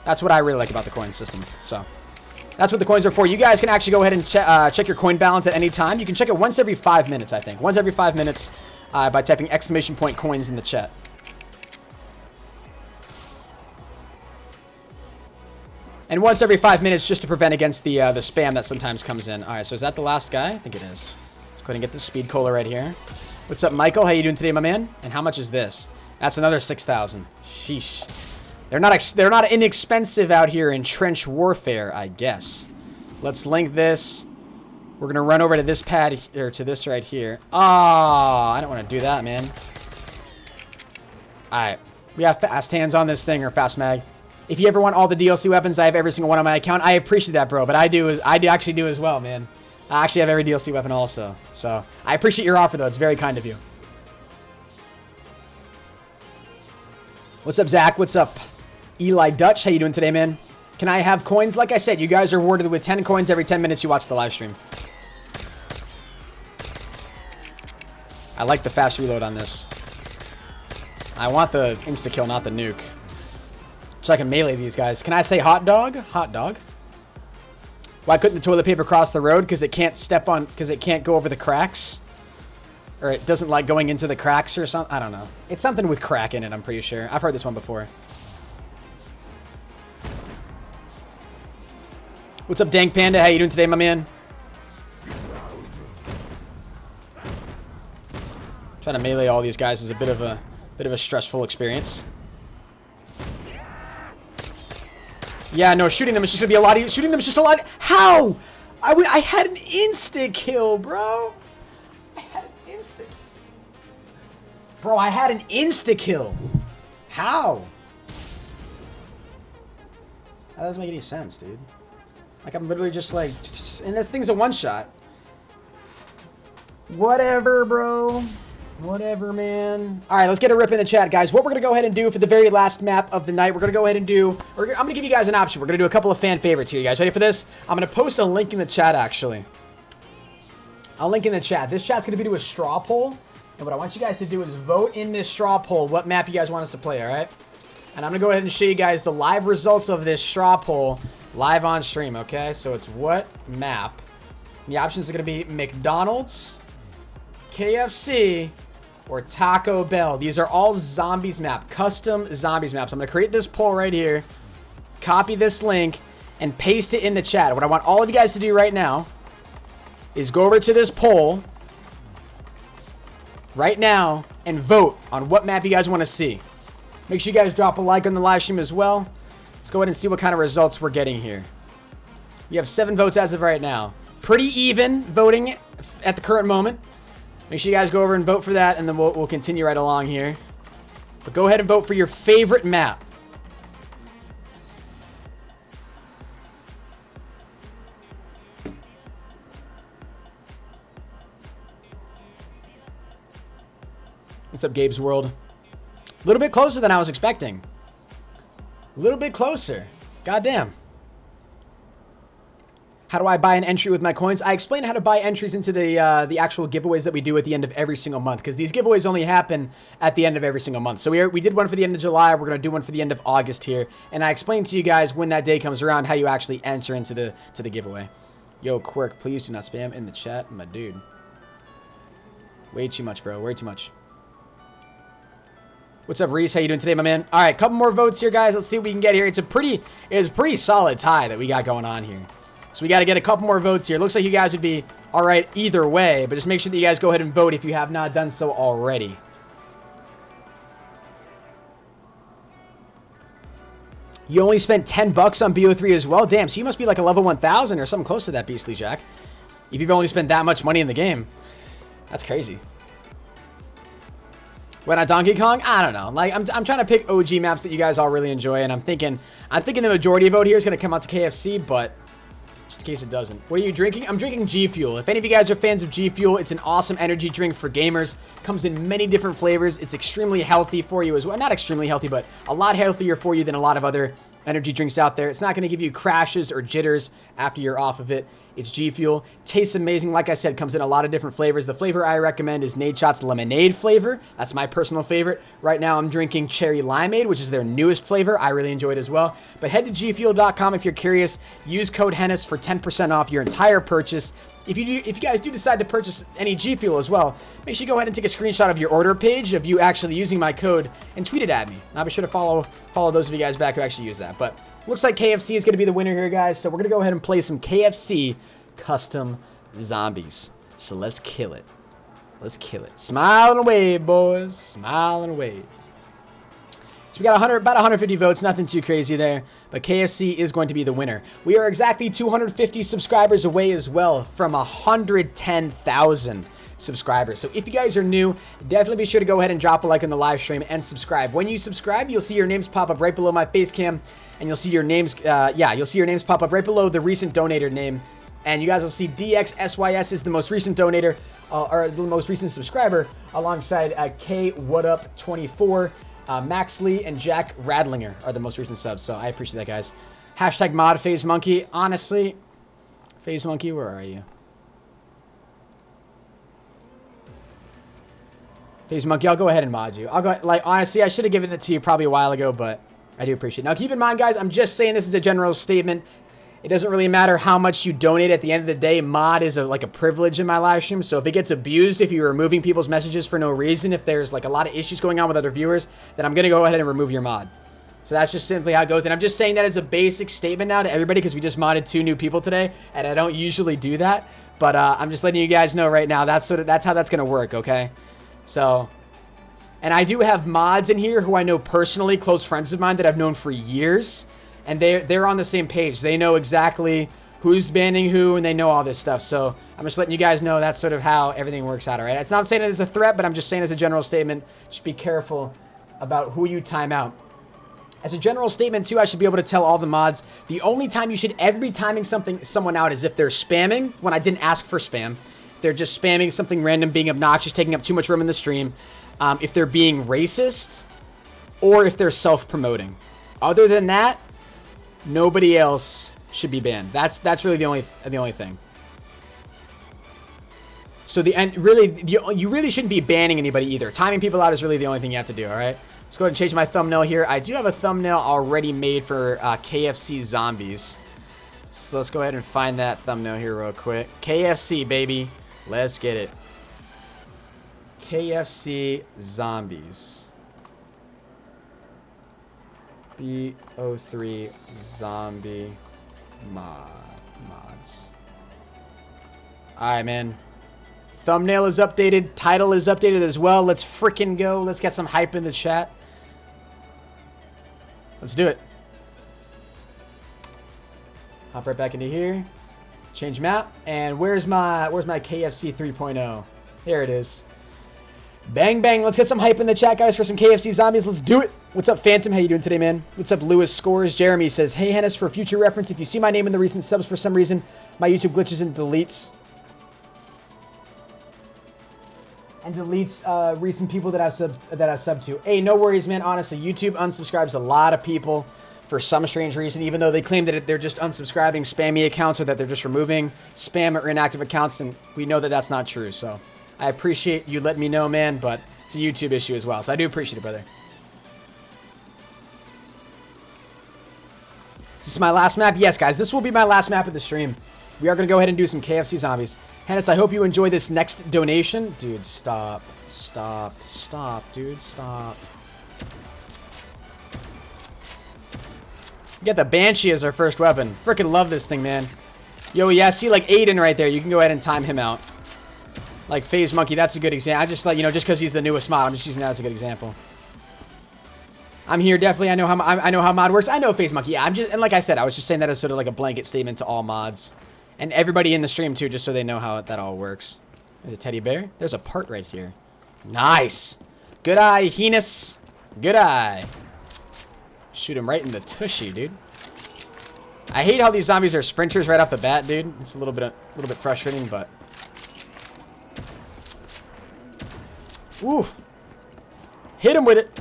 That's what I really like about the coin system. So that's what the coins are for. You guys can actually go ahead and check your coin balance at any time. You can check it once every 5 minutes, I think. Once every 5 minutes by typing !coins in the chat. And once every 5 minutes just to prevent against the spam that sometimes comes in. All right, so is that the last guy? I think it is. Let's go ahead and get the speed cola right here. What's up, Michael? How you doing today, my man? And how much is this? That's another 6,000. Sheesh. They're not inexpensive out here in trench warfare, I guess. Let's link this. We're gonna run over to this pad or to this right here. Oh, I don't want to do that, man. All right, we have fast hands on this thing or fast mag. If you ever want all the DLC weapons, I have every single one on my account. I appreciate that, bro. But I actually do as well, man. I actually have every DLC weapon also. So I appreciate your offer, though. It's very kind of you. What's up, Zach? What's up, Eli Dutch? How you doing today, man? Can I have coins? Like I said, you guys are rewarded with 10 coins every 10 minutes you watch the live stream. I like the fast reload on this. I want the insta-kill, not the nuke. So I can melee these guys. Can I say hot dog? Hot dog. Why couldn't the toilet paper cross the road? Because it can't step on, because it can't go over the cracks? Or it doesn't like going into the cracks or something? I don't know. It's something with crack in it, I'm pretty sure. I've heard this one before. What's up, Dank Panda? How you doing today, my man? Trying to melee all these guys is a bit of a stressful experience. Yeah, no, shooting them is just gonna be a lot easier. Shooting them is just a lot. How? I had an insta kill, bro. I had an insta. Bro, I had an insta kill. How? That doesn't make any sense, dude. Like, I'm literally just like, and this thing's a one shot. Whatever, bro. Whatever, man. All right, let's get a rip in the chat, guys. What we're going to go ahead and do for the very last map of the night, we're going to go ahead and do, I'm going to give you guys an option. We're going to do a couple of fan favorites here. You guys ready for this? I'm going to post a link in the chat, actually. I'll link in the chat. This chat's going to be to a straw poll. And what I want you guys to do is vote in this straw poll what map you guys want us to play, all right? And I'm going to go ahead and show you guys the live results of this straw poll live on stream, okay? So it's what map? The options are going to be McDonald's, KFC, or Taco Bell. These are all zombies map, custom zombies maps. I'm going to create this poll right here, copy this link, and paste it in the chat. What I want all of you guys to do right now is go over to this poll right now and vote on what map you guys want to see. Make sure you guys drop a like on the live stream as well. Let's go ahead and see what kind of results we're getting here. We have 7 votes as of right now. Pretty even voting at the current moment. Make sure you guys go over and vote for that, and then we'll continue right along here. But go ahead and vote for your favorite map. What's up, Gabe's World? A little bit closer than I was expecting. A little bit closer. Goddamn. How do I buy an entry with my coins? I explained how to buy entries into the actual giveaways that we do at the end of every single month, because these giveaways only happen at the end of every single month. So we did one for the end of July. We're going to do one for the end of August here. And I explained to you guys when that day comes around how you actually enter into the giveaway. Yo, Quirk, please do not spam in the chat, my dude. Way too much, bro. Way too much. What's up, Reese? How you doing today, my man? All right, couple more votes here, guys. Let's see what we can get here. It's a pretty solid tie that we got going on here. So we got to get a couple more votes here. Looks like you guys would be all right either way, but just make sure that you guys go ahead and vote if you have not done so already. You only spent 10 bucks on BO3 as well? Damn, so you must be like a level 1000 or something close to that, Beastly Jack. If you've only spent that much money in the game. That's crazy. When on Donkey Kong? I don't know. Like, I'm trying to pick OG maps that you guys all really enjoy, and I'm thinking the majority vote here is going to come out to KFC, but just in case it doesn't. What are you drinking? I'm drinking GFuel. If any of you guys are fans of GFuel, it's an awesome energy drink for gamers. Comes in many different flavors. It's extremely healthy for you as well. Not extremely healthy, but a lot healthier for you than a lot of other energy drinks out there. It's not going to give you crashes or jitters after you're off of it. It's GFuel. Tastes amazing. Like I said, comes in a lot of different flavors. The flavor I recommend is Nate Shot's lemonade flavor. That's my personal favorite. Right now, I'm drinking cherry limeade, which is their newest flavor. I really enjoy it as well. But head to gfuel.com if you're curious. Use code HENIS for 10% off your entire purchase. If you guys do decide to purchase any GFuel as well, make sure you go ahead and take a screenshot of your order page of you actually using my code and tweet it at me. And I'll be sure to follow those of you guys back who actually use that. But looks like KFC is going to be the winner here, guys. So we're going to go ahead and play some KFC custom zombies. So let's kill it. Let's kill it. Smile and wave, boys. Smile and wave. So we got about 150 votes. Nothing too crazy there. But KFC is going to be the winner. We are exactly 250 subscribers away as well from 110,000 subscribers. So if you guys are new, definitely be sure to go ahead and drop a like on the live stream and subscribe. When you subscribe, you'll see your names pop up right below my face cam, and you'll see your names you'll see your names pop up right below the recent donator name, and you guys will see DXSYS is the most recent donator or the most recent subscriber, alongside K What Up 24, Max Lee, and Jack Radlinger are the most recent subs. So I appreciate that, guys. Hashtag mod FaZe Monkey. Honestly, FaZe Monkey, where are you? FaZe Monkey, I'll go ahead and mod you. I'll go, like, honestly, I should have given it to you probably a while ago, but I do appreciate it. Now, keep in mind, guys, I'm just saying this is a general statement. It doesn't really matter how much you donate at the end of the day. Mod is like a privilege in my live stream. So if it gets abused, if you're removing people's messages for no reason, if there's like a lot of issues going on with other viewers, then I'm going to go ahead and remove your mod. So that's just simply how it goes. And I'm just saying that as a basic statement now to everybody, because we just modded 2 new people today, and I don't usually do that. But I'm just letting you guys know right now, that's how that's going to work, okay? So, and I do have mods in here who I know personally, close friends of mine that I've known for years. And they're on the same page. They know exactly who's banning who, and they know all this stuff. So I'm just letting you guys know that's sort of how everything works out, all right? It's not saying it as a threat, but I'm just saying as a general statement, just be careful about who you time out. As a general statement, too, I should be able to tell all the mods, the only time you should ever be timing someone out is if they're spamming, when I didn't ask for spam. They're just spamming something random, being obnoxious, taking up too much room in the stream. If they're being racist, or if they're self-promoting. Other than that, nobody else should be banned. That's really the only thing. So you really shouldn't be banning anybody either. Timing people out is really the only thing you have to do, all right? Let's go ahead and change my thumbnail here. I do have a thumbnail already made for KFC Zombies. So let's go ahead and find that thumbnail here real quick. KFC, baby. Let's get it. KFC Zombies. BO3 zombie mods. Alright, man. Thumbnail is updated. Title is updated as well. Let's freaking go. Let's get some hype in the chat. Let's do it. Hop right back into here. Change map. And where's my KFC 3.0? There it is. Bang, bang. Let's get some hype in the chat, guys, for some KFC Zombies. Let's do it. What's up, Phantom? How you doing today, man? What's up, Lewis Scores? Jeremy says, hey, Hennis, for future reference, if you see my name in the recent subs for some reason, my YouTube glitches and deletes. Recent people that I've subbed to. Hey, no worries, man. Honestly, YouTube unsubscribes a lot of people for some strange reason, even though they claim that they're just unsubscribing spammy accounts or that they're just removing spam or inactive accounts, and we know that that's not true, so I appreciate you letting me know, man, but it's a YouTube issue as well, so I do appreciate it, brother. Is this my last map? Yes, guys, this will be my last map of the stream. We are going to go ahead and do some KFC Zombies. Hennis, I hope you enjoy this next donation. Dude, stop. Stop. Stop, dude. Stop. Get the Banshee as our first weapon. Freaking love this thing, man. Yo, yeah, see, like, Aiden right there. You can go ahead and time him out. Like, FaZe Monkey, that's a good example. I just, like, you know, just because he's the newest mod, I'm just using that as a good example. I'm here, definitely. I know how mod works. I know Phase Monkey. Yeah, I'm just, and like I said, I was just saying that as sort of like a blanket statement to all mods. And everybody in the stream, too, just so they know how that all works. There's a teddy bear. There's a part right here. Nice. Good eye, HENIS. Good eye. Shoot him right in the tushy, dude. I hate how these zombies are sprinters right off the bat, dude. It's a little bit frustrating, but... Oof. Hit him with it.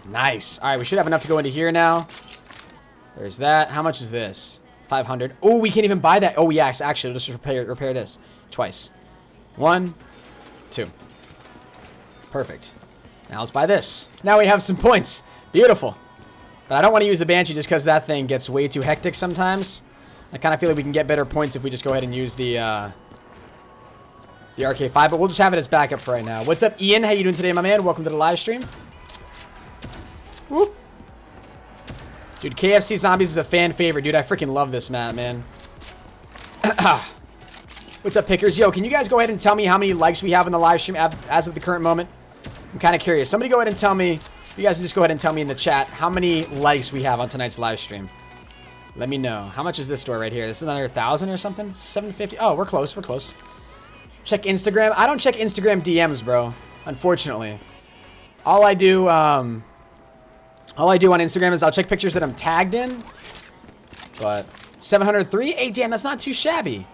Nice. All right, we should have enough to go into here now. There's that. How much is this? 500. Oh, we can't even buy that. Oh, yes. Actually, let's just repair this twice. 1, 2. Perfect. Now let's buy this. Now we have some points. Beautiful. But I don't want to use the Banshee just because that thing gets way too hectic sometimes. I kind of feel like we can get better points if we just go ahead and use the RK5. But we'll just have it as backup for right now. What's up, Ian? How you doing today, my man? Welcome to the live stream. Whoop. Dude, KFC Zombies is a fan favorite. Dude, I freaking love this map, man. What's up, pickers? Yo, can you guys go ahead and tell me how many likes we have in the live stream as of the current moment? I'm kind of curious. Somebody go ahead and tell me. You guys just go ahead and tell me in the chat how many likes we have on tonight's live stream. Let me know. How much is this store right here? This is another 1,000 or something? 750. Oh, we're close. We're close. Check Instagram. I don't check Instagram DMs, bro. Unfortunately. All I do on Instagram is I'll check pictures that I'm tagged in. But 703? Hey, damn, that's not too shabby.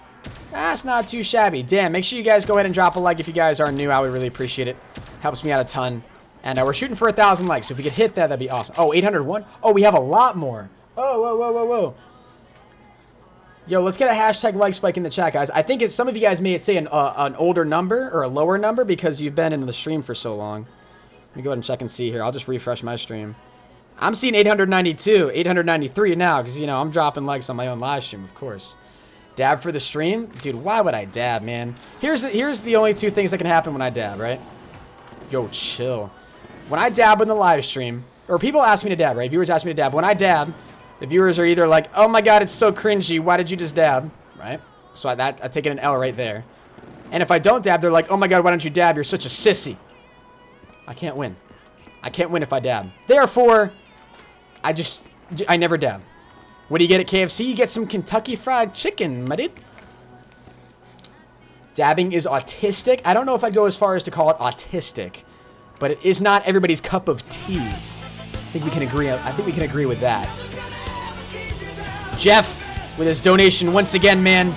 That's not too shabby. Damn, make sure you guys go ahead and drop a like if you guys are new. I would really appreciate it. Helps me out a ton. And we're shooting for 1,000 likes. So if we could hit that, that'd be awesome. Oh, 801? Oh, we have a lot more. Oh, whoa, whoa, whoa, whoa. Yo, let's get a hashtag like spike in the chat, guys. I think some of you guys may say an older number or a lower number because you've been in the stream for so long. Let me go ahead and check and see here. I'll just refresh my stream. I'm seeing 892, 893 now because, you know, I'm dropping likes on my own live stream, of course. Dab for the stream? Dude, why would I dab, man? Here's the only two things that can happen when I dab, right? Yo, chill. When I dab in the live stream, or people ask me to dab, right? Viewers ask me to dab. When I dab, the viewers are either like, oh my god, it's so cringy. Why did you just dab? Right? So I take it an L right there. And if I don't dab, they're like, oh my god, why don't you dab? You're such a sissy. I can't win. I can't win if I dab. Therefore, I never dab. What do you get at KFC? You get some Kentucky Fried Chicken, my dude. Dabbing is autistic. I don't know if I'd go as far as to call it autistic, but it is not everybody's cup of tea. I think we can agree. I think we can agree with that. Jeff, with his donation once again, man.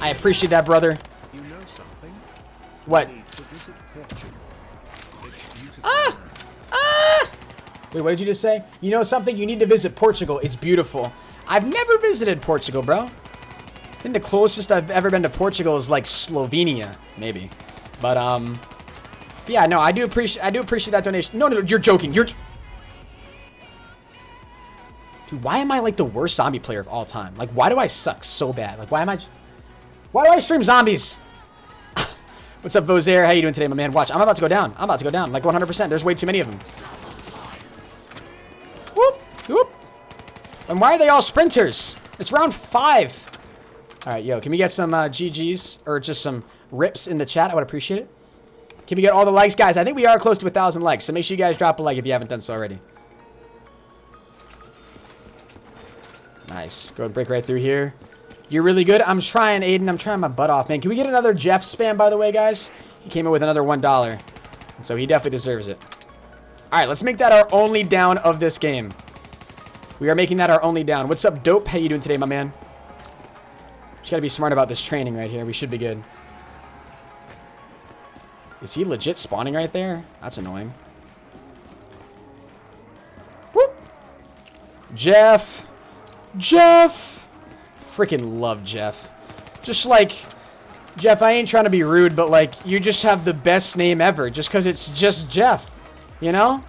I appreciate that, brother. You know something? What? Wait, what did you just say? You know something? You need to visit Portugal. It's beautiful. I've never visited Portugal, bro. I think the closest I've ever been to Portugal is like Slovenia, maybe. But yeah, no, I do appreciate that donation. No, you're joking. Dude, why am I like the worst zombie player of all time? Like, why do I suck so bad? Like, why do I stream zombies? What's up, Vozair? How you doing today, my man? Watch, I'm about to go down. I'm about to go down, like 100%. There's way too many of them. Whoop, whoop. And why are they all sprinters? It's round 5. All right, yo, can we get some GGs or just some rips in the chat? I would appreciate it. Can we get all the likes, guys? I think we are close to 1,000 likes, so make sure you guys drop a like if you haven't done so already. Nice. Go and break right through here. You're really good. I'm trying, Aiden. I'm trying my butt off, man. Can we get another Jeff spam, by the way, guys? He came in with another $1, and so he definitely deserves it. All right, let's make that our only down of this game. We are making that our only down. What's up, Dope? How you doing today, my man? Just gotta be smart about this training right here. We should be good. Is he legit spawning right there? That's annoying. Whoop. Jeff. Jeff. Freaking love Jeff. Just like, Jeff, I ain't trying to be rude, but like, you just have the best name ever just because it's just Jeff. You know?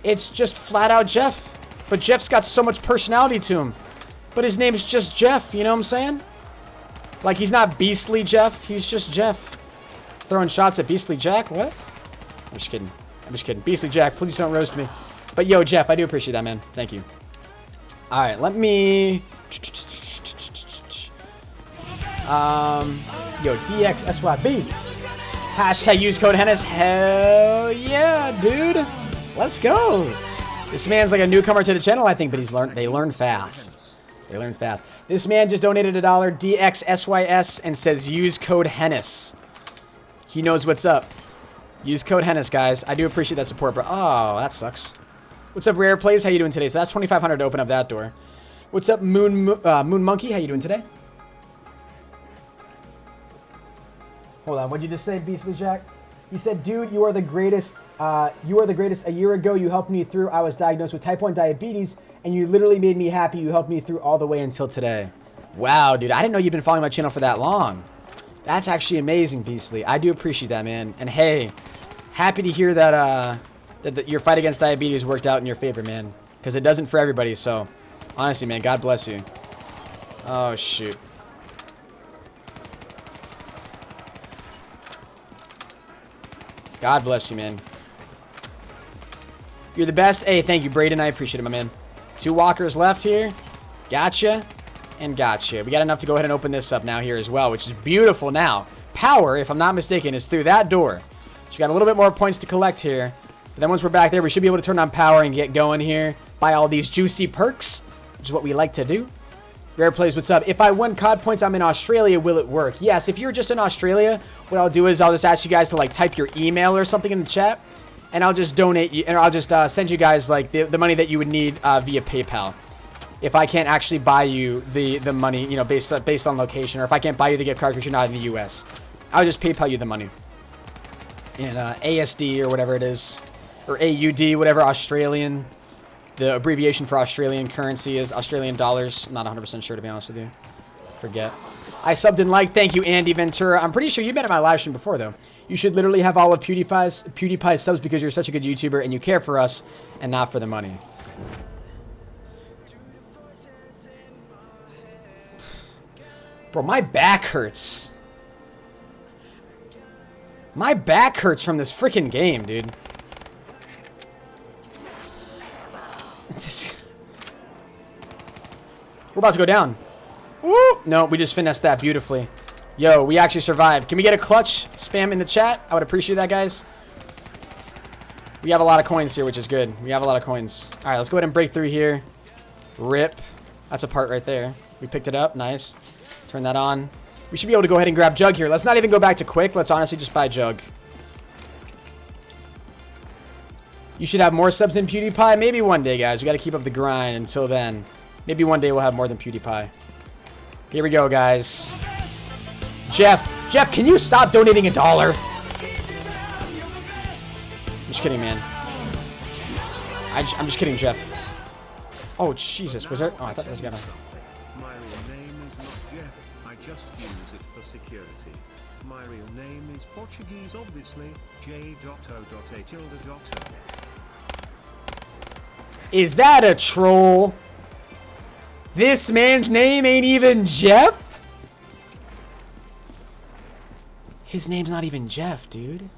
It's just flat out Jeff. But Jeff's got so much personality to him. But his name's just Jeff, you know what I'm saying? Like, he's not Beastly Jeff, he's just Jeff. Throwing shots at Beastly Jack? What? I'm just kidding. I'm just kidding. Beastly Jack, please don't roast me. But yo, Jeff, I do appreciate that, man. Thank you. Alright, let me... Yo, DXSYB. Hashtag use code HENIS. Hell yeah, dude. Let's go. This man's like a newcomer to the channel, I think, but they learn fast. They learn fast. This man just donated $1, DXSYS, and says use code HENIS. He knows what's up. Use code HENIS, guys. I do appreciate that support, bro. Oh, that sucks. What's up, Rare Plays? How you doing today? So that's 2,500 to open up that door. What's up, Moon Monkey? How you doing today? Hold on. What'd you just say, Beastly Jack? He said, dude, you are the greatest. You are the greatest. A year ago, you helped me through. I was diagnosed with type 1 diabetes, and you literally made me happy. You helped me through all the way until today. Wow, dude. I didn't know you've been following my channel for that long. That's actually amazing, Beastly. I do appreciate that, man. And hey, happy to hear that, that your fight against diabetes worked out in your favor, man. Because it doesn't for everybody, so honestly, man, God bless you. Oh, shoot. God bless you, man. You're the best. Hey, thank you, Braden. I appreciate it, my man. 2 walkers left here. Gotcha. And gotcha. We got enough to go ahead and open this up now here as well, which is beautiful now. Power, if I'm not mistaken, is through that door. So we got a little bit more points to collect here. But then once we're back there, we should be able to turn on power and get going here. Buy all these juicy perks, which is what we like to do. Rare Plays, what's up? If I win COD points, I'm in Australia, will it work? Yes, if you're just in Australia, what I'll do is I'll just ask you guys to like type your email or something in the chat, and I'll just donate you, and I'll just send you guys like the money that you would need via PayPal. If I can't actually buy you the money, you know, based on location, or if I can't buy you the gift card because you're not in the U.S., I'll just PayPal you the money in ASD or whatever it is, or AUD, whatever Australian. The abbreviation for Australian currency is Australian dollars. I'm not 100% sure, to be honest with you. Forget. I subbed and liked. Thank you, Andy Ventura. I'm pretty sure you've been at my live stream before, though. You should literally have all of PewDiePie's subs because you're such a good YouTuber and you care for us and not for the money. Bro, my back hurts. My back hurts from this freaking game, dude. We're about to go down. Woo! No, we just finessed that beautifully. Yo, we actually survived. Can we get a clutch spam in the chat? I would appreciate that, guys. We have a lot of coins here, which is good. We have a lot of coins. All right, let's go ahead and break through here. Rip. That's a part right there. We picked it up. Nice. Turn that on. We should be able to go ahead and grab Jug here. Let's not even go back to Quick. Let's honestly just buy Jug. You should have more subs than PewDiePie. Maybe one day, guys. We got to keep up the grind until then. Maybe one day we'll have more than PewDiePie. Here we go, guys. Jeff, can you stop donating $1? I'm just kidding, man. I'm just kidding, Jeff. Oh, Jesus. Was there? Oh, I thought there was gonna. My real name is not Jeff. I just use it for security. My real name is Portuguese, obviously. J.O.A.o. Is that a troll? This man's name ain't even Jeff? His name's not even Jeff, dude.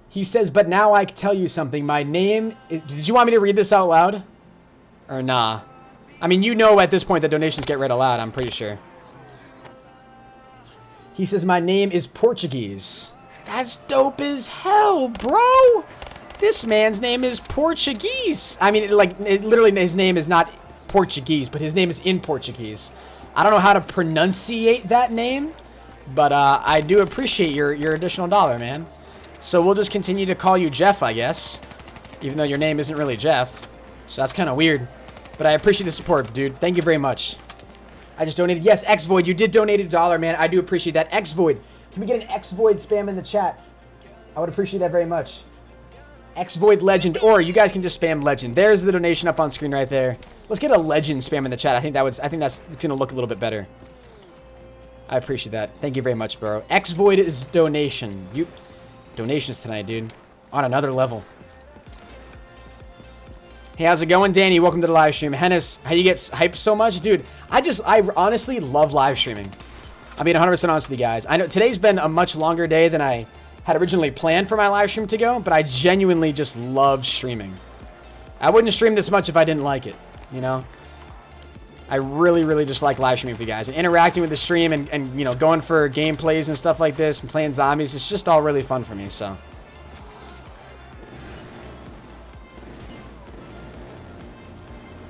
He says, but now I can tell you something. My name is... Did you want me to read this out loud? Or nah? I mean, you know at this point that donations get read aloud, I'm pretty sure. He says, my name is Portuguese. That's dope as hell, bro. This man's name is Portuguese. I mean, like, literally his name is not Portuguese, but his name is in Portuguese. I don't know how to pronunciate that name, but I do appreciate your additional $1, man. So we'll just continue to call you Jeff, I guess, even though your name isn't really Jeff. So that's kind of weird, but I appreciate the support, dude. Thank you very much. I just donated. Yes, X-Void, you did donate $1, man. I do appreciate that. X-Void, can we get an X-Void spam in the chat? I would appreciate that very much. X-Void Legend, or you guys can just spam Legend. There's the donation up on screen right there. Let's get a Legend spam in the chat. I think that's gonna look a little bit better. I appreciate that. Thank you very much, bro. X-Void is donation. Donations tonight, dude. On another level. Hey, how's it going, Danny? Welcome to the live stream. HENIS, how you get hyped so much? Dude, I honestly love live streaming. I mean, 100% honest with you guys. I know today's been a much longer day than I had originally planned for my live stream to go, but I genuinely just love streaming. I wouldn't stream this much if I didn't like it, you know? I really, really just like live streaming for you guys. And interacting with the stream and you know, going for gameplays and stuff like this and playing zombies. It's just all really fun for me, so.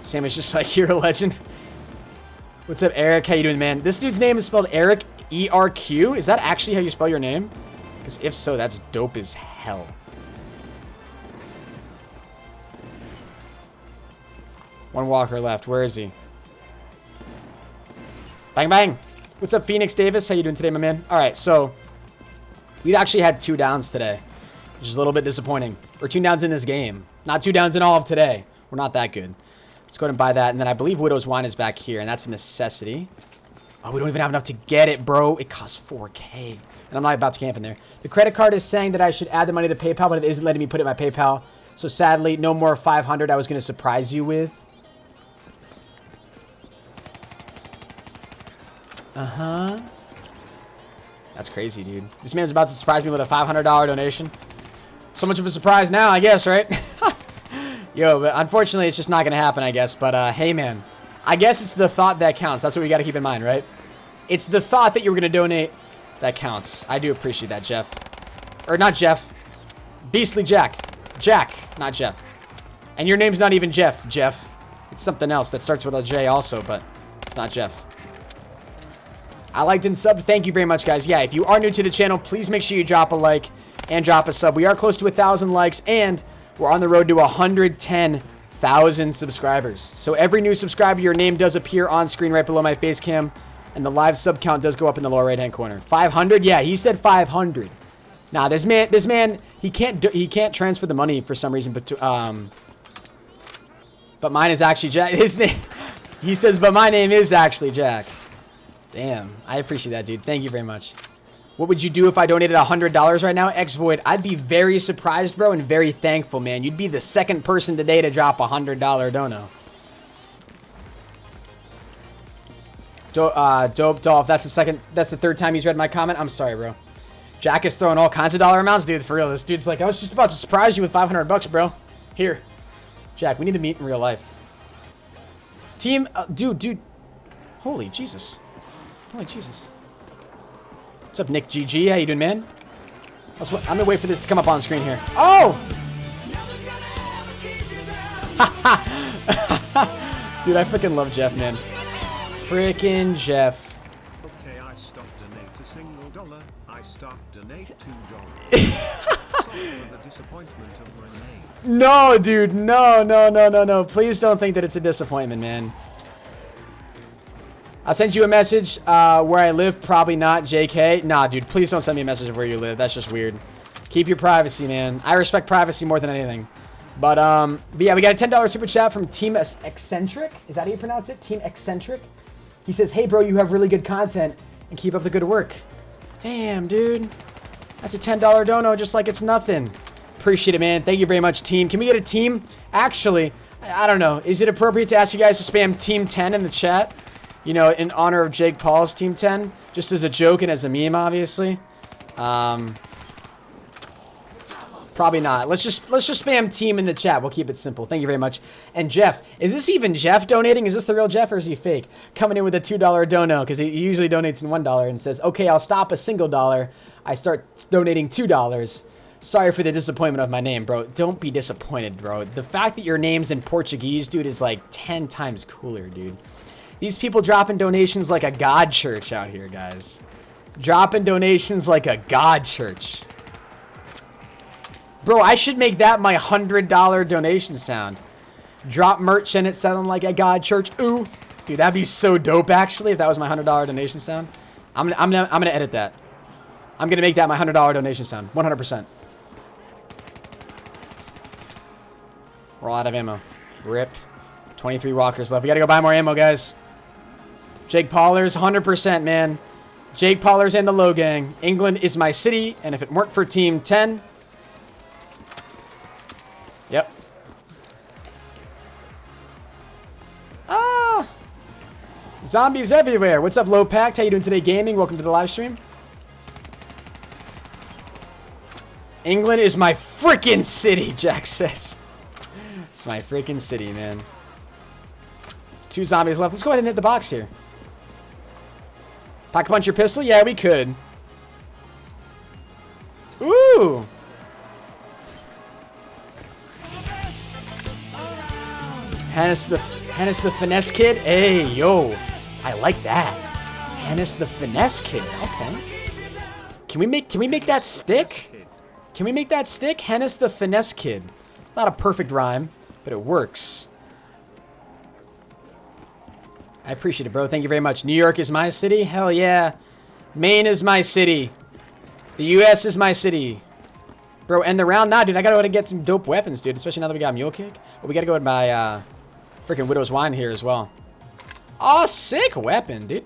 Sam is just like, you're a legend. What's up, Eric? How you doing, man? This dude's name is spelled Eric, E-R-Q. Is that actually how you spell your name? Because if so, that's dope as hell. One walker left. Where is he? Bang, bang. What's up, Phoenix Davis? How you doing today, my man? All right, so we actually had 2 downs today, which is a little bit disappointing. Or 2 downs in this game. Not 2 downs in all of today. We're not that good. Let's go ahead and buy that. And then I believe Widow's Wine is back here, and that's a necessity. Oh, we don't even have enough to get it, bro. It costs 4K. And I'm not about to camp in there. The credit card is saying that I should add the money to PayPal, but it isn't letting me put it in my PayPal. So sadly, no more 500 I was going to surprise you with. Uh-huh. That's crazy, dude. This man's about to surprise me with a $500 donation. So much of a surprise now, I guess, right? Yo, but unfortunately, it's just not going to happen, I guess. But, hey, man. I guess it's the thought that counts. That's what we got to keep in mind, right? It's the thought that you were going to donate that counts. I do appreciate that, Jeff. Or not Jeff. Beastly Jack. Jack, not Jeff. And your name's not even Jeff, Jeff. It's something else that starts with a J also, but it's not Jeff. I liked and subbed. Thank you very much, guys. Yeah, if you are new to the channel, please make sure you drop a like and drop a sub. We are close to 1,000 likes, and we're on the road to 110,000 subscribers. So every new subscriber, your name does appear on screen right below my face cam, and the live sub count does go up in the lower right-hand corner. 500? Yeah, he said 500. Nah, this man, he can't transfer the money for some reason, but mine is actually Jack. His name, he says, but my name is actually Jack. Damn, I appreciate that, dude. Thank you very much. What would you do if I donated $100 right now? X-Void, I'd be very surprised, bro, and very thankful, man. You'd be the second person today to drop a $100 dono. Dope Dolph, that's the third time he's read my comment. I'm sorry, bro. Jack is throwing all kinds of dollar amounts, dude. For real, this dude's like, I was just about to surprise you with 500 bucks, bro. Here, Jack, we need to meet in real life. Team, dude. Holy Jesus. Holy Jesus. What's up, Nick GG? How you doing, man? I'm gonna wait for this to come up on screen here. Oh! Dude, I freaking love Jeff, man. Freaking Jeff. Okay, I stopped donate $1. I stopped donate $2. Sorry for the disappointment of my name. No, dude. No. Please don't think that it's a disappointment, man. I sent you a message where I live. Probably not, JK. Nah, dude, please don't send me a message of where you live. That's just weird. Keep your privacy, man. I respect privacy more than anything. But yeah, we got a $10 super chat from Team Eccentric. Is that how you pronounce it? Team Eccentric. He says, hey, bro, you have really good content and keep up the good work. Damn, dude. That's a $10 dono just like it's nothing. Appreciate it, man. Thank you very much, team. Can we get a team? Actually, I don't know. Is it appropriate to ask you guys to spam Team 10 in the chat? You know, in honor of Jake Paul's Team 10, just as a joke and as a meme, obviously. Probably not. Let's just spam team in the chat. We'll keep it simple. Thank you very much. And Jeff, is this even Jeff donating? Is this the real Jeff or is he fake? Coming in with a $2 dono because he usually donates in $1 and says, "Okay, I'll stop a single dollar. I start donating $2. Sorry for the disappointment of my name, bro." Don't be disappointed, bro. The fact that your name's in Portuguese, dude, is like 10 times cooler, dude. These people dropping donations like a god church out here, guys. Dropping donations like a god church. Bro, I should make that my $100 donation sound. Drop merch in it selling like a god church. Ooh. Dude, that'd be so dope, actually, if that was my $100 donation sound. I'm gonna edit that. I'm gonna make that my $100 donation sound. 100%. We're all out of ammo. Rip. 23 walkers left. We gotta go buy more ammo, guys. Jake Paulers, 100%, man. Jake Paulers and the Low Gang. England is my city, and if it weren't for Team 10... Yep. Ah! Zombies everywhere. What's up, Low Packed? How you doing today, gaming? Welcome to the live stream. England is my freaking city, Jack says. It's my freaking city, man. 2 zombies left. Let's go ahead and hit the box here. Pack a punch your pistol? Yeah, we could. Ooh! Hennis the Finesse Kid? Hey, yo. I like that. Hennis the Finesse Kid. Okay. Can we make that stick? Can we make that stick? Hennis the Finesse Kid. It's not a perfect rhyme, but it works. I appreciate it, bro. Thank you very much. New York is my city? Hell yeah. Maine is my city. The U.S. is my city. Bro, end the round? Nah, dude. I gotta go to get some dope weapons, dude. Especially now that we got Mule Kick. But we gotta go and buy freaking Widow's Wine here as well. Oh, sick weapon, dude.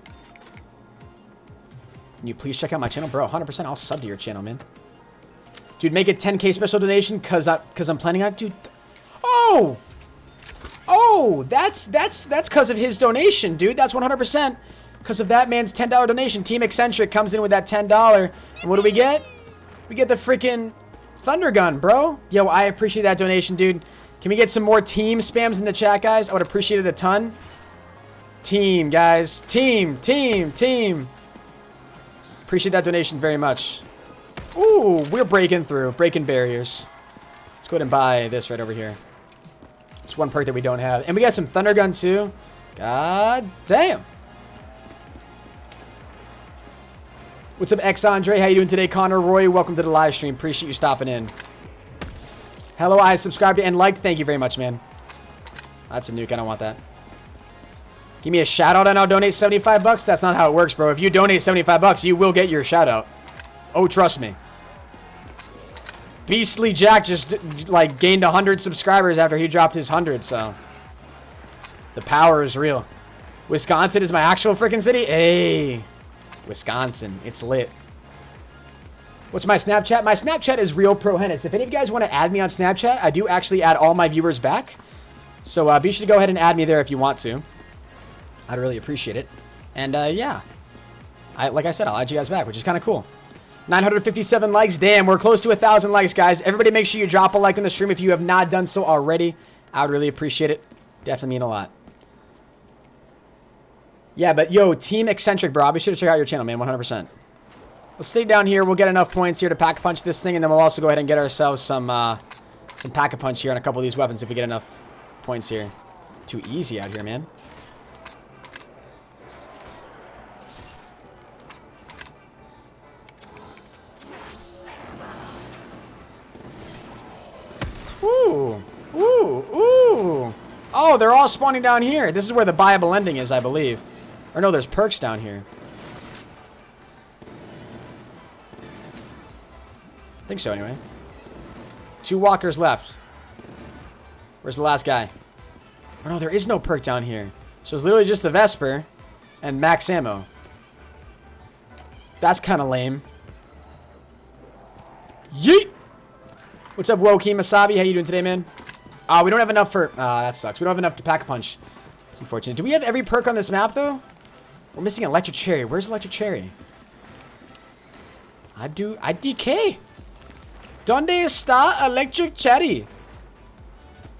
Can you please check out my channel? Bro, 100% I'll sub to your channel, man. Dude, make a 10K special donation because I'm planning on it. Dude. Oh! Oh, that's because of his donation, dude. That's 100% because of that man's $10 donation. Team Eccentric comes in with that $10. And what do we get? We get the freaking Thunder Gun, bro. Yo, I appreciate that donation, dude. Can we get some more team spams in the chat, guys? I would appreciate it a ton. Team, guys. Team. Appreciate that donation very much. Ooh, we're breaking through. Breaking barriers. Let's go ahead and buy this right over here. It's one perk that we don't have. And we got some Thunder Gun, too. God damn. What's up, X Andre? How you doing today? Connor Roy, welcome to the live stream. Appreciate you stopping in. Hello, I subscribed and liked. Thank you very much, man. That's a nuke. I don't want that. Give me a shout out and I'll donate 75 bucks. That's not how it works, bro. If you donate 75 bucks, you will get your shout out. Oh, trust me. Beastly Jack just like gained 100 subscribers after he dropped his 100, so the power is real. Wisconsin is my actual freaking city. Hey, Wisconsin, it's lit. What's my Snapchat? My Snapchat is real ProHenis. If any of you guys want to add me on Snapchat, I do actually add all my viewers back. So be sure to go ahead and add me there if you want to. I'd really appreciate it. And yeah, like I said, I'll add you guys back, which is kind of cool. 957 likes. Damn, we're close to 1,000 likes, guys. Everybody make sure you drop a like on the stream if you have not done so already. I would really appreciate it. Definitely mean a lot. Yeah, but yo, Team Eccentric, bro. I'll be sure to check out your channel, man, 100%. Let's stay down here. We'll get enough points here to pack-a-punch this thing, and then we'll also go ahead and get ourselves some pack-a-punch here on a couple of these weapons if we get enough points here. Too easy out here, man. Ooh, ooh, ooh. Oh, they're all spawning down here. This is where the buyable ending is, I believe. Or no, there's perks down here. I think so, anyway. 2 walkers left. Where's the last guy? Oh, no, there is no perk down here. So it's literally just the Vesper and max ammo. That's kind of lame. Yeet! What's up, Wokeem Masabi? How you doing today, man? We don't have enough for... that sucks. We don't have enough to pack a punch. It's unfortunate. Do we have every perk on this map, though? We're missing Electric Cherry. Where's Electric Cherry? IDK. Donde está Electric Cherry?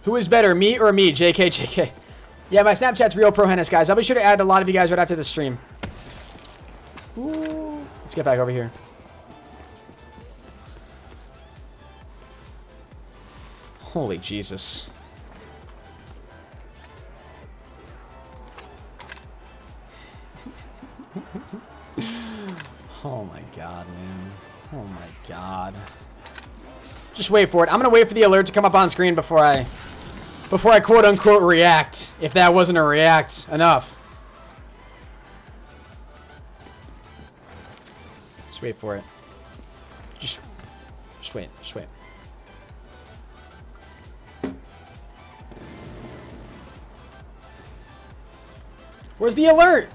Who is better, me or me? JK. Yeah, my Snapchat's real ProHenis, guys. I'll be sure to add a lot of you guys right after the stream. Ooh. Let's get back over here. Holy Jesus. Oh my god, man. Oh my god. Just wait for it. I'm gonna wait for the alert to come up on screen before I quote unquote react. If that wasn't a react enough. Just wait for it. Just wait. Just wait. Where's the alert?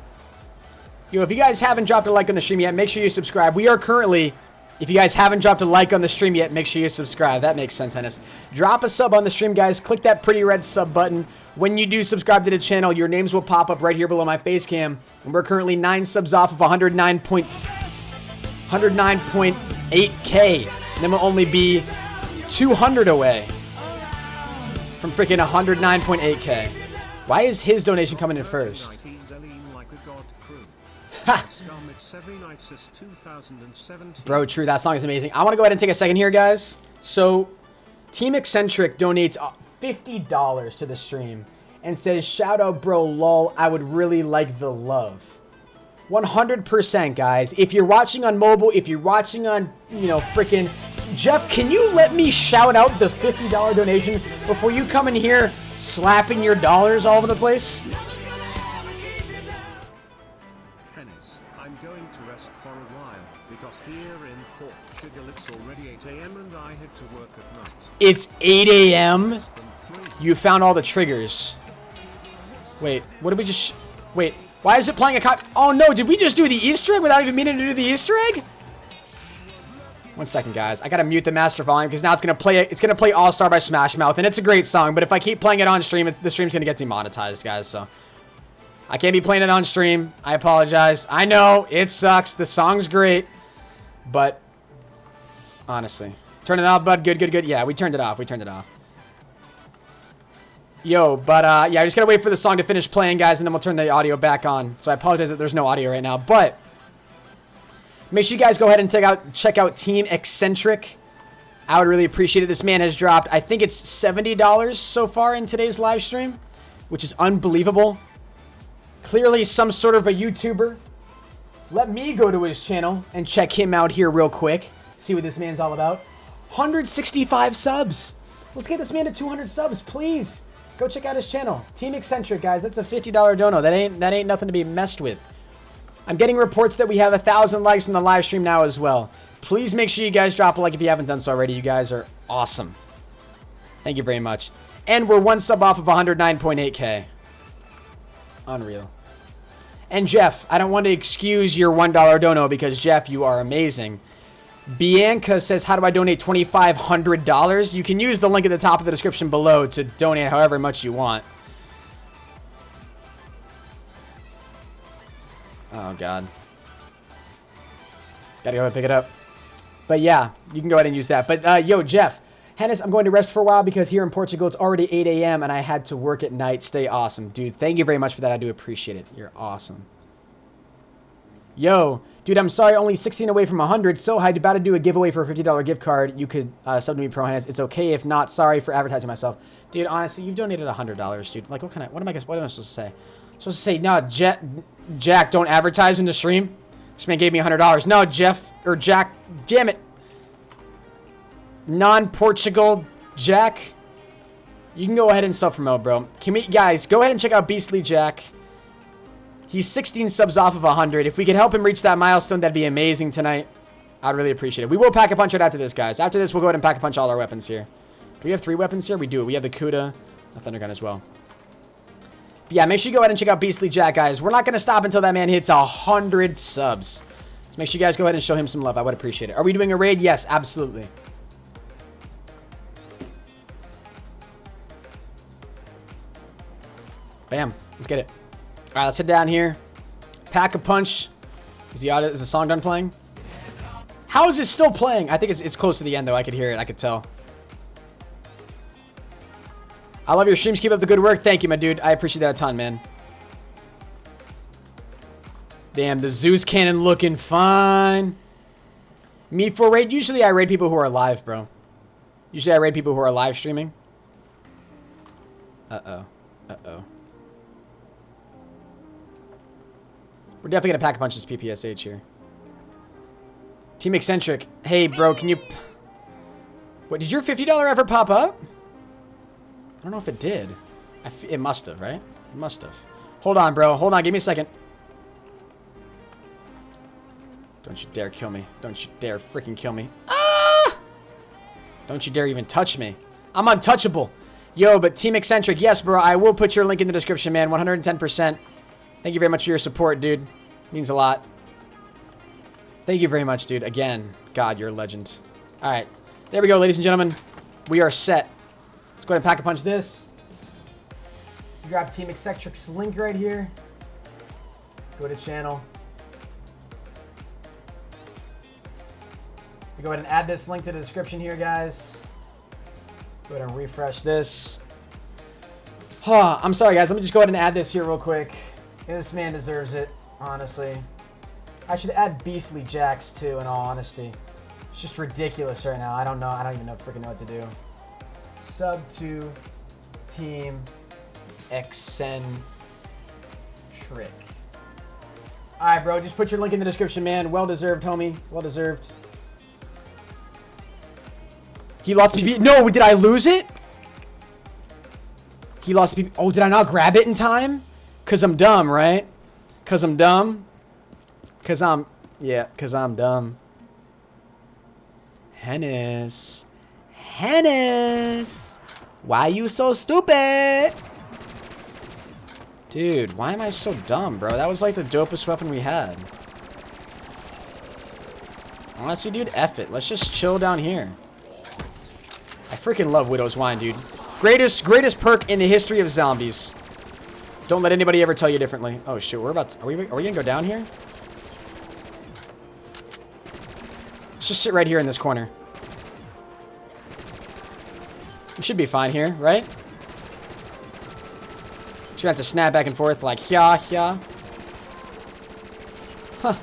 Yo, if you guys haven't dropped a like on the stream yet, make sure you subscribe. We are currently, if you guys haven't dropped a like on the stream yet, make sure you subscribe. That makes sense, Hennis. Drop a sub on the stream, guys. Click that pretty red sub button. When you do subscribe to the channel, your names will pop up right here below my face cam. And we're currently 9 subs off of 109.8K. And then we'll only be 200 away from freaking 109.8K. Why is his donation coming in first? Ha! Bro, true. That song is amazing. I want to go ahead and take a second here, guys. So, Team Eccentric donates $50 to the stream and says, shout out, bro, lol. I would really like the love. 100%, guys. If you're watching on mobile, if you're watching on, you know, freaking... Jeff, can you let me shout out the $50 donation before you come in here slapping your dollars all over the place? Hennis, I'm going to rest for a while because here in Portugal it's already 8 AM and I had to work at night. It's 8 AM? You found all the triggers. Wait, what did we just... Wait, why is it playing a cop... Oh no, did we just do the Easter egg without even meaning to do the Easter egg? 1 second, guys. I gotta mute the master volume because now it's gonna play All Star by Smash Mouth, and it's a great song. But if I keep playing it on stream, the stream's gonna get demonetized, guys. So I can't be playing it on stream. I apologize. I know it sucks. The song's great, but honestly, turn it off, bud. Good, good, good. Yeah, we turned it off. We turned it off. Yo, but yeah, I just gotta wait for the song to finish playing, guys, and then we'll turn the audio back on. So I apologize that there's no audio right now, but. Make sure you guys go ahead and check out Team Eccentric. I would really appreciate it. This man has dropped, I think it's $70 so far in today's live stream, which is unbelievable. Clearly some sort of a YouTuber. Let me go to his channel and check him out here real quick. See what this man's all about. 165 subs. Let's get this man to 200 subs, please. Go check out his channel. Team Eccentric, guys. That's a $50 dono. That ain't nothing to be messed with. I'm getting reports that we have 1,000 likes in the live stream now as well. Please make sure you guys drop a like if you haven't done so already. You guys are awesome. Thank you very much. And we're 1 sub off of 109.8K. Unreal. And Jeff, I don't want to excuse your $1 dono because, Jeff, you are amazing. Bianca says, how do I donate $2,500? You can use the link at the top of the description below to donate however much you want. Oh, God. Gotta go ahead and pick it up. But, yeah, you can go ahead and use that. But, yo, Jeff. Hennis, I'm going to rest for a while because here in Portugal it's already 8 AM and I had to work at night. Stay awesome. Dude, thank you very much for that. I do appreciate it. You're awesome. Yo. Dude, I'm sorry. Only 16 away from 100. So, I'm about to do a giveaway for a $50 gift card. You could sub to me, ProHenis. It's okay if not. Sorry for advertising myself. Dude, honestly, you've donated $100, dude. Like, what am I supposed to say? Supposed to say, no, Jack, don't advertise in the stream. This man gave me $100. No, Jeff, or Jack, damn it. Non-Portugal Jack. You can go ahead and self-promote, bro. Can we, guys, go ahead and check out Beastly Jack. He's 16 subs off of 100. If we could help him reach that milestone, that'd be amazing tonight. I'd really appreciate it. We will pack a punch right after this, guys. After this, we'll go ahead and pack a punch all our weapons here. Do we have 3 weapons here? We do. We have the Kuda, a Thunder Gun as well. Yeah, make sure you go ahead and check out Beastly Jack, guys. We're not going to stop until that man hits 100 subs. So make sure you guys go ahead and show him some love. I would appreciate it. Are we doing a raid? Yes, absolutely. Bam. Let's get it. All right, let's head down here. Pack a punch. Is the song done playing? How is it still playing? I think it's close to the end, though. I could hear it. I could tell. I love your streams. Keep up the good work. Thank you, my dude. I appreciate that a ton, man. Damn, the Zeus cannon looking fine. Me for raid? Usually I raid people who are live, bro. Usually I raid people who are live streaming. Uh-oh. Uh-oh. We're definitely going to pack a punch this PPSH here. Team Eccentric. Hey, bro, can you... What, did your $50 ever pop up? I don't know if it did. It must have, right? It must have. Hold on, bro. Hold on. Give me a second. Don't you dare kill me. Don't you dare freaking kill me. Ah! Don't you dare even touch me. I'm untouchable. Yo, but Team Eccentric, yes, bro. I will put your link in the description, man. 110%. Thank you very much for your support, dude. Means a lot. Thank you very much, dude. Again, God, you're a legend. All right. There we go, ladies and gentlemen. We are set. Let's go ahead and pack a punch this. Grab Team Eccentric's link right here. Go to channel. Go ahead and add this link to the description here, guys. Go ahead and refresh this. Huh, I'm sorry, guys. Let me just go ahead and add this here real quick. This man deserves it, honestly. I should add Beastly Jacks, too, in all honesty. It's just ridiculous right now. I don't know. I don't even freaking know what to do. Sub to Team Eccentric. Alright, bro. Just put your link in the description, man. Well deserved, homie. Well deserved. He lost PP. No, did I lose it? He lost PP. Oh, did I not grab it in time? Because I'm dumb, right? Because I'm dumb. Because I'm... Yeah, because I'm dumb. HENIS. HENIS. Why you so stupid? Dude, why am I so dumb, bro? That was like the dopest weapon we had. Honestly, dude, F it. Let's just chill down here. I freaking love Widow's Wine, dude. Greatest perk in the history of zombies. Don't let anybody ever tell you differently. Oh shit, we're about to, are we gonna go down here? Let's just sit right here in this corner. We should be fine here, right? Should have to snap back and forth like yeah. Huh.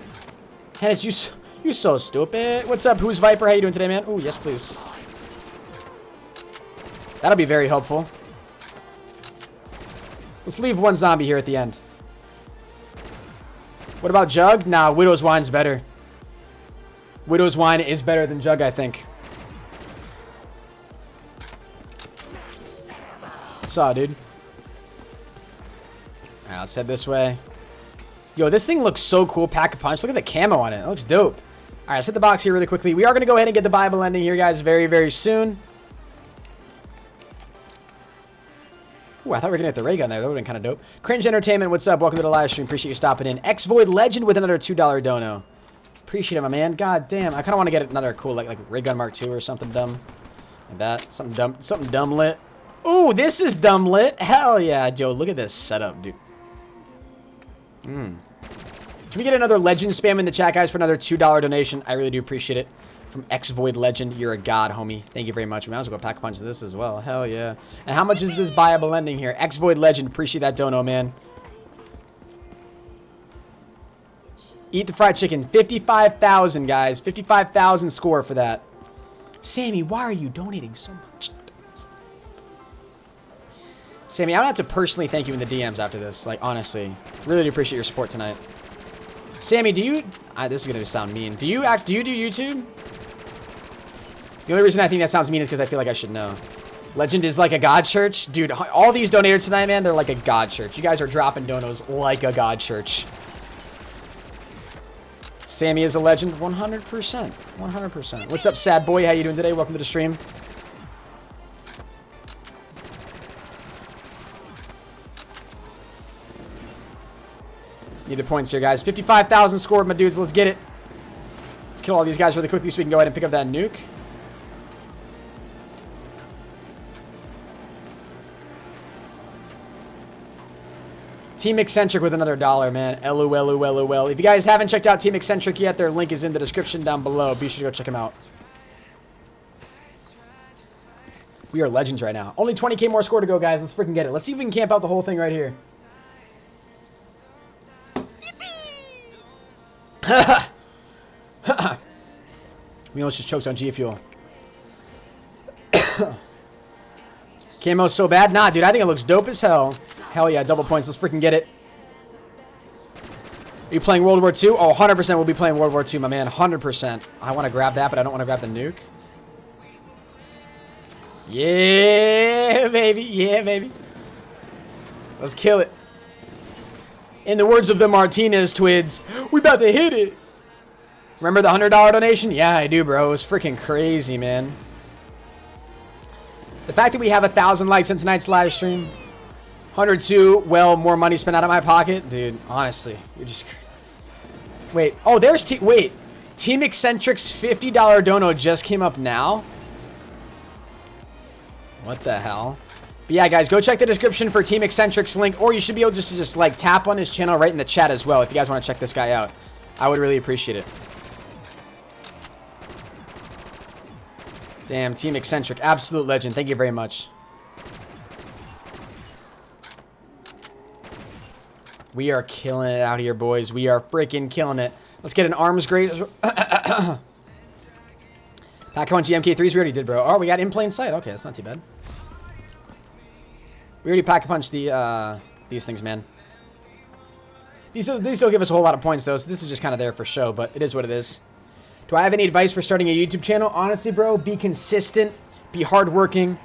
HENIS, you so stupid. What's up? Who's Viper? How you doing today, man? Oh, yes, please. That'll be very helpful. Let's leave one zombie here at the end. What about Jug? Nah, Widow's Wine's better. Widow's Wine is better than Jug, I think. Saw, dude. Alright, let's head this way. Yo, this thing looks so cool. Pack a punch. Look at the camo on it. It looks dope. Alright, let's hit the box here really quickly. We are going to go ahead and get the Bible ending here, guys, very, very soon. Ooh, I thought we were going to get the ray gun there. That would have been kind of dope. Cringe Entertainment, what's up? Welcome to the live stream. Appreciate you stopping in. X-Void Legend with another $2 dono. Appreciate it, my man. God damn. I kind of want to get another cool, like ray gun Mark II or something dumb. Like that. Something dumb lit. Ooh, this is dumb lit. Hell yeah, Joe. Look at this setup, dude. Can we get another legend spam in the chat, guys, for another $2 donation? I really do appreciate it. From X-Void Legend. You're a god, homie. Thank you very much. We might as well go pack a punch of this as well. Hell yeah. And how much is this buyable ending here? X-Void Legend. Appreciate that dono, man. Eat the fried chicken. 55,000, guys. 55,000 score for that. Sammy, why are you donating so much? Sammy, I'm going to have to personally thank you in the DMs after this. Like, honestly. Really do appreciate your support tonight. Sammy, do you... this is going to sound mean. Do you do YouTube? The only reason I think that sounds mean is because I feel like I should know. Legend is like a god church. Dude, all these donators tonight, man, they're like a god church. You guys are dropping donos like a god church. Sammy is a legend. 100%. 100%. What's up, sad boy? How you doing today? Welcome to the stream. Need the points here, guys. 55,000 scored, my dudes. Let's get it. Let's kill all these guys really quickly so we can go ahead and pick up that nuke. Team Eccentric with another $1, man. LOL. If you guys haven't checked out Team Eccentric yet, their link is in the description down below. Be sure to go check them out. We are legends right now. Only 20k more score to go, guys. Let's freaking get it. Let's see if we can camp out the whole thing right here. We almost just choked on GFuel. Camo's so bad? Nah, dude. I think it looks dope as hell. Hell yeah, double points. Let's freaking get it. Are you playing World War II? Oh, 100% we'll be playing World War II, my man. 100%. I want to grab that, but I don't want to grab the nuke. Yeah, baby. Yeah, baby. Let's kill it. In the words of the Martinez twins, we about to hit it. Remember the $100 donation? Yeah, I do, bro. It was freaking crazy, man. The fact that we have 1,000 likes in tonight's live stream. 102, well, more money spent out of my pocket. Dude, honestly, you're just... Wait, oh, there's... Wait, Team Eccentric's $50 dono just came up now? What the hell? But yeah, guys, go check the description for Team Eccentric's link, or you should be able just to like tap on his channel right in the chat as well if you guys want to check this guy out. I would really appreciate it. Damn, Team Eccentric, absolute legend. Thank you very much. We are killing it out here, boys. We are freaking killing it. Let's get an arms grade. Pack punch MK3s. We already did, bro. Oh, we got in plain sight. Okay, that's not too bad. We already pack a punch these things, man. These don't give us a whole lot of points, though, so this is just kind of there for show, but it is what it is. Do I have any advice for starting a YouTube channel? Honestly, bro, be consistent. Be hardworking.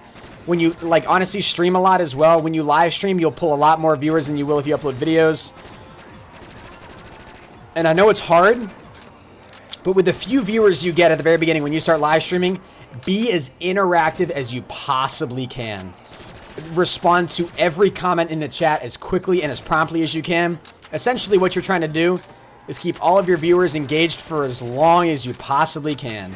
When you, like, honestly stream a lot as well. When you live stream, you'll pull a lot more viewers than you will if you upload videos. And I know it's hard, but with the few viewers you get at the very beginning when you start live streaming, be as interactive as you possibly can. Respond to every comment in the chat as quickly and as promptly as you can. Essentially, what you're trying to do is keep all of your viewers engaged for as long as you possibly can.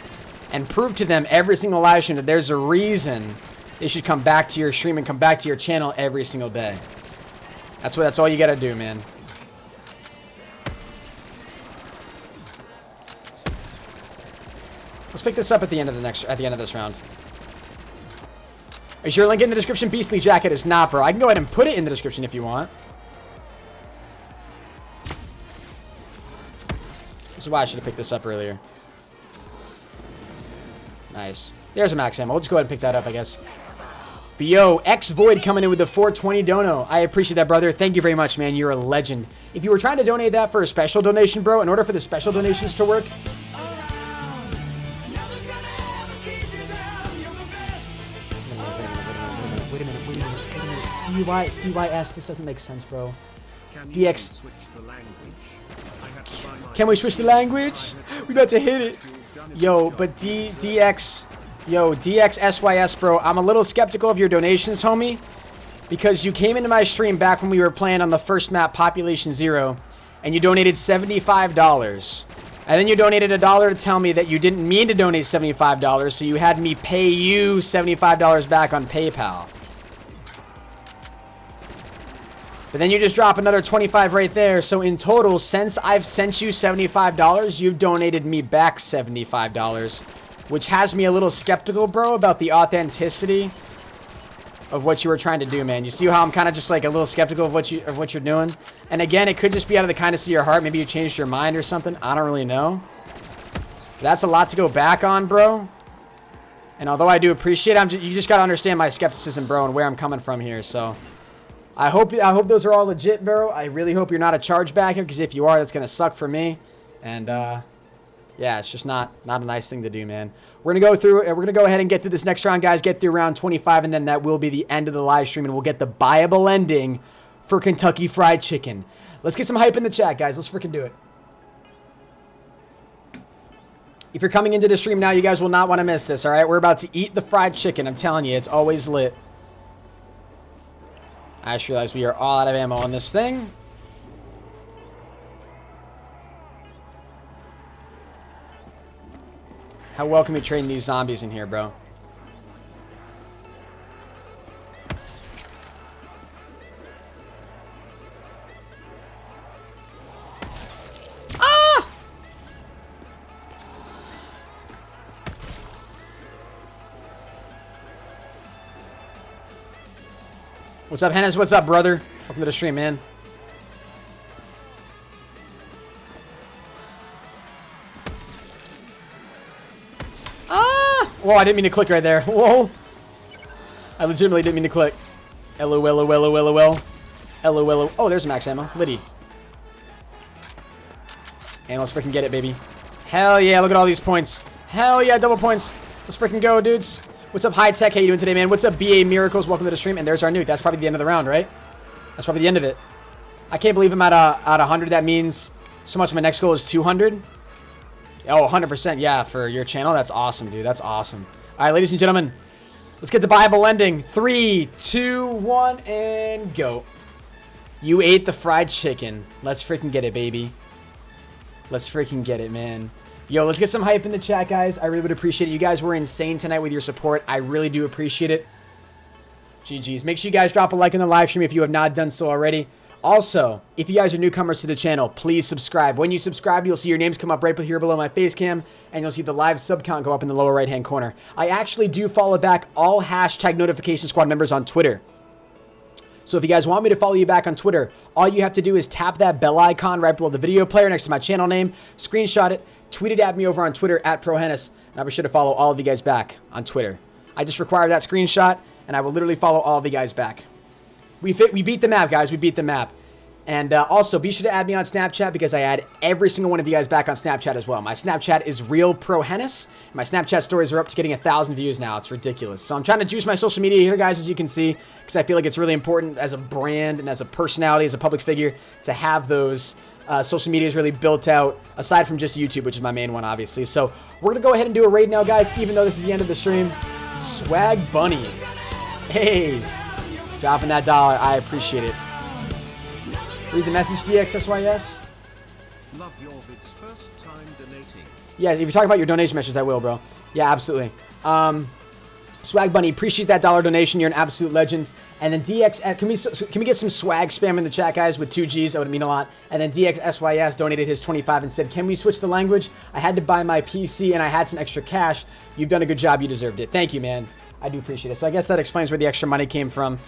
And prove to them every single live stream that there's a reason they should come back to your stream and come back to your channel every single day. That's all you gotta do, man. Let's pick this up at the end of this round. Is your link in the description? Beastly Jacket is not, bro. I can go ahead and put it in the description if you want. This is why I should have picked this up earlier. Nice. There's a max ammo. We'll just go ahead and pick that up, I guess. But yo, X Void coming in with the 420 dono. I appreciate that, brother. Thank you very much, man. You're a legend. If you were trying to donate that for a special donation, bro, in order for the special donations to work, wait a minute. DYS, this doesn't make sense, bro. DX. Can we switch the language? We about to hit it. Yo, but DX SYS, bro. I'm a little skeptical of your donations, homie, because you came into my stream back when we were playing on the first map, Population Zero, and you donated $75. And then you donated $1 to tell me that you didn't mean to donate $75, so you had me pay you $75 back on PayPal. But then you just drop another $25 right there. So in total, since I've sent you $75, you've donated me back $75, which has me a little skeptical, bro, about the authenticity of what you were trying to do, man. You see how I'm kind of just like a little skeptical of what you're doing? And again, it could just be out of the kindness of your heart. Maybe you changed your mind or something. I don't really know. But that's a lot to go back on, bro. And although I do appreciate it, you just got to understand my skepticism, bro, and where I'm coming from here. So I hope those are all legit, bro. I really hope you're not a chargeback here, because if you are, that's going to suck for me. And yeah, it's just not a nice thing to do, man. We're going to go through, we're going to go ahead and get through this next round, guys. Get through round 25, and then that will be the end of the live stream, and we'll get the buyable ending for Kentucky Fried Chicken. Let's get some hype in the chat, guys. Let's freaking do it. If you're coming into the stream now, you guys will not want to miss this, all right? We're about to eat the fried chicken. I'm telling you, it's always lit. I just realized we are all out of ammo on this thing. How well can we train these zombies in here, bro? Ah! What's up, Hennis? What's up, brother? Welcome to the stream, man. Whoa, I didn't mean to click right there. Whoa. I legitimately didn't mean to click. LOL. Oh, there's max ammo. Liddy. And let's freaking get it, baby. Hell yeah, look at all these points. Hell yeah, double points. Let's freaking go, dudes. What's up, High Tech? How you doing today, man? What's up, BA Miracles? Welcome to the stream. And there's our nuke. That's probably the end of the round, right? That's probably the end of it. I can't believe I'm at 100. That means so much. My next goal is 200. Oh, 100%. Yeah, for your channel. That's awesome, dude. That's awesome. All right, ladies and gentlemen, let's get the Bible ending. 3, 2, 1, and go. You ate the fried chicken. Let's freaking get it, baby. Let's freaking get it, man. Yo, let's get some hype in the chat, guys. I really would appreciate it. You guys were insane tonight with your support. I really do appreciate it. GG's. Make sure you guys drop a like in the live stream if you have not done so already. Also, if you guys are newcomers to the channel, please subscribe. When you subscribe, you'll see your names come up right here below my face cam, and you'll see the live sub count go up in the lower right-hand corner. I actually do follow back all hashtag notification squad members on Twitter. So if you guys want me to follow you back on Twitter, all you have to do is tap that bell icon right below the video player next to my channel name, screenshot it, tweet it at me over on Twitter at ProHenis, and I'll be sure to follow all of you guys back on Twitter. I just require that screenshot, and I will literally follow all of you guys back. We beat the map, guys. We beat the map. And also, be sure to add me on Snapchat because I add every single one of you guys back on Snapchat as well. My Snapchat is real ProHenis. My Snapchat stories are up to getting 1,000 views now. It's ridiculous. So I'm trying to juice my social media here, guys, as you can see, because I feel like it's really important as a brand and as a personality, as a public figure, to have those social medias really built out, aside from just YouTube, which is my main one, obviously. So we're going to go ahead and do a raid now, guys, even though this is the end of the stream. Swag Bunny. Hey, dropping that dollar. I appreciate it. Read the message, DXSYS. Love your vids, first time donating. Yeah, if you're talking about your donation message, I will, bro. Yeah, absolutely. Swag Bunny, appreciate that dollar donation. You're an absolute legend. And then DX, can we get some swag spam in the chat, guys, with 2 G's? That would mean a lot. And then DXSYS donated his 25 and said, can we switch the language? I had to buy my PC and I had some extra cash. You've done a good job. You deserved it. Thank you, man. I do appreciate it. So I guess that explains where the extra money came from,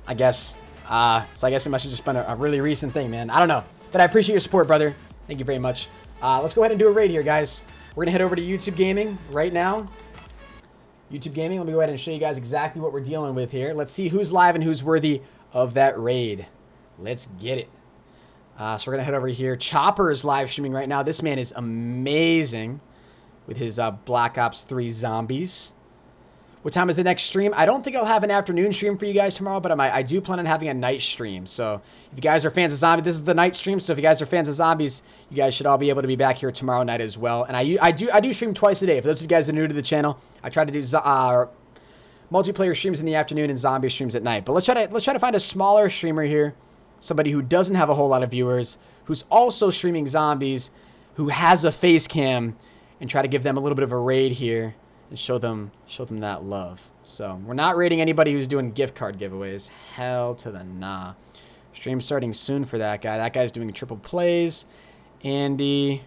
I guess. So I guess it must have just been a really recent thing, man. I don't know. But I appreciate your support, brother. Thank you very much. Let's go ahead and do a raid here, guys. We're going to head over to YouTube Gaming right now. YouTube Gaming, let me go ahead and show you guys exactly what we're dealing with here. Let's see who's live and who's worthy of that raid. Let's get it. So we're going to head over here. Chopper is live streaming right now. This man is amazing with his Black Ops 3 zombies. What time is the next stream? I don't think I'll have an afternoon stream for you guys tomorrow, but I do plan on having a night stream. So if you guys are fans of zombies, this is the night stream. So if you guys are fans of zombies, you guys should all be able to be back here tomorrow night as well. And I do stream twice a day. For those of you guys that are new to the channel, I try to do multiplayer streams in the afternoon and zombie streams at night. But let's try to find a smaller streamer here, somebody who doesn't have a whole lot of viewers, who's also streaming zombies, who has a face cam, and try to give them a little bit of a raid here. And show them that love. So we're not rating anybody who's doing gift card giveaways. Hell to the nah. Stream starting soon for that guy. That guy's doing triple plays. Andy.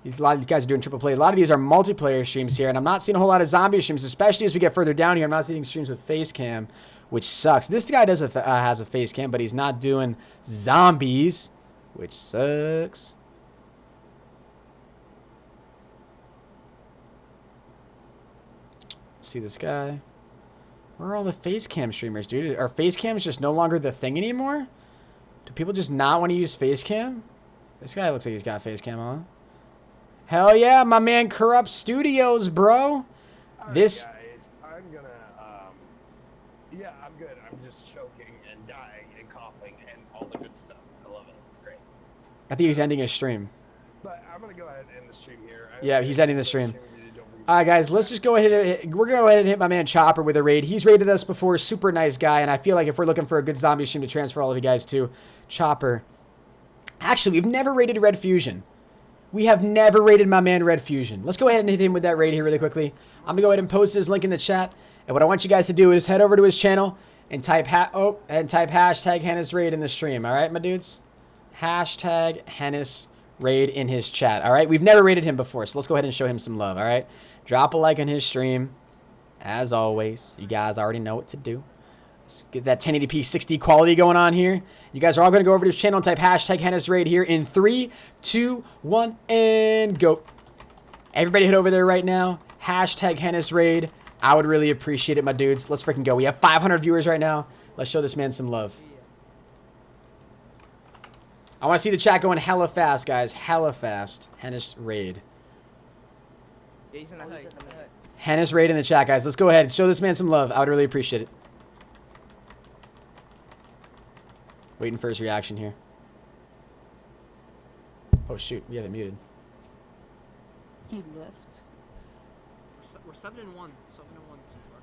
A lot of these guys are doing triple play. A lot of these are multiplayer streams here, and I'm not seeing a whole lot of zombie streams, especially as we get further down here. I'm not seeing streams with face cam, which sucks. This guy has a face cam, but he's not doing zombies, which sucks. See this guy. Where are all the face cam streamers, dude? Are face cams just no longer the thing anymore? Do people just not want to use face cam? This guy looks like he's got face cam on. Hell yeah, my man Corrupt Studios, bro. This guys, I'm gonna yeah, I'm good. I'm just choking and dying and coughing and all the good stuff. I love it. It's great. I think he's ending his stream. But I'm gonna go ahead and end the stream here. Yeah, he's ending the stream. Alright guys, let's just go ahead. We're going to go ahead and hit my man Chopper with a raid. He's raided us before. Super nice guy. And I feel like if we're looking for a good zombie stream to transfer all of you guys to, Chopper. Actually, we've never raided Red Fusion. We have never raided my man Red Fusion. Let's go ahead and hit him with that raid here really quickly. I'm going to go ahead and post his link in the chat. And what I want you guys to do is head over to his channel and type hashtag Henis raid in the stream. Alright, my dudes? Hashtag Henis raid in his chat. Alright? We've never raided him before, so let's go ahead and show him some love. Alright? Drop a like on his stream. As always, you guys already know what to do. Let's get that 1080p 60 quality going on here. You guys are all going to go over to his channel and type hashtag Henis raid here in 3, 2, 1, and go. Everybody head over there right now. Hashtag Henis raid. I would really appreciate it, my dudes. Let's freaking go. We have 500 viewers right now. Let's show this man some love. I want to see the chat going hella fast, guys. Hella fast. Henis raid. Henis raid in the chat, guys. Let's go ahead and show this man some love. I would really appreciate it. Waiting for his reaction here. Oh, shoot. We have it muted. He left. We're 7-1. 7-1 so far.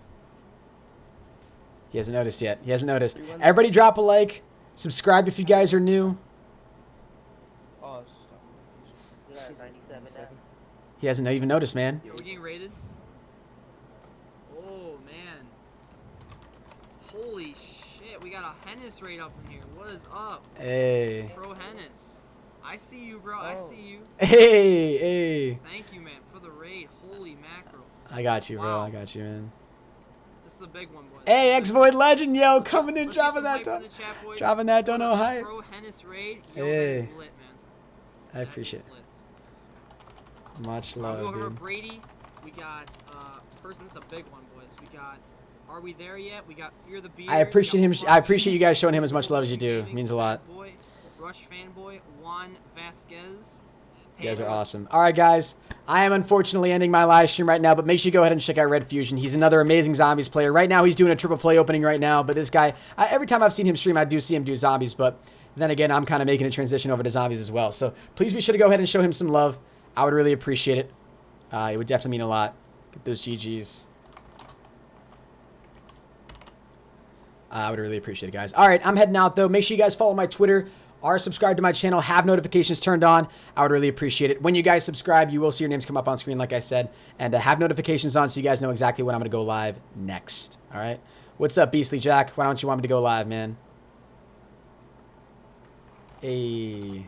He hasn't noticed yet. He hasn't noticed. Everybody drop a like. Subscribe if you guys are new. Oh, stop. 97 now. He hasn't even noticed, man. Yo, we're getting raided? Oh, man. Holy shit. We got a Henis raid up in here. What is up? Hey. ProHenis. I see you, bro. I see you. Hey, hey. Thank you, man, for the raid. Holy mackerel. I got you, bro. Wow. I got you, man. This is a big one, boys. Hey, X-Void Legend, yo, coming in, Let's get dropping some that. hype in the chat, boys. Dropping that, don't know hype. ProHenis raid. Yo, Hey. that is lit, man. I appreciate That is it. Much lit. love, We over dude. Brady. We got person. This is a big one, boys. We got. Are we there yet? We got Fear the Beard. I appreciate we him. got I appreciate you guys ProHenis, showing him as much love as you do. Gaming, Means a lot. Sad Boy, Rush Fanboy, Juan Vasquez. You guys are Halo. awesome. All right, guys. I am unfortunately ending my live stream right now, but make sure you go ahead and check out Red Fusion. He's another amazing zombies player. Right now, he's doing a triple play opening right now, but this guy, every time I've seen him stream, I do see him do zombies, but then again, I'm kind of making a transition over to zombies as well. So please be sure to go ahead and show him some love. I would really appreciate it. It would definitely mean a lot. Get those GGs. I would really appreciate it, guys. All right, I'm heading out, though. Make sure you guys follow my Twitter, are subscribed to my channel, have notifications turned on. I would really appreciate it. When you guys subscribe, you will see your names come up on screen, like I said, and have notifications on so you guys know exactly when I'm going to go live next. All right? What's up, Beastly Jack? Why don't you want me to go live, man? Hey.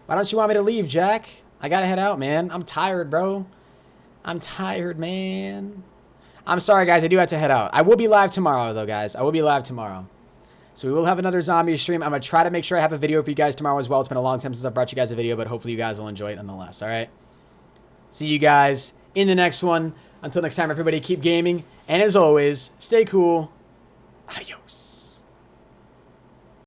Why don't you want me to leave, Jack? I got to head out, man. I'm tired, bro. I'm tired, man. I'm sorry, guys. I do have to head out. I will be live tomorrow, though, guys. I will be live tomorrow. So we will have another zombie stream. I'm going to try to make sure I have a video for you guys tomorrow as well. It's been a long time since I brought you guys a video, but hopefully you guys will enjoy it nonetheless, all right? See you guys in the next one. Until next time, everybody, keep gaming. And as always, stay cool. Adios.